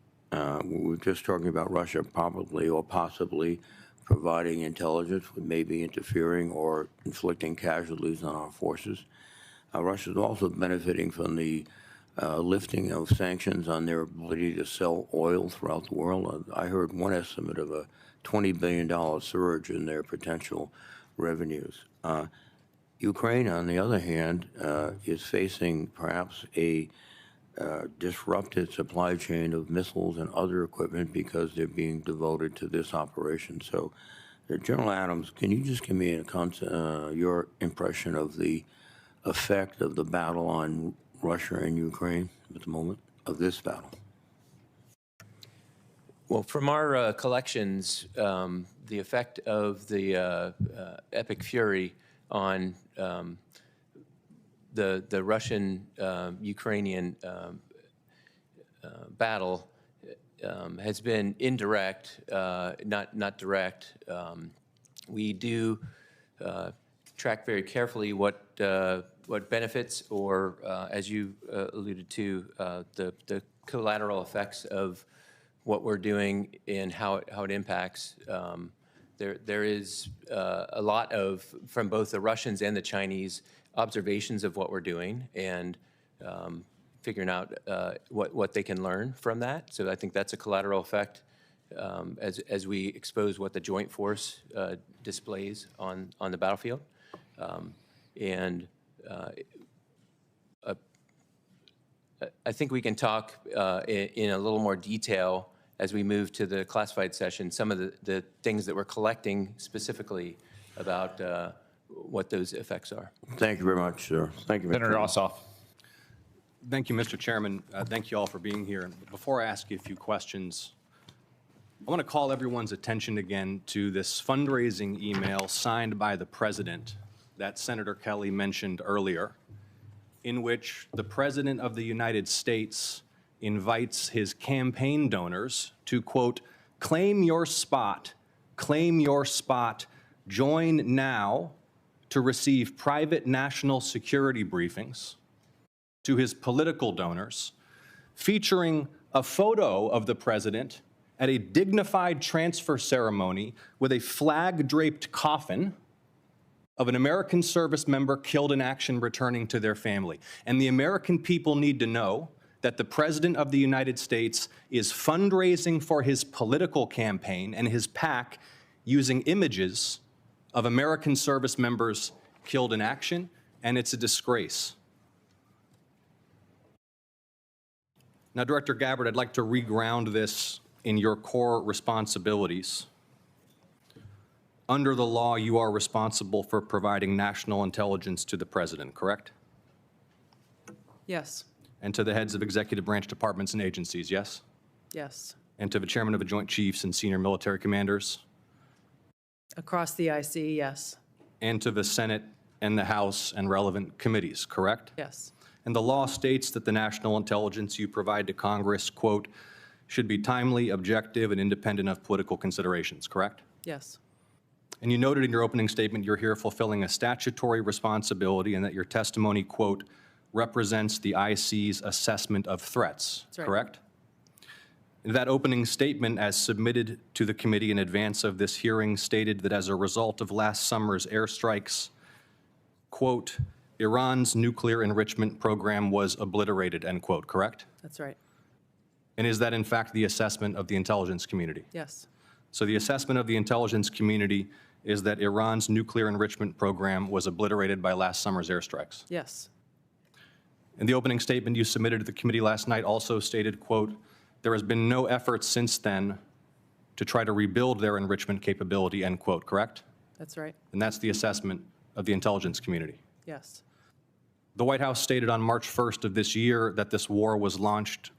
We were just talking about Russia probably or possibly providing intelligence, maybe interfering or inflicting casualties on our forces. Russia is also benefiting from the lifting of sanctions on their ability to sell oil throughout the world. I heard one estimate of a $20 billion surge in their potential revenues. Ukraine, on the other hand, is facing perhaps a disrupted supply chain of missiles and other equipment because they're being devoted to this operation. So, General Adams, can you just give me your impression of the effect of the battle on Russia and Ukraine at the moment, of this battle? Well, from our collections, the effect of the epic fury on the Russian-Ukrainian battle has been indirect, not direct. We do track very carefully what benefits or, as you alluded to, the collateral effects of what we're doing and how it impacts. There is a lot of, from both the Russians and the Chinese, observations of what we're doing and figuring out what they can learn from that. So I think that's a collateral effect as we expose what the joint force displays on the battlefield. I think we can talk in a little more detail as we move to the classified session, some of the things that we're collecting specifically about what those effects are. Thank you very much, sir. Thank you, Mr. Senator Ossoff. Thank you, Mr. Chairman. Thank you all for being here. And before I ask you a few questions, I want to call everyone's attention again to this fundraising email signed by the President that Senator Kelly mentioned earlier, in which the President of the United States invites his campaign donors to, quote, claim your spot, join now to receive private national security briefings, to his political donors, featuring a photo of the President at a dignified transfer ceremony with a flag-draped coffin of an American service member killed in action returning to their family. And the American people need to know that the President of the United States is fundraising for his political campaign and his PAC using images of American service members killed in action, and it's a disgrace. Now, Director Gabbard, I'd like to reground this in your core responsibilities. Under the law, you are responsible for providing national intelligence to the President, correct? Yes. And to the heads of executive branch departments and agencies, yes? Yes. And to the chairman of the Joint Chiefs and senior military commanders? Across the IC, yes. And to the Senate and the House and relevant committees, correct? Yes. And the law states that the national intelligence you provide to Congress, quote, should be timely, objective, and independent of political considerations, correct? Yes. And you noted in your opening statement you're here fulfilling a statutory responsibility and that your testimony, quote, represents the IC's assessment of threats, That's right. correct? That opening statement, as submitted to the committee in advance of this hearing, stated that as a result of last summer's airstrikes, quote, Iran's nuclear enrichment program was obliterated, end quote, correct? That's right. And is that in fact the assessment of the intelligence community? Yes. So the assessment of the intelligence community is that Iran's nuclear enrichment program was obliterated by last summer's airstrikes. Yes. And the opening statement you submitted to the committee last night also stated, quote, there has been no effort since then to try to rebuild their enrichment capability, end quote, correct? That's right. And that's the assessment of the intelligence community. Yes. The White House stated on March 1st of this year that this war was launched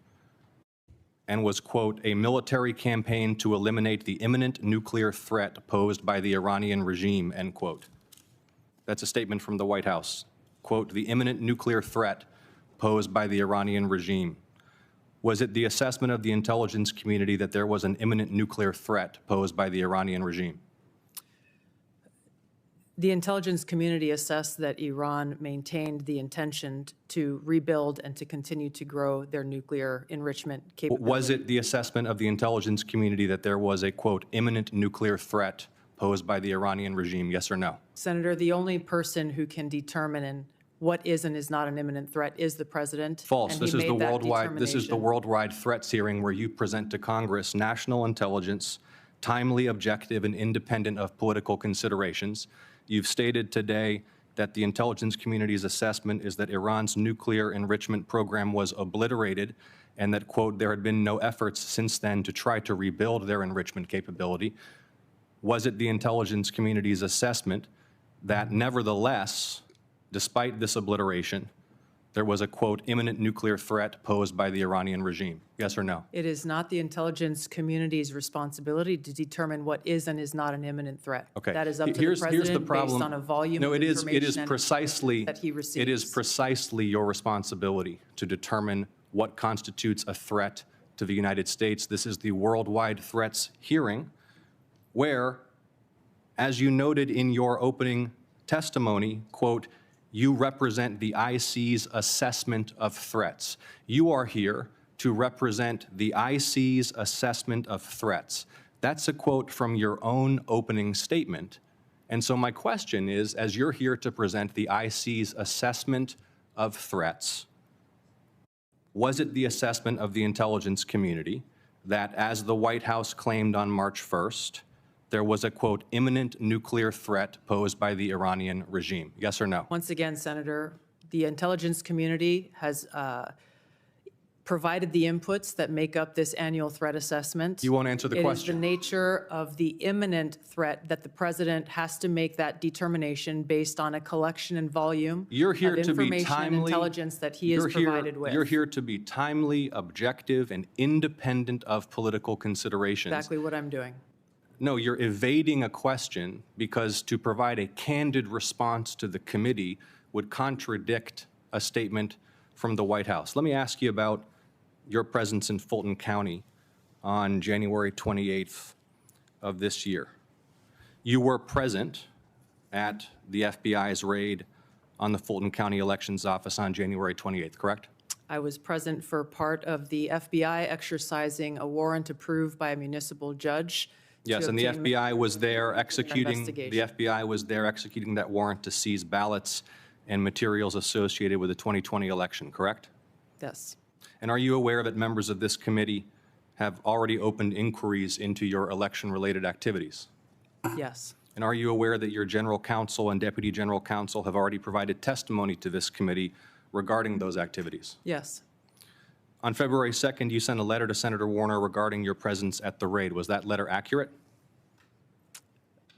and was, quote, a military campaign to eliminate the imminent nuclear threat posed by the Iranian regime, end quote. That's a statement from the White House. Quote, the imminent nuclear threat posed by the Iranian regime. Was it the assessment of the intelligence community that there was an imminent nuclear threat posed by the Iranian regime? The intelligence community assessed that Iran maintained the intention to rebuild and to continue to grow their nuclear enrichment capability. Was it the assessment of the intelligence community that there was a, quote, imminent nuclear threat posed by the Iranian regime, yes or no? Senator, the only person who can determine what is and is not an imminent threat is the president. False. And this he is the made that worldwide. This is the determination. worldwide threats hearing where you present to Congress national intelligence, timely, objective, and independent of political considerations. You've stated today that the intelligence community's assessment is that Iran's nuclear enrichment program was obliterated and that, quote, there had been no efforts since then to try to rebuild their enrichment capability. Was it the intelligence community's assessment that nevertheless, despite this obliteration, there was a, quote, imminent nuclear threat posed by the Iranian regime? Yes or no? It is not the intelligence community's responsibility to determine what is and is not an imminent threat. Okay. That is up to Here's the the president problem. based on a volume No, of it is information precisely that he receives. It is precisely your responsibility to determine what constitutes a threat to the United States. This is the worldwide threats hearing where, as you noted in your opening testimony, quote, you represent the IC's assessment of threats. You are here to represent the IC's assessment of threats. That's a quote from your own opening statement. And so my question is, as you're here to present the IC's assessment of threats, was it the assessment of the intelligence community that, as the White House claimed on March 1st, there was a, quote, imminent nuclear threat posed by the Iranian regime? Yes or no? Once again, Senator, the intelligence community has provided the inputs that make up this annual threat assessment. You won't answer the question. It is the nature of the imminent threat that the president has to make that determination based on a collection and volume You're here of to be information and timely. intelligence that he is provided with. You're here to be timely, objective, and independent of political considerations. Exactly what I'm doing. No, you're evading a question because to provide a candid response to the committee would contradict a statement from the White House. Let me ask you about your presence in Fulton County on January 28th of this year. You were present at the FBI's raid on the Fulton County Elections Office on January 28th, correct? I was present for part of the FBI exercising a warrant approved by a municipal judge. Yes, and the obtain FBI was there executing, the investigation. FBI was there executing that warrant to seize ballots and materials associated with the 2020 election, correct? Yes. And are you aware that members of this committee have already opened inquiries into your election-related activities? Yes. And are you aware that your general counsel and deputy general counsel have already provided testimony to this committee regarding those activities? Yes. On February 2nd, you sent a letter to Senator Warner regarding your presence at the raid. Was that letter accurate?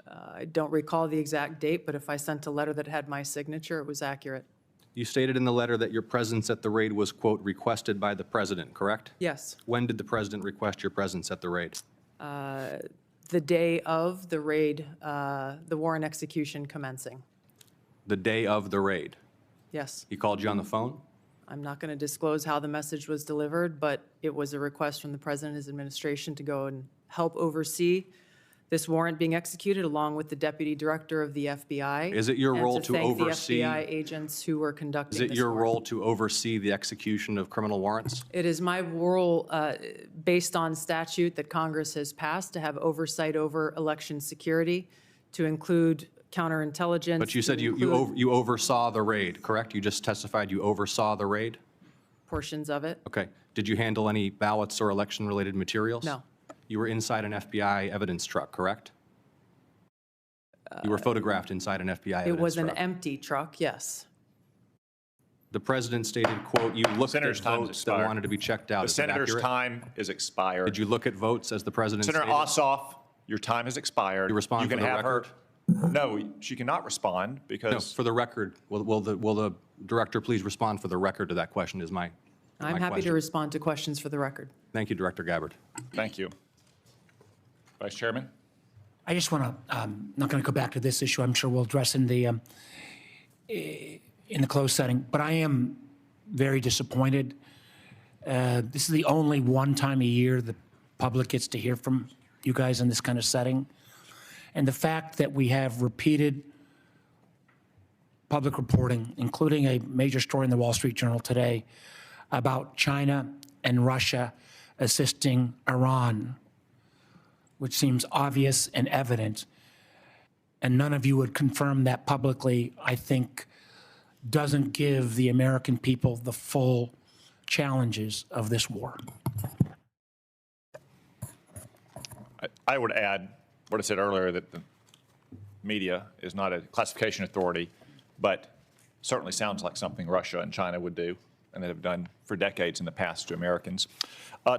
I don't recall the exact date, but if I sent a letter that had my signature, it was accurate. You stated in the letter that your presence at the raid was, quote, requested by the president, correct? Yes. When did the president request your presence at the raid? The day of the raid, the warrant execution commencing. The day of the raid. Yes. He called you on the phone? I'm not going to disclose how the message was delivered, but it was a request from the president and his administration to go and help oversee this warrant being executed along with the deputy director of the FBI. Is it your role to oversee? And to thank the FBI agents who were conducting Is this it your warrant. role to oversee the execution of criminal warrants? It is my role, based on statute that Congress has passed, to have oversight over election security, to include counterintelligence. But you said to you include oversaw the raid, correct? You just testified you oversaw the raid? portions of it. Okay. Did you handle any ballots or election-related materials? No. You were inside an FBI evidence truck, correct? You were photographed inside an FBI evidence truck. It was an empty truck, yes. The president stated, quote, you looked at Senator's time has votes that expired. wanted to be checked out. The Is that senator's accurate? time is expired. Did you look at votes as the president Senator stated? Ossoff, your time has expired. You respond You for can the have record? her. No, she cannot respond No, because for the record, will the director please respond for the record to that question is my I'm happy question. to respond to questions for the record. Thank you, Director Gabbard. Thank you. Vice Chairman? I just want to, not going to go back to this issue. I'm sure we'll address in the closed setting, but I am very disappointed. This is the only one time a year the public gets to hear from you guys in this kind of setting. And the fact that we have repeated public reporting, including a major story in the Wall Street Journal today about China and Russia assisting Iran, which seems obvious and evident, and none of you would confirm that publicly, I think doesn't give the American people the full challenges of this war. I would add what I said earlier, that the media is not a classification authority, but certainly sounds like something Russia and China would do and that have done for decades in the past to Americans.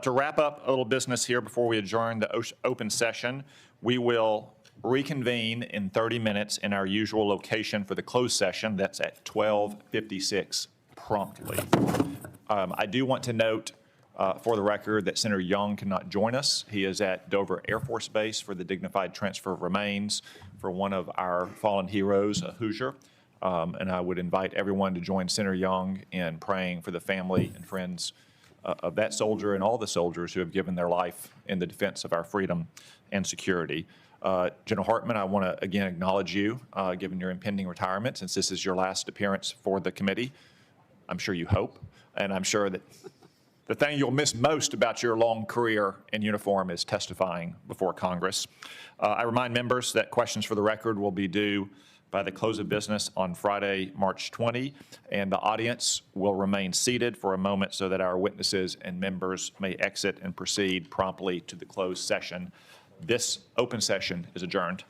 To wrap up a little business here before we adjourn the open session, we will reconvene in 30 minutes in our usual location for the closed session. That's at 12:56 promptly. I do want to note for the record that Senator Young cannot join us. He is at Dover Air Force Base for the dignified transfer of remains for one of our fallen heroes, a Hoosier. And I would invite everyone to join Senator Young in praying for the family and friends of that soldier and all the soldiers who have given their life in the defense of our freedom and security. General Hartman, I want to again acknowledge you, given your impending retirement, since this is your last appearance for the committee. I'm sure you hope, and I'm sure that the thing you'll miss most about your long career in uniform is testifying before Congress. I remind members that questions for the record will be due by the close of business on Friday, March 20, and the audience will remain seated for a moment so that our witnesses and members may exit and proceed promptly to the closed session. This open session is adjourned.